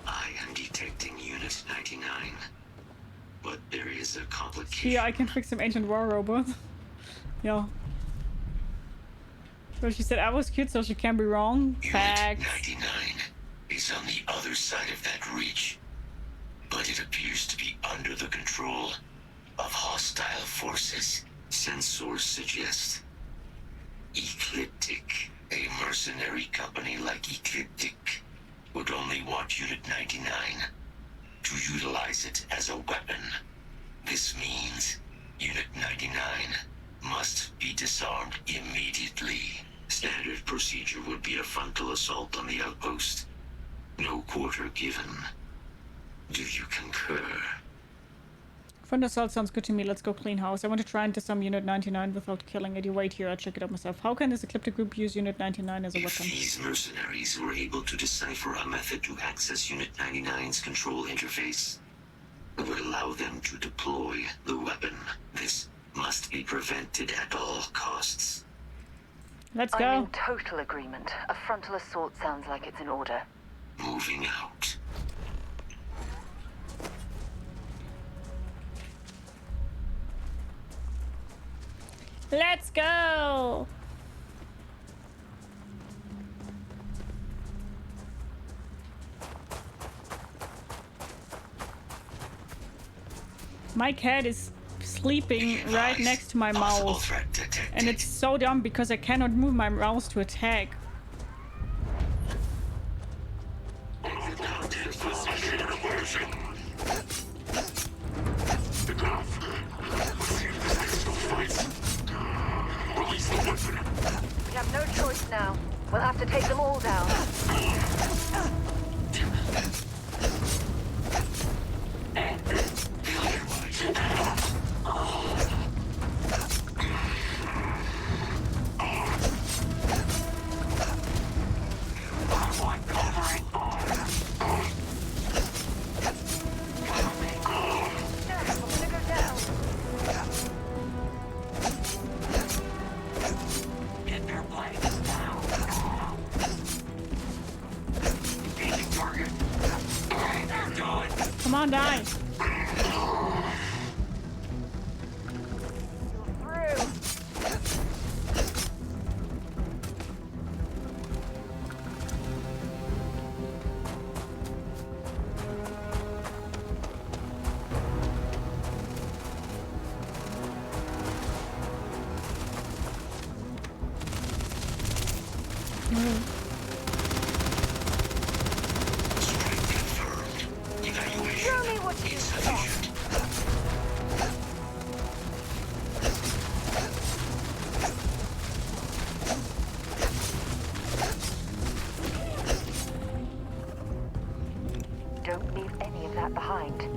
I am detecting Unit 99, but there is a complication. Yeah, I can fix some ancient war robots. Yeah. So she said I was cute, so she can't be wrong. Facts. Unit 99 is on the other side of that ridge, but it appears to be under the control of hostile forces. Sensors suggest Ecliptic, a mercenary company like Ecliptic, would only want Unit 99 to utilize it as a weapon. This means Unit 99 must be disarmed immediately. Standard procedure would be a frontal assault on the outpost. No quarter given. Do you concur? Front assault sounds good to me. Let's go clean house. I want to try and disarm Unit 99 without killing it. You wait here, I'll check it out myself. How can this Ecliptic group use Unit 99 as a If weapon? these mercenaries were able to decipher a method to access Unit 99's control interface, it would allow them to deploy the weapon. This must be prevented at all costs. Let's go. I'm in total agreement. A frontal assault sounds like it's in order. Moving out. Let's go! My cat is sleeping right next to my mouse. And it's so dumb because I cannot move my mouse to attack. We have no choice now. We'll have to take them all down. Come on, die.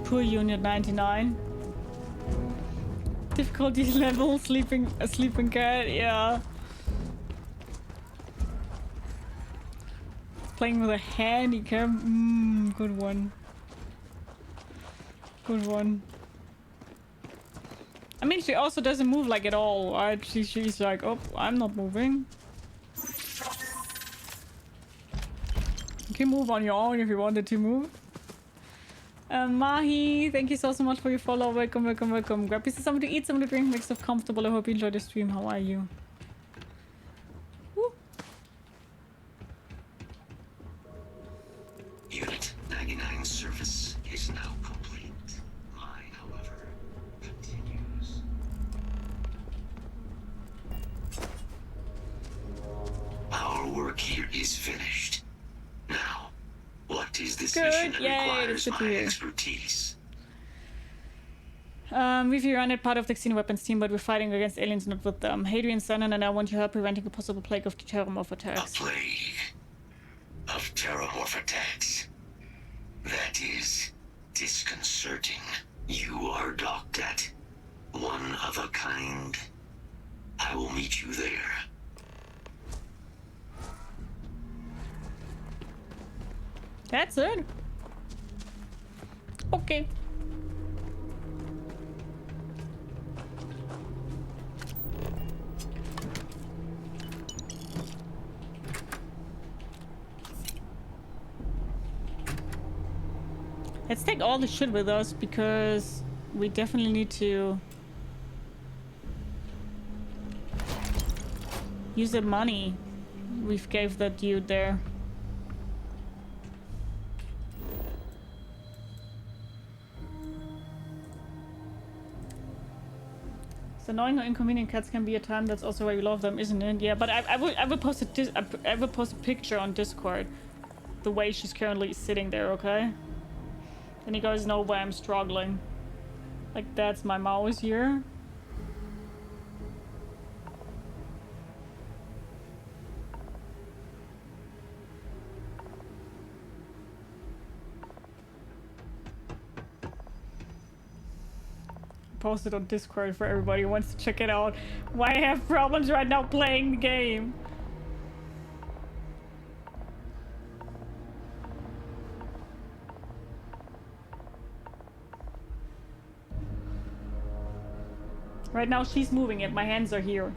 Poor Unit 99. Difficulty level, a sleeping cat, yeah. Playing with a handicap, good one. Good one. I mean, she also doesn't move like at all, right? She's like, oh, I'm not moving. You can move on your own if you wanted to move. Mahi, thank you so much for your follow. Welcome, welcome, welcome. Grab pieces, something to eat, something to drink, make yourself comfortable. I hope you enjoyed the stream. How are you? Woo. Unit 99 service is now complete. Mine, however, continues. Our work here is finished. Now, what is this mission that requires my expertise? We've run it part of the Xeno weapons team, but we're fighting against aliens, not with them. Hadrian Sennan and I want your help preventing a possible plague of Terrormorph attacks. A plague of Terrormorph attacks? That is disconcerting. You are docked at one of a kind. I will meet you there. That's it. Okay. Let's take all the shit with us because we definitely need to Use the money we've gave that dude there. It's annoying how inconvenient cats can be at times. That's also why we love them, isn't it? Yeah, but I will post a picture on Discord. The way she's currently sitting there, okay? Then you guys know why I'm struggling. Like, that's my mouse here. Post it on Discord for everybody who wants to check it out. Why I have problems right now playing the game. Right now she's moving it, my hands are here.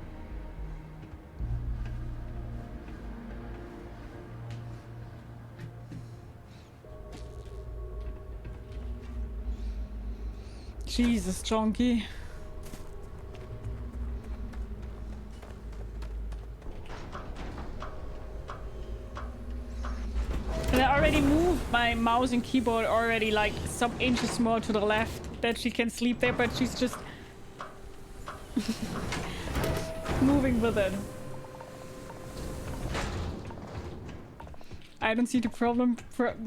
Jesus, Chonky. And I already moved my mouse and keyboard already like some inches more to the left that she can sleep there, but she's just moving with it. I don't see the problem.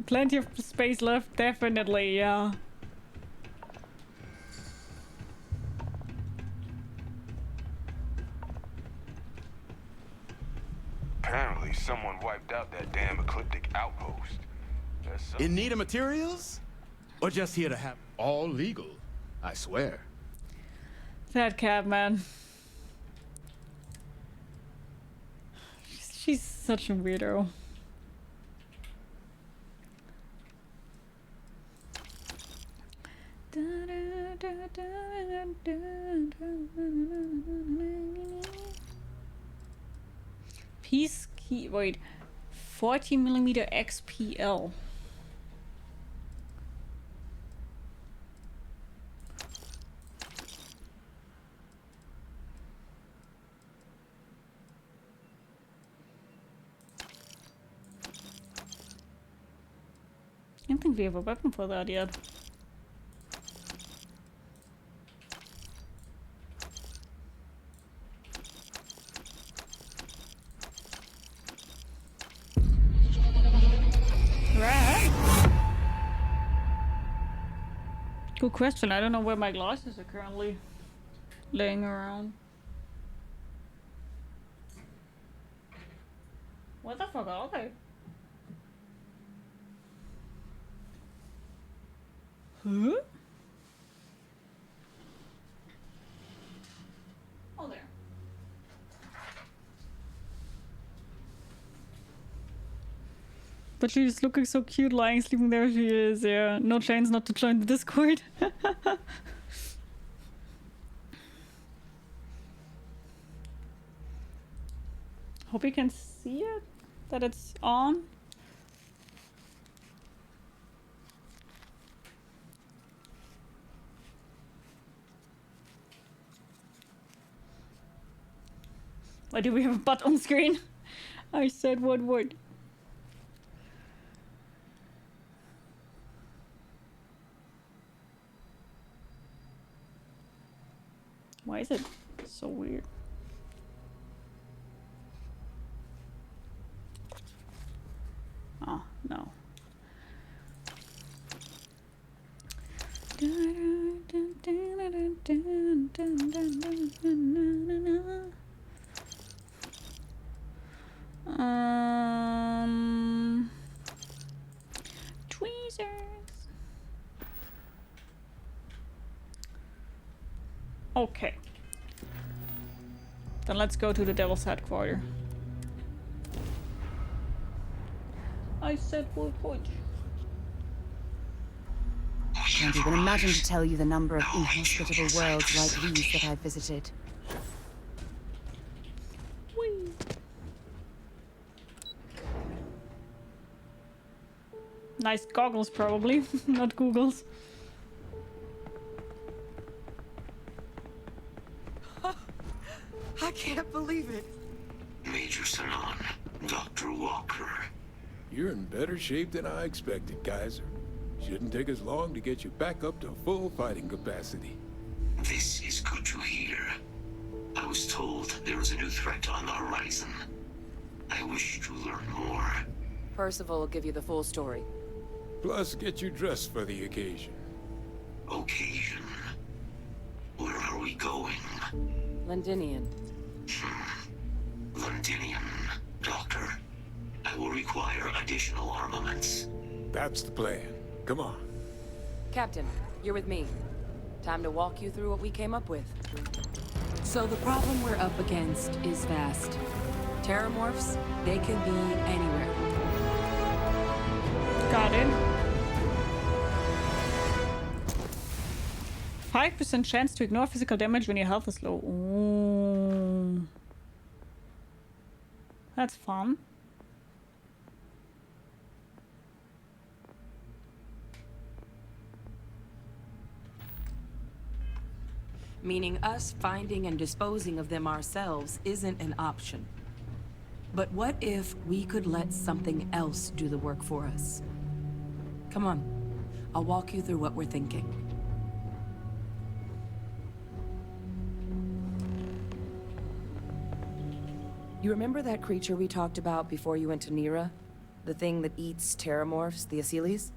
Plenty of space left, definitely, yeah. Apparently, someone wiped out that damn ecliptic outpost. In need of materials? Or just here to have all legal, I swear. That cat, man. She's such a weirdo. Piece key, wait, 40mm XPL. I don't think we have a weapon for that yet. Good question. I don't know where my glasses are currently laying around. What the fuck are they? Huh? Oh, there. But she's looking so cute lying, sleeping there she is, yeah. No chance not to join the Discord. Hope you can see it, that it's on. Why do we have a butt on screen? I said one word. Why is it so weird? Oh, no. Tweezers. Okay. Then let's go to the Devil's Headquarters. I said wood. Can't even imagine to tell you the number of inhospitable worlds like these that I've visited. Whee. Nice goggles, probably. Not Googles. I can't believe it. Major Sanon, Dr. Walker. You're in better shape than I expected, Kaiser. Shouldn't take us long to get you back up to full fighting capacity. This is good to hear. I was told there was a new threat on the horizon. I wish to learn more. Percival will give you the full story. Plus, get you dressed for the occasion. Occasion? Where are we going? Londinian. Londinian, Doctor. I will require additional armaments. That's the plan. Come on. Captain, you're with me. Time to walk you through what we came up with. So the problem we're up against is vast. Terrormorphs, they can be anywhere. Got it. 5% chance to ignore physical damage when your health is low. Ooh. That's fun. Meaning us finding and disposing of them ourselves isn't an option. But what if we could let something else do the work for us? Come on, I'll walk you through what we're thinking. You remember that creature we talked about before you went to Nira? The thing that eats Terrormorphs, the Asylees?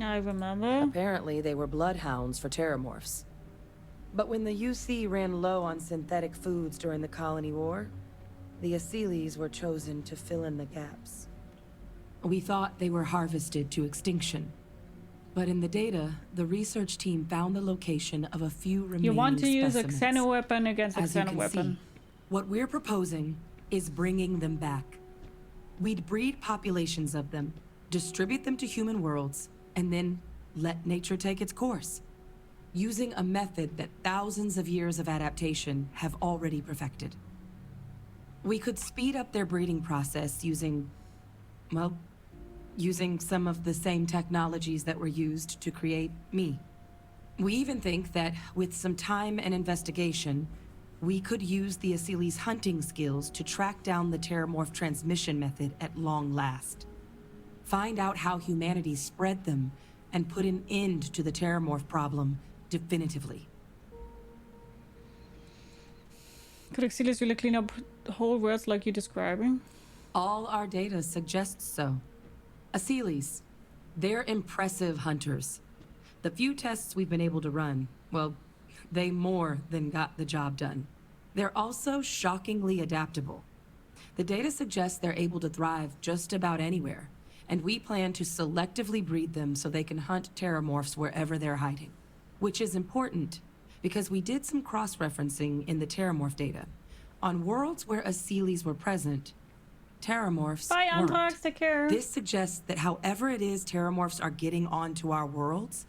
I remember. Apparently, they were bloodhounds for Terrormorphs. But when the UC ran low on synthetic foods during the Colony War, the Asylees were chosen to fill in the gaps. We thought they were harvested to extinction. But in the data, the research team found the location of a few remaining You want to use specimens. a xenoweapon against a As you can xenoweapon. see, what we're proposing is bringing them back. We'd breed populations of them, distribute them to human worlds, and then let nature take its course, using a method that thousands of years of adaptation have already perfected. We could speed up their breeding process using, well, using some of the same technologies that were used to create me. We even think that with some time and investigation, we could use the Asylees' hunting skills to track down the Terrormorph transmission method at long last. Find out how humanity spread them and put an end to the Terrormorph problem definitively. Could Axiles really clean up the whole world like you're describing? All our data suggests so. Asylees, they're impressive hunters. The few tests we've been able to run, well, they more than got the job done. They're also shockingly adaptable. The data suggests they're able to thrive just about anywhere, and we plan to selectively breed them so they can hunt Terrormorphs wherever they're hiding. Which is important, because we did some cross-referencing in the Terrormorph data. On worlds where Asylees were present, Terrormorphs Bye, weren't. Anthrax, take care. This suggests that however it is Terrormorphs are getting onto our worlds,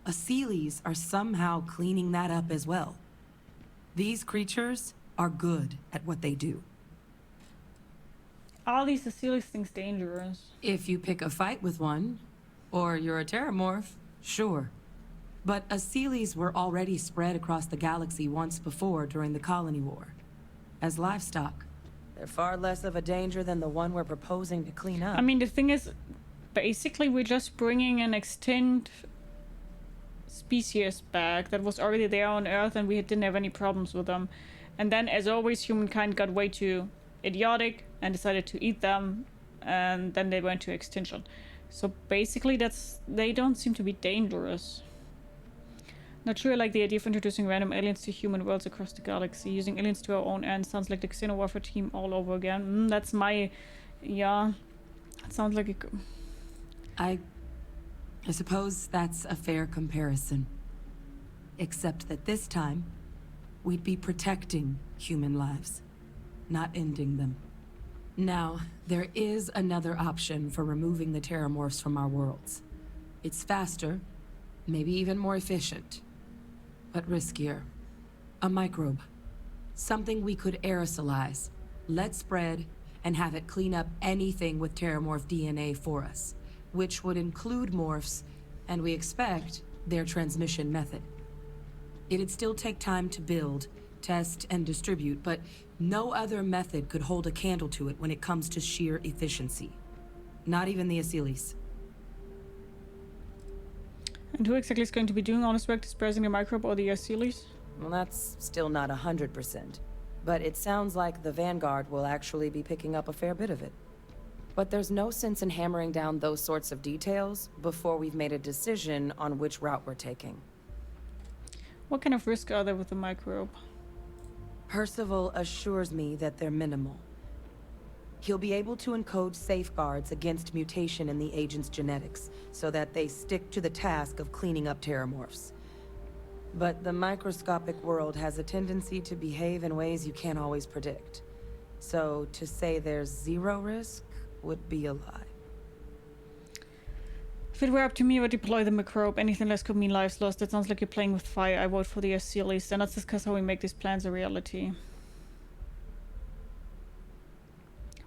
Asylees are somehow cleaning that up as well. These creatures are good at what they do. All these Asylees things dangerous. If you pick a fight with one, or you're a Terrormorph, sure. But Asylees were already spread across the galaxy once before during the Colony War. As livestock, they're far less of a danger than the one we're proposing to clean up. I mean, the thing is, basically we're just bringing an extinct species back that was already there on Earth and we didn't have any problems with them. And then, as always, humankind got way too idiotic and decided to eat them, and then they went to extinction. So basically they don't seem to be dangerous. Not sure I like the idea of introducing random aliens to human worlds across the galaxy. Using aliens to our own end sounds like the Xenowarfare team all over again. That's my... yeah. That sounds like a... I suppose that's a fair comparison. Except that this time, we'd be protecting human lives, not ending them. Now, there is another option for removing the Terrormorphs from our worlds. It's faster, maybe even more efficient, but riskier. A microbe. Something we could aerosolize, let spread, and have it clean up anything with Terrormorph DNA for us, which would include morphs, and we expect their transmission method. It'd still take time to build, test, and distribute, but no other method could hold a candle to it when it comes to sheer efficiency. Not even the Asylees. And who exactly is going to be doing all this work, dispersing the microbe or the Asylees? Well, that's still not 100%. But it sounds like the Vanguard will actually be picking up a fair bit of it. But there's no sense in hammering down those sorts of details before we've made a decision on which route we're taking. What kind of risk are there with the microbe? Percival assures me that they're minimal. He'll be able to encode safeguards against mutation in the agent's genetics, so that they stick to the task of cleaning up Terrormorphs. But the microscopic world has a tendency to behave in ways you can't always predict. So to say there's zero risk would be a lie. If it were up to me, I would deploy the microbe. Anything less could mean lives lost. It sounds like you're playing with fire. I vote for the Asylees. Then let's discuss how we make these plans a reality.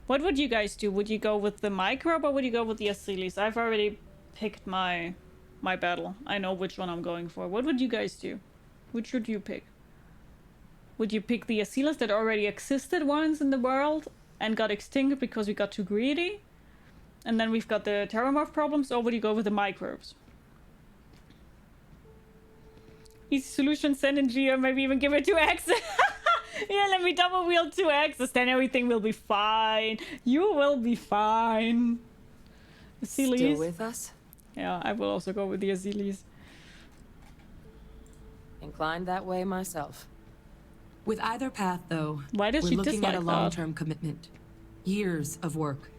What would you guys do? Would you go with the microbe or would you go with the Asylees? I've already picked my battle. I know which one I'm going for. What would you guys do? Which would you pick? Would you pick the Asylees that already existed once in the world and got extinct because we got too greedy? And then we've got the Terrormorph problems, or would you go with the microbes? Easy solution, send in Geo, maybe even give it 2x. Yeah, let me double wheel 2x, then everything will be fine. You will be fine. Asylees. Still with us? Yeah, I will also go with the Asylees. Inclined that way myself. With either path, though, why does we're she looking at a dislike long-term commitment. Years of work.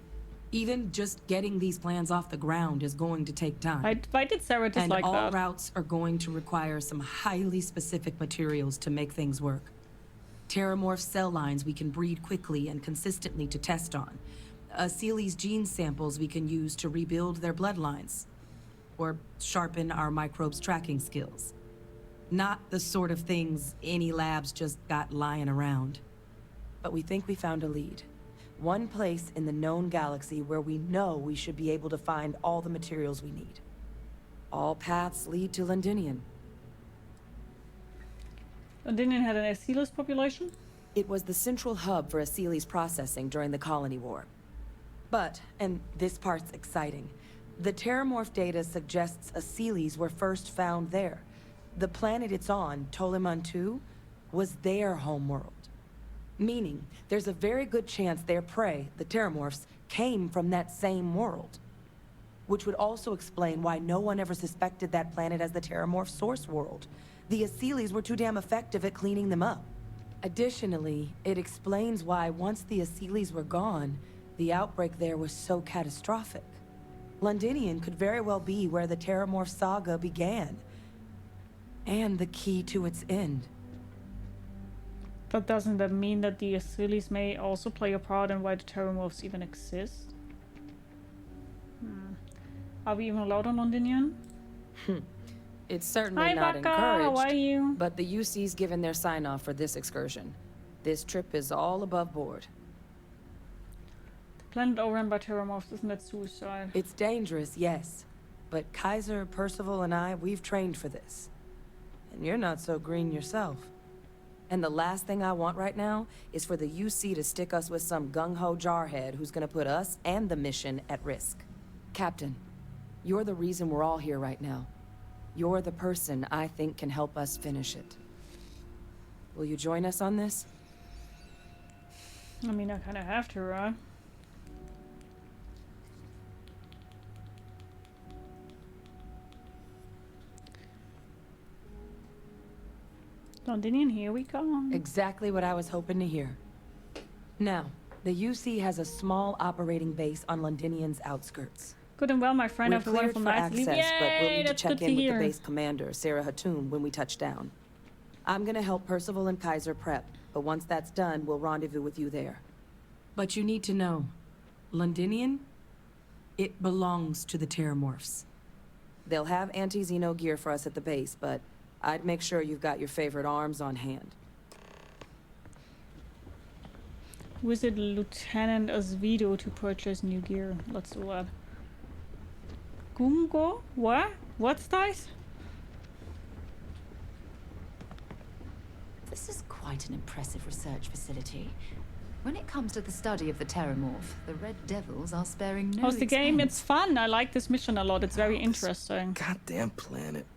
Even just getting these plans off the ground is going to take time. Why did Sarah dislike that? And all routes are going to require some highly specific materials to make things work. Terrormorph cell lines we can breed quickly and consistently to test on. Asylees gene samples we can use to rebuild their bloodlines. Or sharpen our microbes tracking skills. Not the sort of things any labs just got lying around. But we think we found a lead. One place in the known galaxy where we know we should be able to find all the materials we need. All paths lead to Londinian. Londinian had an Asylees population? It was the central hub for Asylees processing during the Colony War. But, and this part's exciting, the Terrormorph data suggests Asylees were first found there. The planet it's on, Toliman 2, was their homeworld. Meaning, there's a very good chance their prey, the Terrormorphs, came from that same world. Which would also explain why no one ever suspected that planet as the Terrormorph source world. The Asylees were too damn effective at cleaning them up. Additionally, it explains why once the Asylees were gone, the outbreak there was so catastrophic. Londinian could very well be where the Terrormorph saga began. And the key to its end. But doesn't that mean that the Asylees may also play a part in why the Terrormorphs even exist? Are we even allowed on Londinian? It's certainly not encouraged. How are you? But the UC's given their sign-off for this excursion. This trip is all above board. The planet overrun by Terrormorphs, isn't that suicide? It's dangerous, yes. But Kaiser, Percival, and I, we've trained for this. And you're not so green yourself. And the last thing I want right now is for the UC to stick us with some gung-ho jarhead who's gonna put us and the mission at risk. Captain, you're the reason we're all here right now. You're the person I think can help us finish it. Will you join us on this? I mean, I kinda have to, right? Londinian, here we come. Exactly what I was hoping to hear. Now, the UC has a small operating base on Londinian's outskirts. Good and well, my friend. We're After cleared wonderful for night sleep. access, but we'll Yay, need to that's check good to in with hear. the base commander, Sarah Hatoum, when we touch down. I'm gonna help Percival and Kaiser prep, but once that's done, we'll rendezvous with you there. But you need to know, Londinian, it belongs to the Terrormorphs. They'll have anti-Xeno gear for us at the base, but I'd make sure you've got your favorite arms on hand. Visit Lieutenant Osvido to purchase new gear. Let's do that. Gungo? What? What's dice? This is quite an impressive research facility. When it comes to the study of the Terrormorph, the Red Devils are sparing no How's the game? expense. It's fun. I like this mission a lot. It's very interesting. Goddamn planet.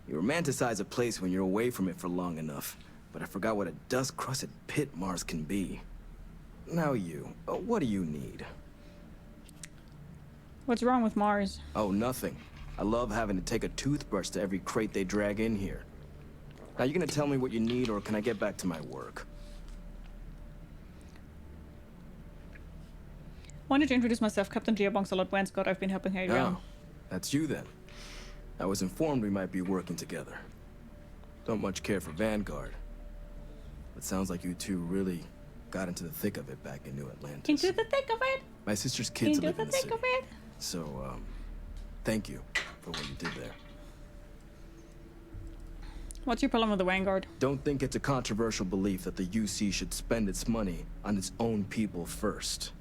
You romanticize a place when you're away from it for long enough, but I forgot what a dust-crusted pit Mars can be. Now you, what do you need? What's wrong with Mars? Oh, nothing. I love having to take a toothbrush to every crate they drag in here. Now, you gonna tell me what you need, or can I get back to my work? Wanted to introduce myself, Captain Geobongsalot Wanscott. I've been helping Hadrian. Oh, that's you then. I was informed we might be working together. Don't much care for Vanguard. But sounds like you two really got into the thick of it back in New Atlantis. Into the thick of it? My sister's kids Into live in the the thick city. of it? So, thank you for what you did there. What's your problem with the Vanguard? Don't think it's a controversial belief that the UC should spend its money on its own people first,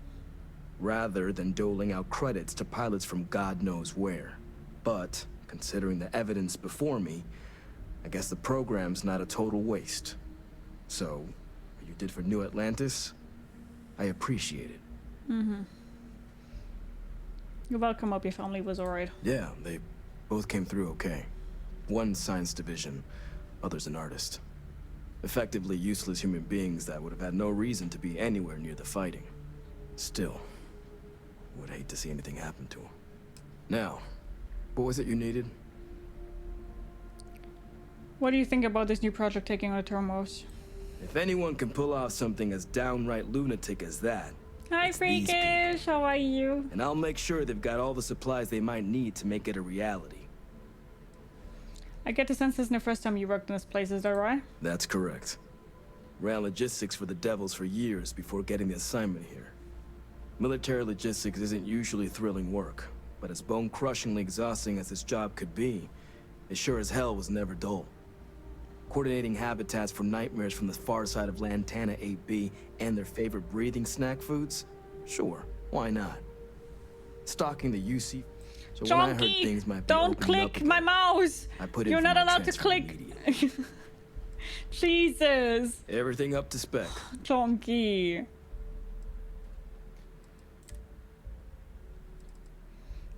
rather than doling out credits to pilots from God knows where. But, considering the evidence before me, I guess the program's not a total waste. So, what you did for New Atlantis, I appreciate it. Mm-hmm. You're welcome. Hope your family was alright. Yeah, they both came through okay. One science division, other's an artist. Effectively useless human beings that would have had no reason to be anywhere near the fighting. Still, would hate to see anything happen to them. Now, what was it you needed? What do you think about this new project taking on the Terrormorphs? If anyone can pull off something as downright lunatic as that, Hi, Freakish. How are you? and I'll make sure they've got all the supplies they might need to make it a reality. I get the sense this isn't the first time you worked in this place, is that right? That's correct. Ran logistics for the Devils for years before getting the assignment here. Military logistics isn't usually thrilling work, but as bone-crushingly exhausting as this job could be, it sure as hell was never dull. Coordinating habitats for nightmares from the far side of Lantana 8B and their favorite breathing snack foods? Sure, why not? Stalking the UC... So when I heard things might be don't opening up click again, my mouse! I put in You're for not my allowed to transfer click! Jesus! Everything up to spec. Chonky.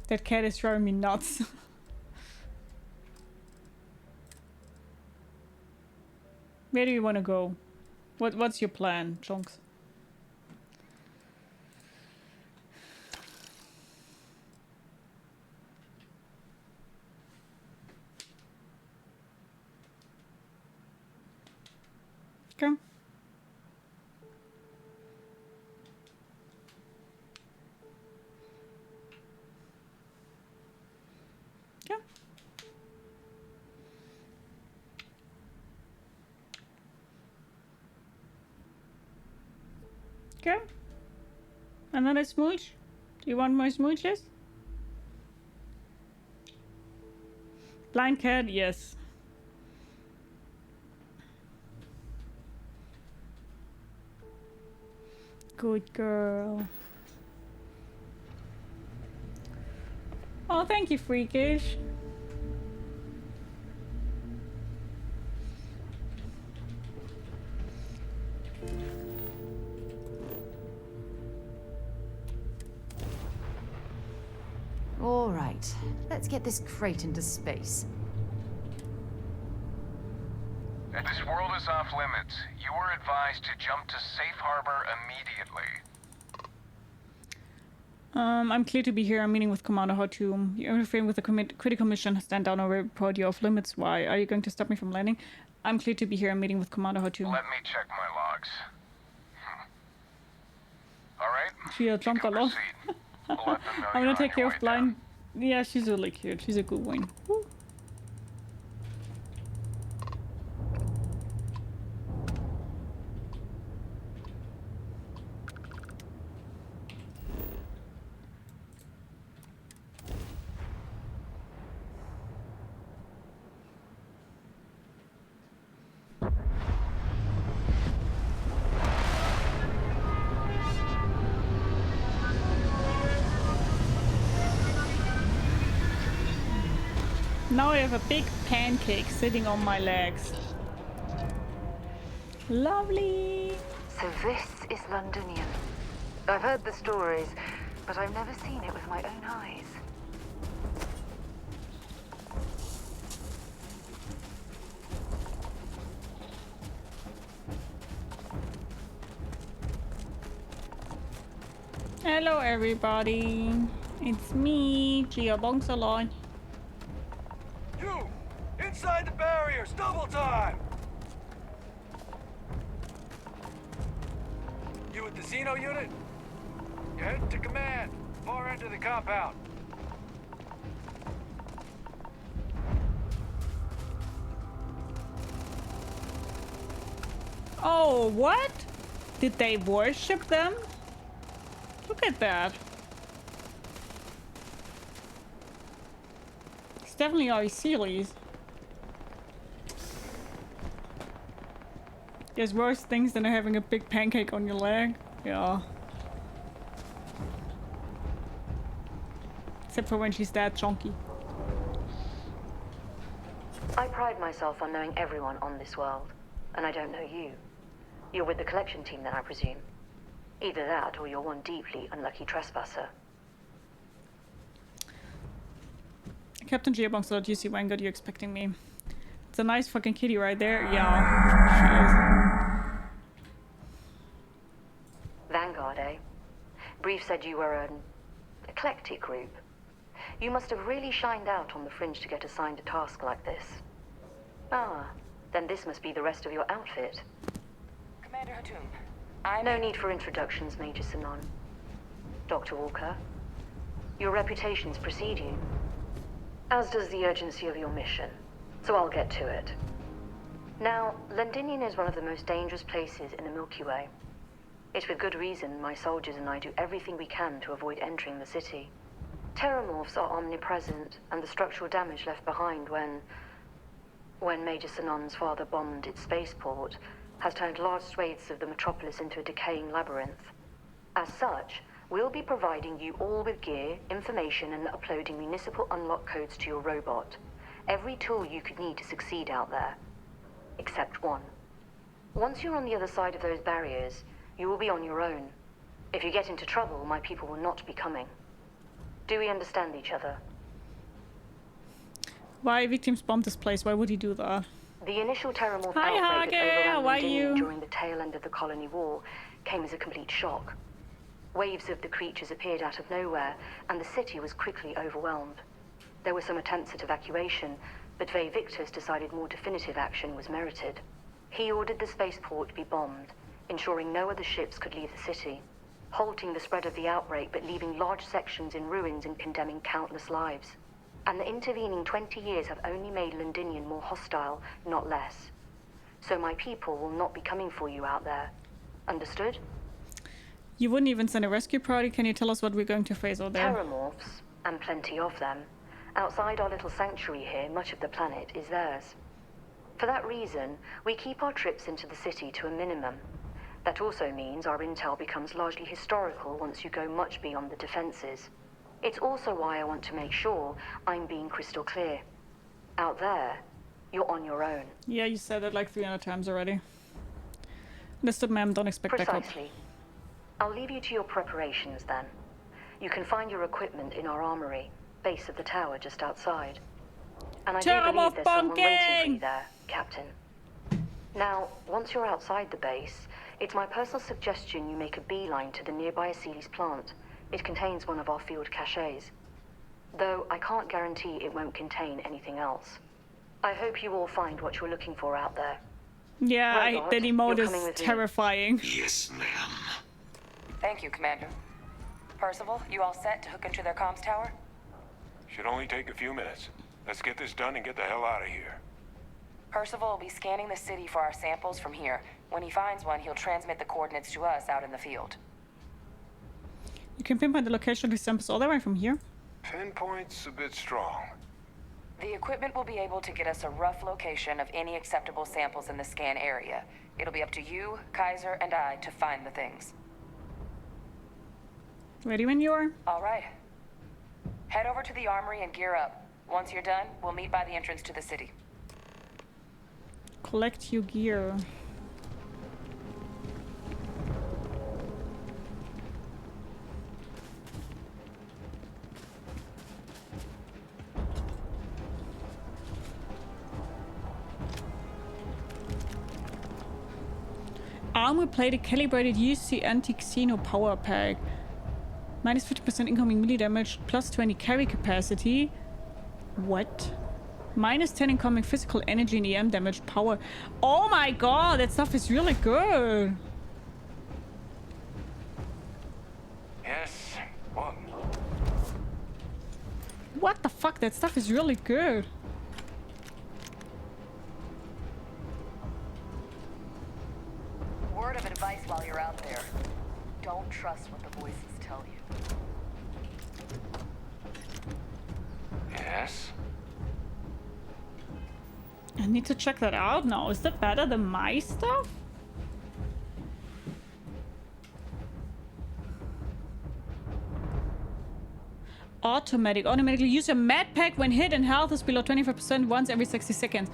That cat is driving me nuts. Where do you want to go? What's your plan, Chonks? Okay. Yeah. Okay. Another smooch? Do you want more smooches? Blind cat, yes. Good girl. Oh, thank you, Freakish. All right, let's get this crate into space. This world is off limits. You were advised to jump to safe harbor immediately. I'm clear to be here. I'm meeting with Commander Hotum. You're interfering with the critical mission. Stand down or report you off limits. Why? Are you going to stop me from landing? I'm clear to be here. I'm meeting with Commander Hotum. Let me check my logs. All right. She jumped a lot. I'm gonna take care of Blind. Yeah, she's really cute. She's a good one. Woo. Now I have a big pancake sitting on my legs. Lovely. So this is Londonian. I've heard the stories, but I've never seen it with my own eyes. Hello everybody, it's me, Gia Bongsalon. You! Inside the barriers, double time! You with the Xeno unit? You're heading to command, far end of the compound. Oh, what? Did they worship them? Look at that. It's definitely Arceles. There's worse things than having a big pancake on your leg. Yeah. Except for when she's that chunky. I pride myself on knowing everyone on this world, and I don't know you. You're with the collection team then, I presume. Either that, or you're one deeply unlucky trespasser. Captain Geobongslot, you see Vanguard, you expecting me? It's a nice fucking kitty right there. Yeah, Vanguard, eh? Brief said you were an eclectic group. You must have really shined out on the fringe to get assigned a task like this. Ah, then this must be the rest of your outfit. Commander Hatum. No need for introductions, Major Sinon. Dr. Walker, your reputations precede you, as does the urgency of your mission, so I'll get to it. Now, Londinian is one of the most dangerous places in the Milky Way. It's with good reason my soldiers and I do everything we can to avoid entering the city. Terrormorphs are omnipresent, and the structural damage left behind when Major Sinon's father bombed its spaceport has turned large swathes of the metropolis into a decaying labyrinth. As such, we'll be providing you all with gear, information, and uploading municipal unlock codes to your robot. Every tool you could need to succeed out there. Except one. Once you're on the other side of those barriers, you will be on your own. If you get into trouble, my people will not be coming. Do we understand each other? Why victims bombed this place? Why would he do that? The initial Terrormorph outbreak that overran Londinian during the tail end of the colony war came as a complete shock. Waves of the creatures appeared out of nowhere, and the city was quickly overwhelmed. There were some attempts at evacuation, but Ve Victus decided more definitive action was merited. He ordered the spaceport to be bombed, ensuring no other ships could leave the city, halting the spread of the outbreak but leaving large sections in ruins and condemning countless lives. And the intervening 20 years have only made Londinian more hostile, not less. So my people will not be coming for you out there. Understood? You wouldn't even send a rescue party? Can you tell us what we're going to face out there? Terrormorphs, and plenty of them. Outside our little sanctuary here, much of the planet is theirs. For that reason, we keep our trips into the city to a minimum. That also means our intel becomes largely historical once you go much beyond the defenses. It's also why I want to make sure I'm being crystal clear. Out there, you're on your own. Yeah, you said it like 300 times already. Understood, ma'am. Don't expect backup. Precisely. I'll leave you to your preparations then. You can find your equipment in our armory, base of the tower just outside. And I do believe there's someone waiting for you there, Captain. Now, once you're outside the base, it's my personal suggestion you make a beeline to the nearby Arceles plant. It contains one of our field caches. Though I can't guarantee it won't contain anything else. I hope you all find what you're looking for out there. Yeah, that emote is terrifying. Yes, ma'am. Thank you, Commander. Percival, you all set to hook into their comms tower? Should only take a few minutes. Let's get this done and get the hell out of here. Percival will be scanning the city for our samples from here. When he finds one, he'll transmit the coordinates to us out in the field. You can pinpoint the location of these samples all the way from here. Pinpoint's a bit strong. The equipment will be able to get us a rough location of any acceptable samples in the scan area. It'll be up to you, Kaiser, and I to find the things. Ready when you are? All right. Head over to the armory and gear up. Once you're done, we'll meet by the entrance to the city. Collect your gear. Armor-plated calibrated UC anti-xeno power pack. Minus 50% incoming melee damage, plus 20 carry capacity. What? Minus 10 incoming physical energy and EM damage power. Oh my god, that stuff is really good. Yes. What? What the fuck? That stuff is really good. Word of advice while you're out there. Don't trust what the voices tell you. Yes. I need to check that out now. Is that better than my stuff? Automatically use your med pack when hit and health is below 25% once every 60 seconds.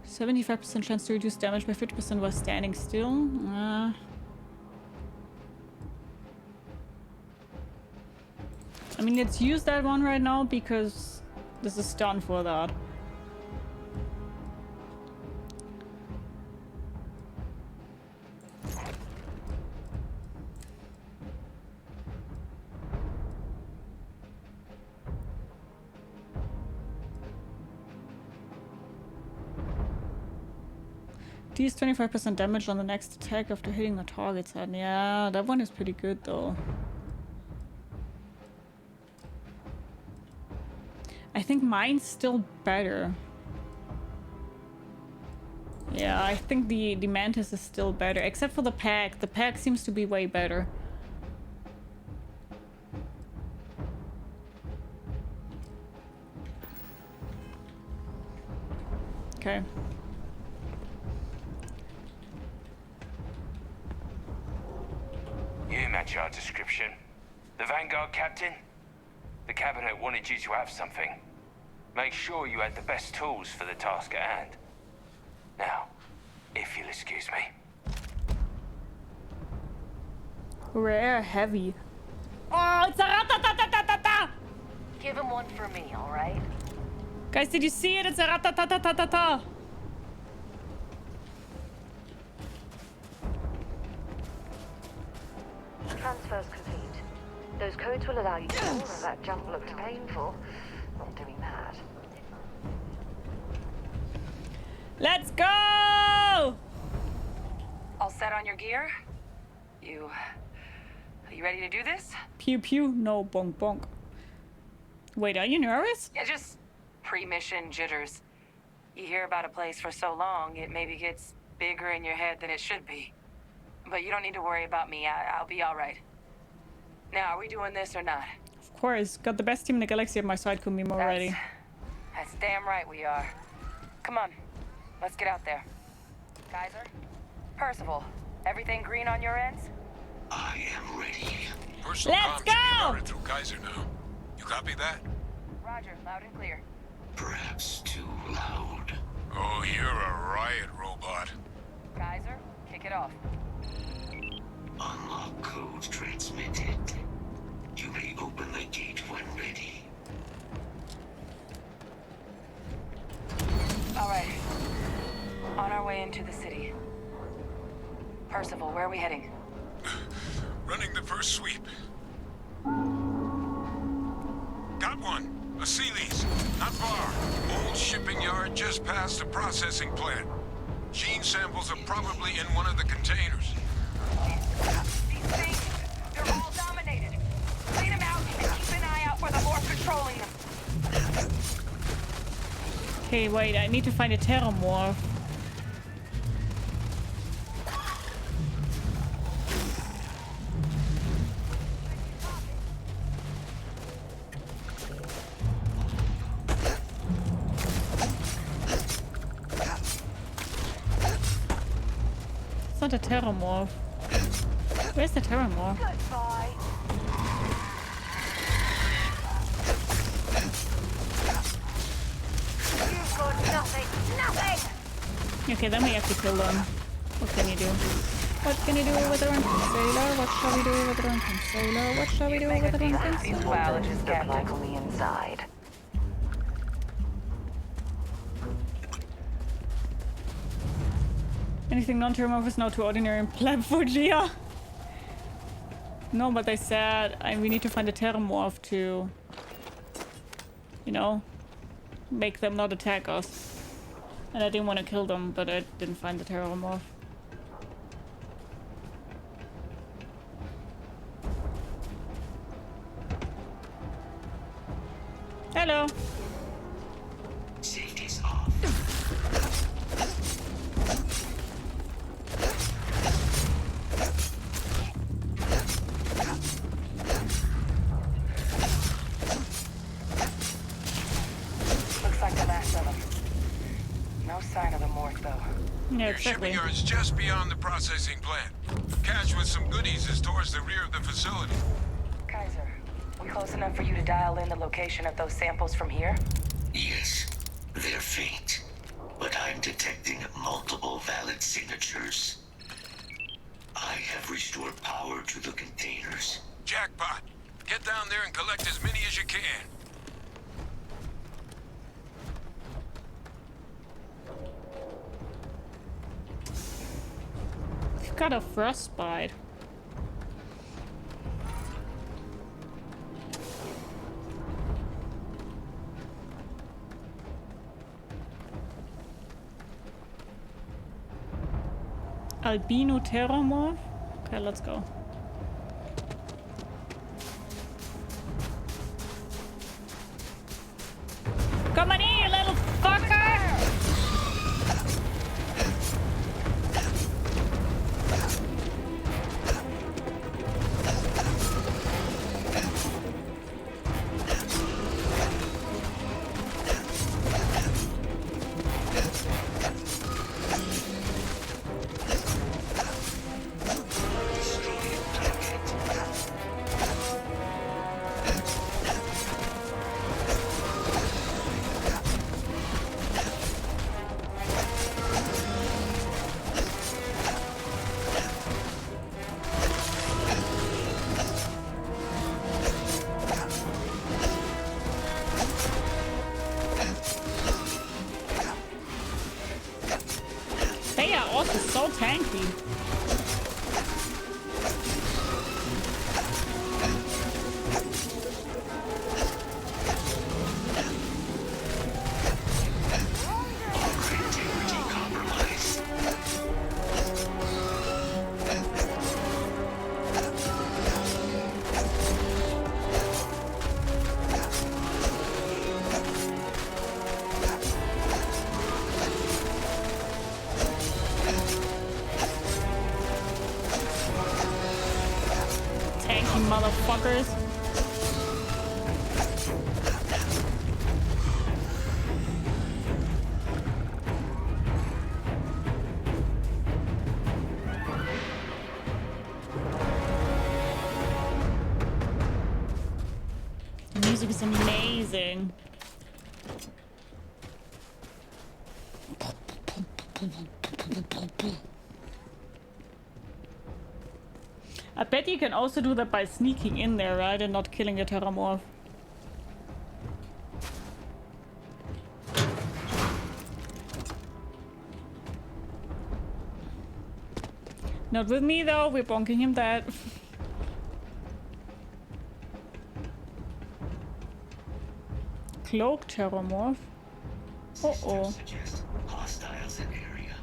%75% chance to reduce damage by 50% while standing still. I mean, let's use that one right now because this is done for that. Deals 25% damage on the next attack after hitting a target's head. Yeah, that one is pretty good though. I think mine's still better. Yeah, I think the Mantis is still better, except for the pack. The pack seems to be way better. Okay. You match our description. The Vanguard captain? The cabinet wanted you to have something. Make sure you had the best tools for the task at hand. Now, if you'll excuse me. Rare heavy. Oh, it's a ratatatatata! Give him one for me, all right? Guys, did you see it? It's a ratatatatata! Transfer's complete. Those codes will allow you to order that jump looked painful. Not doing that. Let's go! All set on your gear? You ready to do this? Pew pew, no bonk bonk. Wait, are you nervous? Yeah, just pre-mission jitters. You hear about a place for so long, it maybe gets bigger in your head than it should be. But you don't need to worry about me. I'll be all right. Now, are we doing this or not? Of course. Got the best team in the galaxy at my side, couldn't be more ready. That's damn right we are. Come on. Let's get out there. Kaiser? Percival, everything green on your ends? I am ready. Personal Let's comms should be go! routed through Kaiser now. You copy that? Roger, loud and clear. Perhaps too loud. Oh, you're a riot robot. Kaiser, kick it off. Unlock code transmitted. You may open the gate when ready. All right. On our way into the city. Percival, where are we heading? Running the first sweep. Got one. A Sealy's. Not far. Old shipping yard just past the processing plant. Gene samples are probably in one of the containers. These things, they're all dominated. Clean them out and keep an eye out for the Morph patrolling them. Okay, wait, I need to find a Terrormorph. It's not a Terrormorph. Where's the Terrormorph? Goodbye. You've got nothing. Nothing! Okay, then we have to kill them. What can you do? What can you do with the Drunken Sailor? What shall we do with the Drunken Sailor? What shall we do with the Drunken Sailor? Biologist Captain on the inside. Anything non-Terrormorphs now too ordinary and pleb for Gia? No, but they said we need to find a Terrormorph to, you know, make them not attack us. And I didn't want to kill them, but I didn't find the Terrormorph. Hello. Safety's off. Looks like the last of them. No sign of the morgue, though. Yeah, Your shipping yard's just beyond the processing plant. Cache with some goodies is towards the rear of the facility. Kaiser, we close enough for you to dial in the location of those samples from here? Yes, they're faint, but I'm detecting multiple valid signatures. I have restored power to the containers. Jackpot. Get down there and collect as many as you can. You've got a frostbite. Albino Terrormorph? Okay, let's go. Come on in, you little fucker! They are also so tanky. Motherfuckers. The music is amazing. I bet you can also do that by sneaking in there, right? And not killing the Terrormorph. Not with me though, we're bonking him dead. Cloak Terrormorph. Uh-oh. Hostiles in area.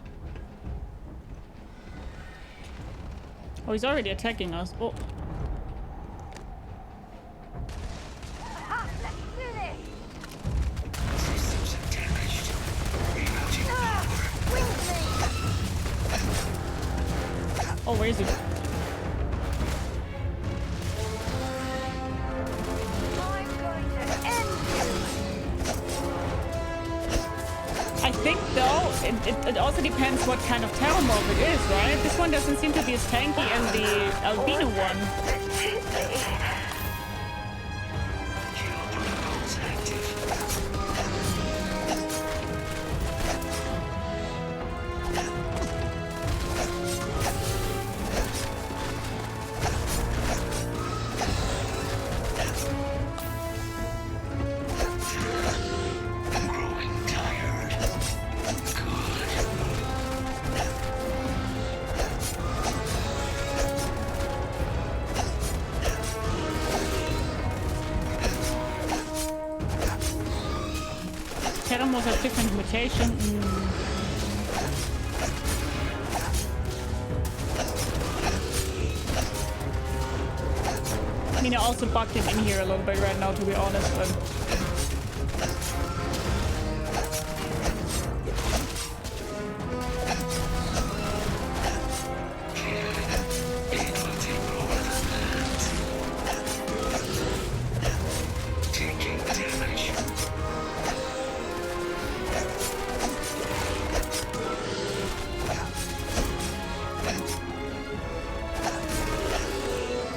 Oh, he's already attacking us. Oh. Systems are damaged. Rerouting Oh, where is he? I think though, it also depends what kind of Terrormorph it is, right? This one doesn't seem to be as tanky as the albino one. Terrormorphs have different mutation. I mean, I also bugged him in here a little bit right now, to be honest, but...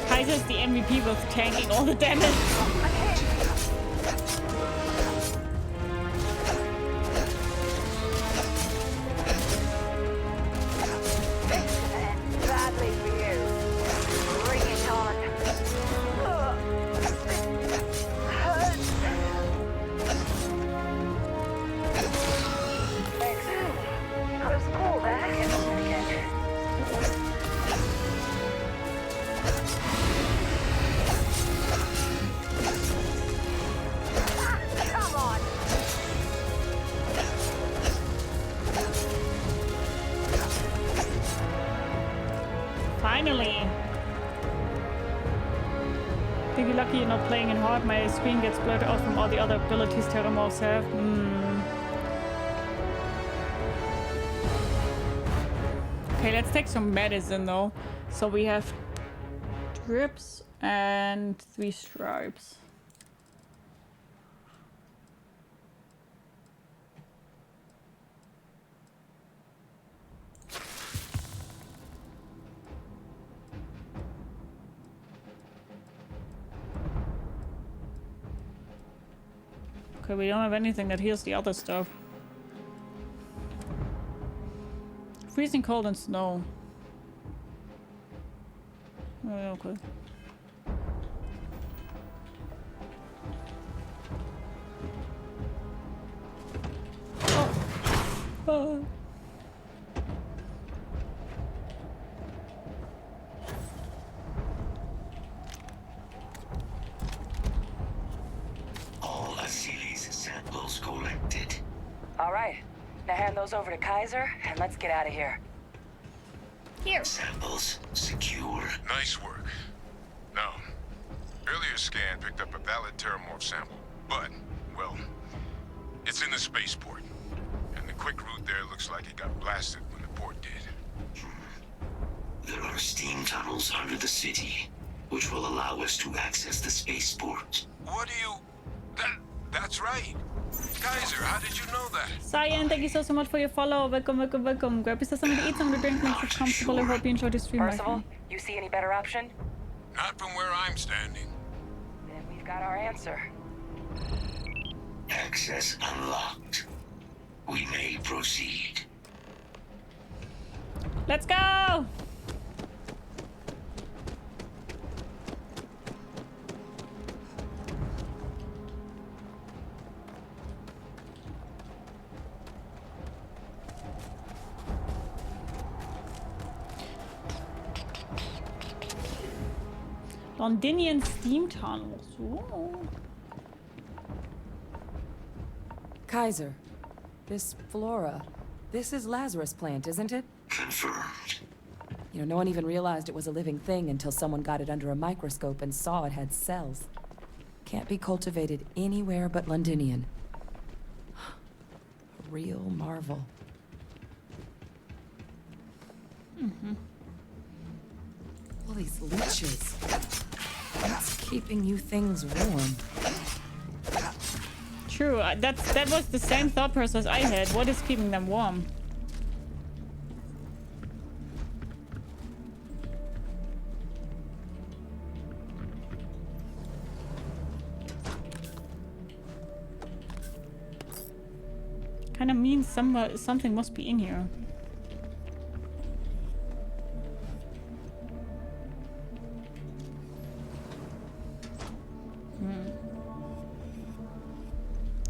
Kaiser's the MVP with tanking all the damage. Badly for you. Bring it on. Excellent. Close call there. Come on. Finally. I think you're lucky you're not playing in hard. My screen gets blurred out from all the other abilities Terrormorphs have. Okay, let's take some medicine though. So we have drips and 3 stripes. Okay, we don't have anything that heals the other stuff. Freezing cold and snow. Oh, yeah, okay. Oh. All Asili's samples collected. All right. Now hand those over to Kaiser, and let's get out of here. Here. Samples secure. Nice work. Now, earlier scan picked up a valid Terrormorph sample, but, well, it's in the spaceport. And the quick route there looks like it got blasted when the port did. There are steam tunnels under the city, which will allow us to access the spaceport. What do you... That's right. Kaiser, how did you know that? Cyan, thank you so much for your follow. Welcome, welcome, welcome. Grab yourself something to eat, something to drink, make you comfortable. I hope you enjoyed the stream. Percival, you see any better option? Not from where I'm standing. Then we've got our answer. Access unlocked. We may proceed. Let's go! Londinian steam tunnels. Ooh. Kaiser, this flora, this is Lazarus plant, isn't it? Confirmed. You know, no one even realized it was a living thing until someone got it under a microscope and saw it had cells. Can't be cultivated anywhere but Londinian. A real marvel. Mm-hmm. All these leeches. What's keeping you things warm? True, that was the same thought process I had. What is keeping them warm? Kind of means something must be in here.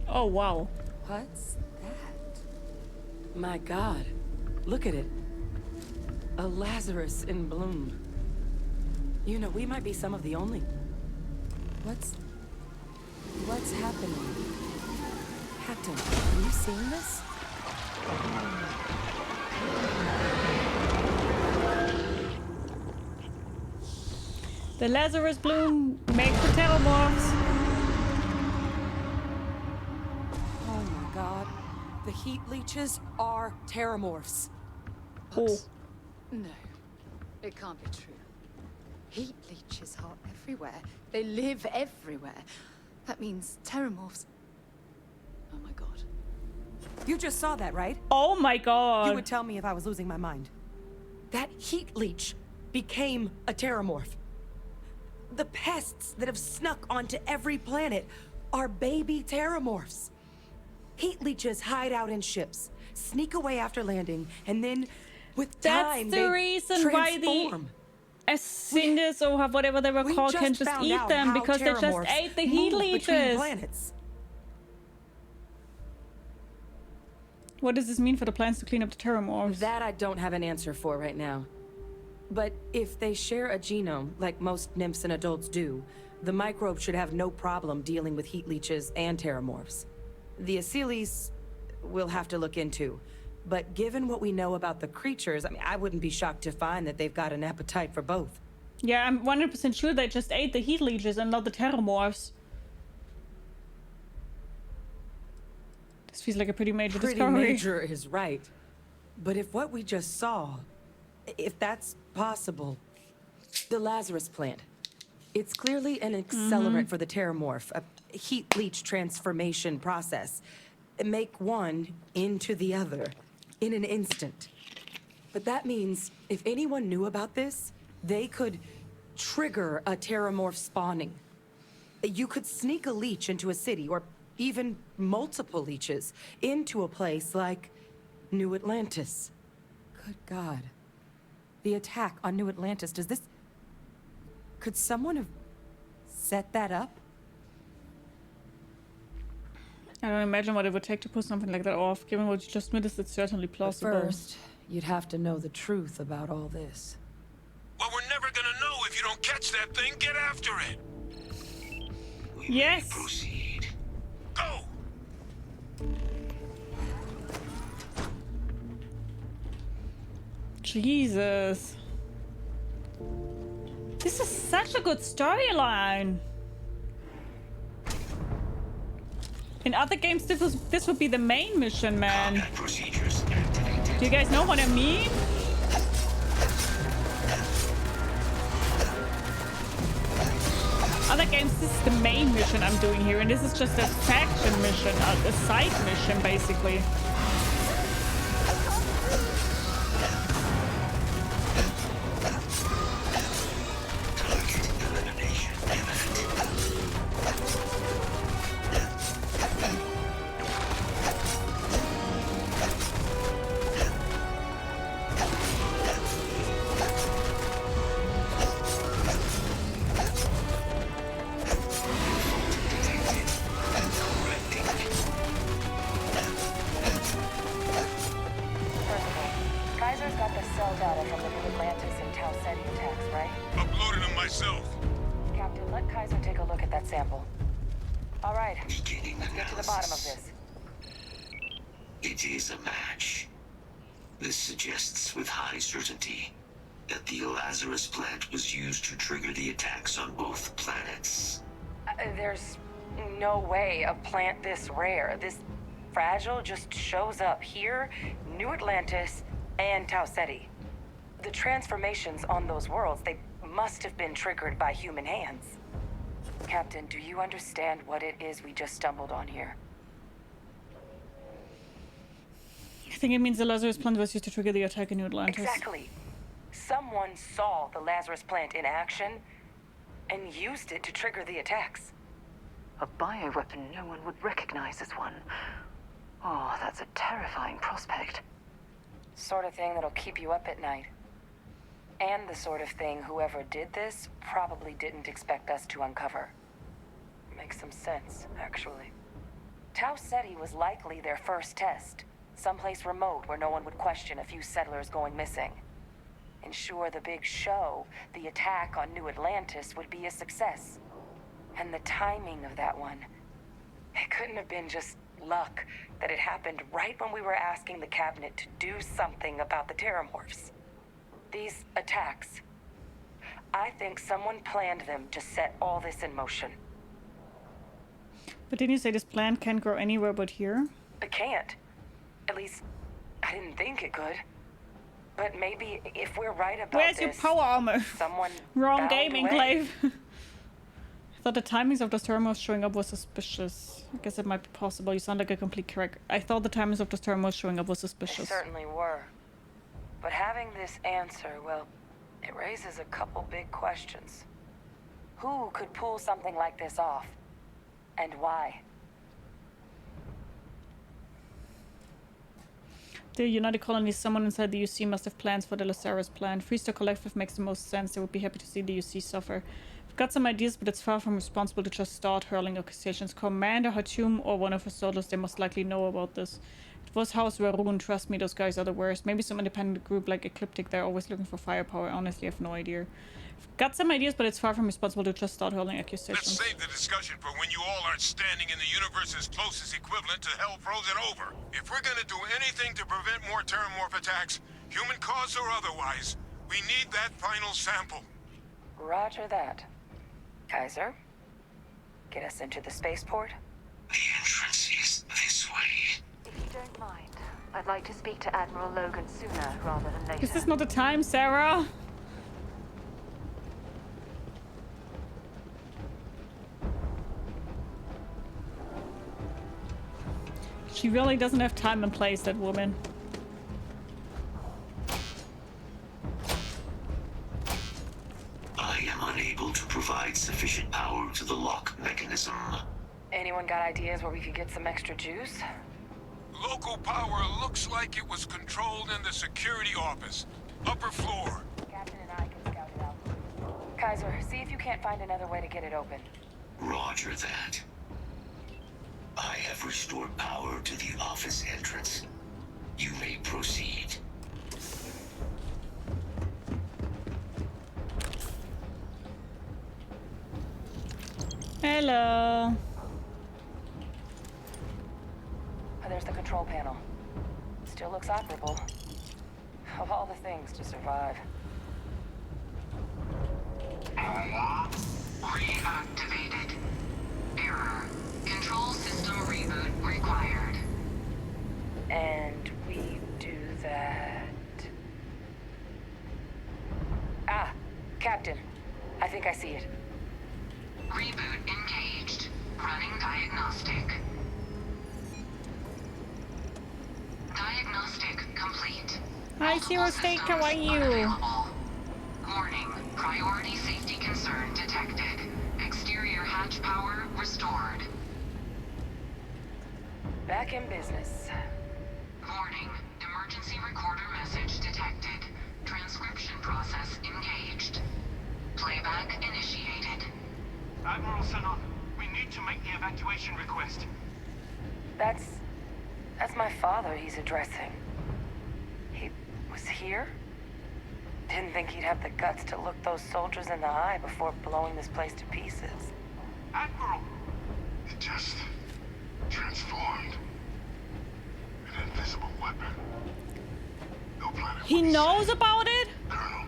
Oh, wow. What's that? My God. Look at it. A Lazarus in bloom. You know, we might be some of the only... What's happening? Captain, are you seeing this? The Lazarus bloom makes the Terrormorphs. Oh my god. The heat leeches are Terrormorphs. Oh. No, it can't be true. Heat leeches are everywhere. They live everywhere. That means Terrormorphs. Oh my god. You just saw that, right? Oh my god. You would tell me if I was losing my mind. That heat leech became a Terrormorph. The pests that have snuck onto every planet are baby Terrormorphs. Heat leeches hide out in ships, sneak away after landing, and then, with time, that's the reason why the Ascenders or whatever they were called can just eat them, because they just ate the heat leeches. What does this mean for the plans to clean up the Terrormorphs? That I don't have an answer for right now. But if they share a genome, like most nymphs and adults do, the microbe should have no problem dealing with heat leeches and Terrormorphs. The Asylees we'll have to look into. But given what we know about the creatures, I mean, I wouldn't be shocked to find that they've got an appetite for both. Yeah, I'm 100% sure they just ate the heat leeches and not the Terrormorphs. This feels like a pretty major discovery. Pretty major is right. But if what we just saw, if that's possible, the Lazarus plant, it's clearly an accelerant for the Terrormorph, a heat leech transformation process. Make one into the other in an instant. But that means if anyone knew about this, they could trigger a Terrormorph spawning. You could sneak a leech into a city, or even multiple leeches, into a place like New Atlantis. Good God. The attack on New Atlantis, could someone have set that up? I don't imagine what it would take to pull something like that off. Given what you just witnessed, it's certainly plausible. But first, you'd have to know the truth about all this. Well, we're never gonna know if you don't catch that thing. Get after it. Yes. Proceed. Go. Jesus. This is such a good storyline. In other games, this would be the main mission, man. Do you guys know what I mean? Other games, this is the main mission I'm doing here, and this is just a faction mission, a side mission, basically. Lazarus plant was used to trigger the attacks on both planets. There's no way a plant this rare, this fragile, just shows up here, New Atlantis, and Tau Ceti. The transformations on those worlds, they must have been triggered by human hands. Captain, do you understand what it is we just stumbled on here? I think it means the Lazarus plant was used to trigger the attack in New Atlantis. Exactly. Someone saw the Lazarus plant in action and used it to trigger the attacks. A bioweapon no one would recognize as one. Oh, that's a terrifying prospect. Sort of thing that'll keep you up at night. And the sort of thing whoever did this probably didn't expect us to uncover. Makes some sense, actually. Tau Ceti was likely their first test. Someplace remote where no one would question a few settlers going missing. Ensure the big show, the attack on New Atlantis, would be a success. And the timing of that one, it couldn't have been just luck that it happened right when we were asking the cabinet to do something about the Terrormorphs. These attacks. I think someone planned them to set all this in motion. But didn't you say this plant can't grow anywhere but here? It can't. At least, I didn't think it could. But maybe if we're right about Where's this, your power armor? Someone Wrong found game, a way. Enclave. I thought the timings of the Terrormorphs showing up was suspicious. I guess it might be possible. You sound like a complete crack. I thought the timings of the Terrormorphs showing up was They suspicious. certainly were. But having this answer, well, it raises a couple big questions. Who could pull something like this off? And why? The United Colonies, someone inside the UC must have plans for the Lazarus plan. Freestar Collective makes the most sense. They would be happy to see the UC suffer. I've got some ideas, but it's far from responsible to just start hurling accusations. Commander Hatum or one of his soldiers, they must likely know about this. It was House Varun. Trust me, those guys are the worst. Maybe some independent group like Ecliptic, they're always looking for firepower. Honestly, I have no idea. I've got some ideas, but it's far from responsible to just start hurling accusations. Let's save the discussion for when you all aren't standing in the universe's closest equivalent to hell frozen over. If we're gonna do anything to prevent more Terrormorph attacks, human cause or otherwise, we need that final sample. Roger that. Kaiser, get us into the spaceport? The entrance is this way. If you don't mind, I'd like to speak to Admiral Logan sooner rather than later. Is this not the time, Sarah? She really doesn't have time and place, that woman. I am unable to provide sufficient power to the lock mechanism. Anyone got ideas where we could get some extra juice? Local power looks like it was controlled in the security office. Upper floor. Captain and I can scout it out. Kaiser, see if you can't find another way to get it open. Roger that. I have restored power to the office entrance. You may proceed. Hello. Oh, there's the control panel. Still looks operable. Of all the things to survive. Reactivated. Error. Control system reboot required. And we do that... Ah, Captain. I think I see it. Reboot engaged. Running diagnostic. Diagnostic complete. Hi, Zero State, how are you? Warning. Priority safety concern detected. Exterior hatch power restored. Back in business. Warning. Emergency recorder message detected. Transcription process engaged. Playback initiated. Admiral Sanon, we need to make the evacuation request. That's my father he's addressing. He was here? Didn't think he'd have the guts to look those soldiers in the eye before blowing this place to pieces. Admiral! It just transformed. An invisible weapon. No planet. He knows about it? Colonel,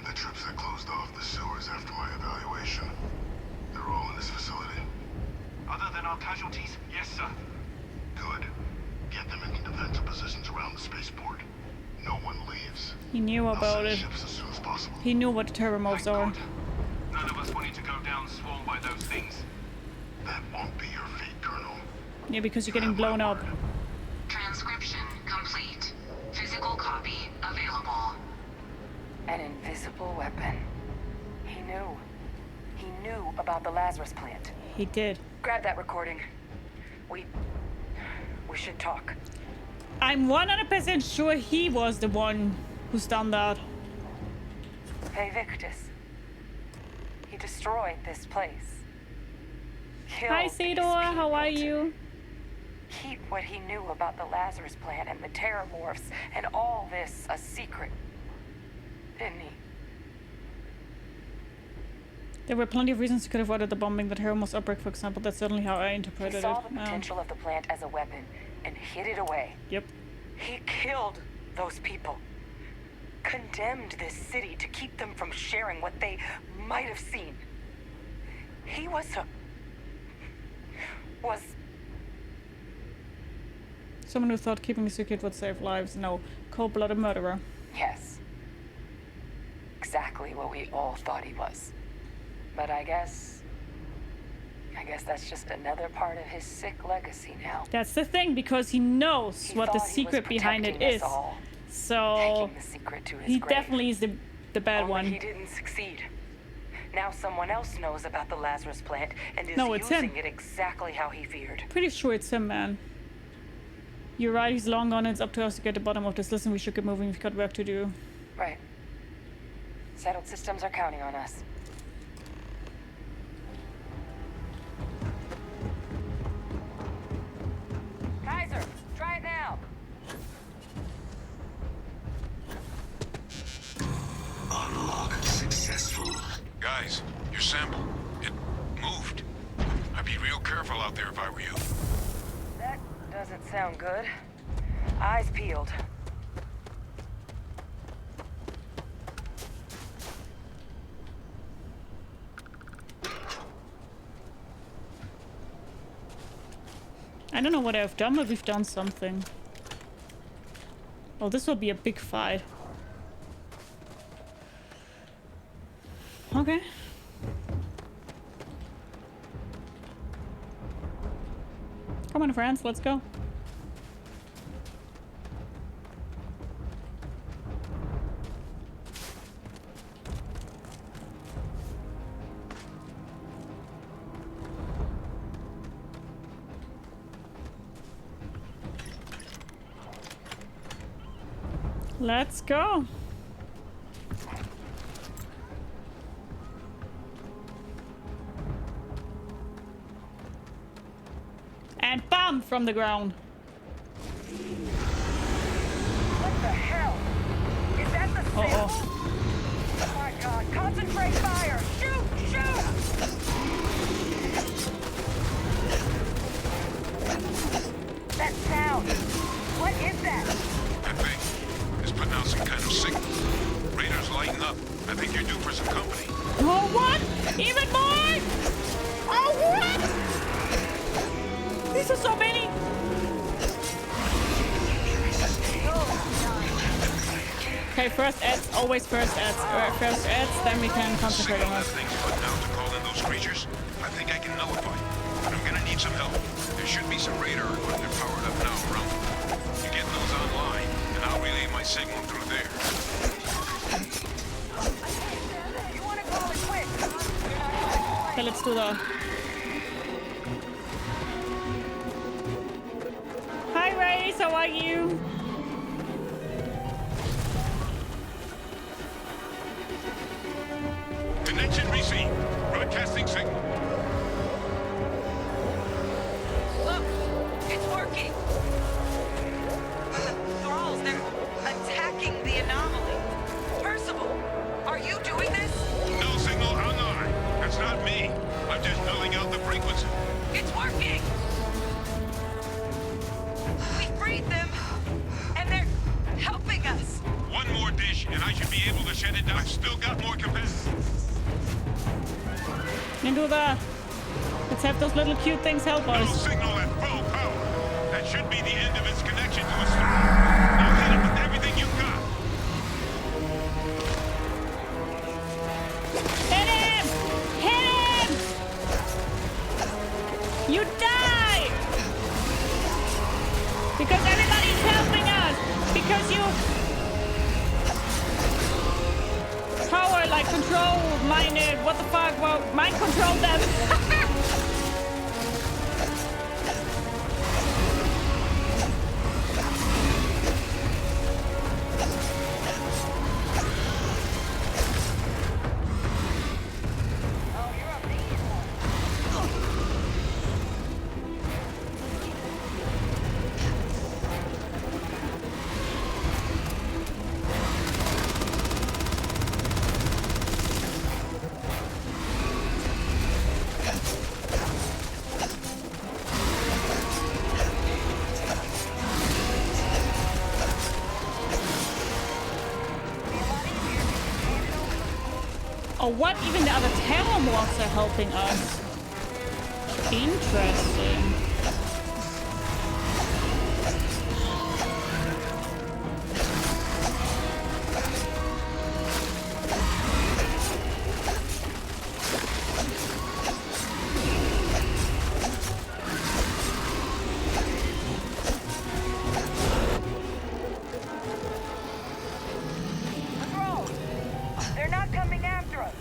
the troops that closed off the sewers after my evaluation, they're all in this facility. Other than our casualties, yes, sir. Good. Get them into defensive positions around the spaceport. No one leaves. He knew about it. Ships as soon as possible. He knew what the Terrormorphs are. None of us wanted to go down swarmed by those things. That won't be your fate, Colonel. Yeah, because you're getting blown up. Transcription complete. Physical copy available. An invisible weapon. He knew. He knew about the Lazarus plant. He did. Grab that recording. We should talk. I'm 100% sure he was the one who's done that. Hey, Victus. He destroyed this place. Killed Hi, these Sador. How are people you? to Keep what he knew about the Lazarus plant and the Terrormorphs and all this a secret. Didn't he? There were plenty of reasons he could have avoided the bombing, the Terrormorphs outbreak, for example. That's certainly how I He interpreted saw it. the potential of the plant as a weapon and hid it away. Yep. He killed those people. Condemned this city to keep them from sharing what they might have seen. He was Someone who thought keeping a secret would save lives. No. Cold-blooded murderer. Yes. Exactly what we all thought he was. But I guess that's just another part of his sick legacy now. That's the thing, because he knows what the secret behind it is. So the secret to his he grave. definitely is the bad Only one. He didn't succeed. Now someone else knows about the Lazarus plant and is No, it's using him. it exactly how he feared. Pretty sure it's him, man. You're right, he's long gone and it's up to us to get to the bottom of this. Listen, we should get moving, we've got work to do. Right. Settled systems are counting on us. Kaiser, try it now. Unlock successful. Guys, your sample, it moved. I'd be real careful out there if I were you. That doesn't sound good. Eyes peeled. I don't know what I've done, but we've done something. Oh, this will be a big fight. Okay. Come on, friends, let's go. Let's go. And bam! From the ground. What the hell? Is that the sample? Oh my god, concentrate fire! Shoot! Shoot! That sound! What is that? That thing is putting out some kind of signal. Radar's lighting up. I think you're due for some company. Oh, what? Even more? Oh, what? These are so many. Okay, first ads, always first ads. First ads, then we can concentrate on Signal us. that thing's putting out to call in those creatures. I think I can nullify it, but I'm gonna need some help. There should be some radar equipment powered up now around them. You get those online, and I'll relay my signal through there. You wanna call it quick? Okay, let's do that. Hi, Race, how are you? Connection received. Broadcasting signal. Look, it's working. The thralls, they're attacking the anomaly. Percival, are you doing this? No signal online. That's not me. I'm just numbing out the frequency. It's working. We freed them, and they're helping us. One more dish, and I should be able to shut it down. I've still got more capacity. Into the... Let's have those little cute things help No us. signal at full power. That should be the end of its connection to its now hit it with everything you've got. Hit him! Hit him! You die! Because everybody's helping us! Because you... Power, like, control, minded, what the fuck? Well, mind control them! Oh, what? Even the other Terrormorphs are helping us. Interesting. They're not coming after us.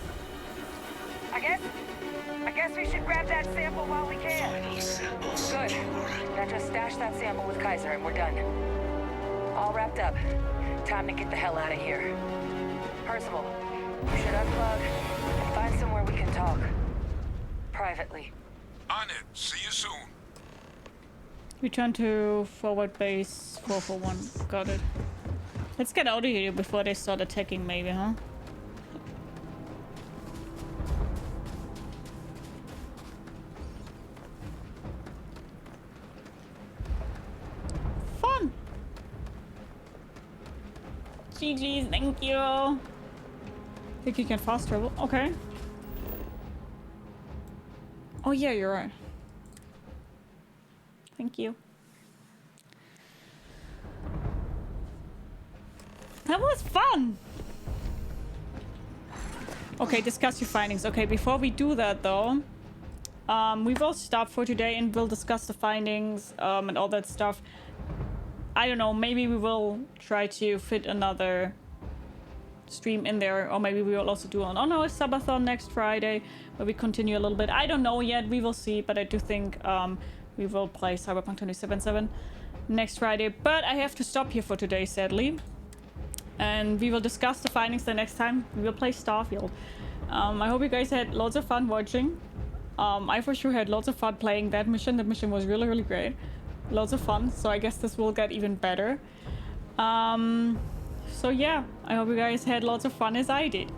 I guess we should grab that sample while we can. Good. Now just stash that sample with Kaiser and we're done. All wrapped up. Time to get the hell out of here. Percival, you should unplug and find somewhere we can talk. Privately. On it. See you soon. Return to forward base 441. Got it. Let's get out of here before they start attacking, maybe, huh? Fun! GG's, thank you! Think you can fast travel? Okay. Oh yeah, you're right. Thank you. That was fun! Okay, discuss your findings. Okay, before we do that though, we will stop for today and we'll discuss the findings and all that stuff. I don't know, maybe we will try to fit another stream in there, or maybe we will also do an honor subathon next Friday where we continue a little bit. I don't know yet, we will see, but I do think we will play Cyberpunk 2077 next Friday. But I have to stop here for today, sadly. And we will discuss the findings the next time we will play Starfield. I hope you guys had lots of fun watching. I for sure had lots of fun playing that mission. That mission was really, really great. Lots of fun. So I guess this will get even better. So yeah, I hope you guys had lots of fun as I did.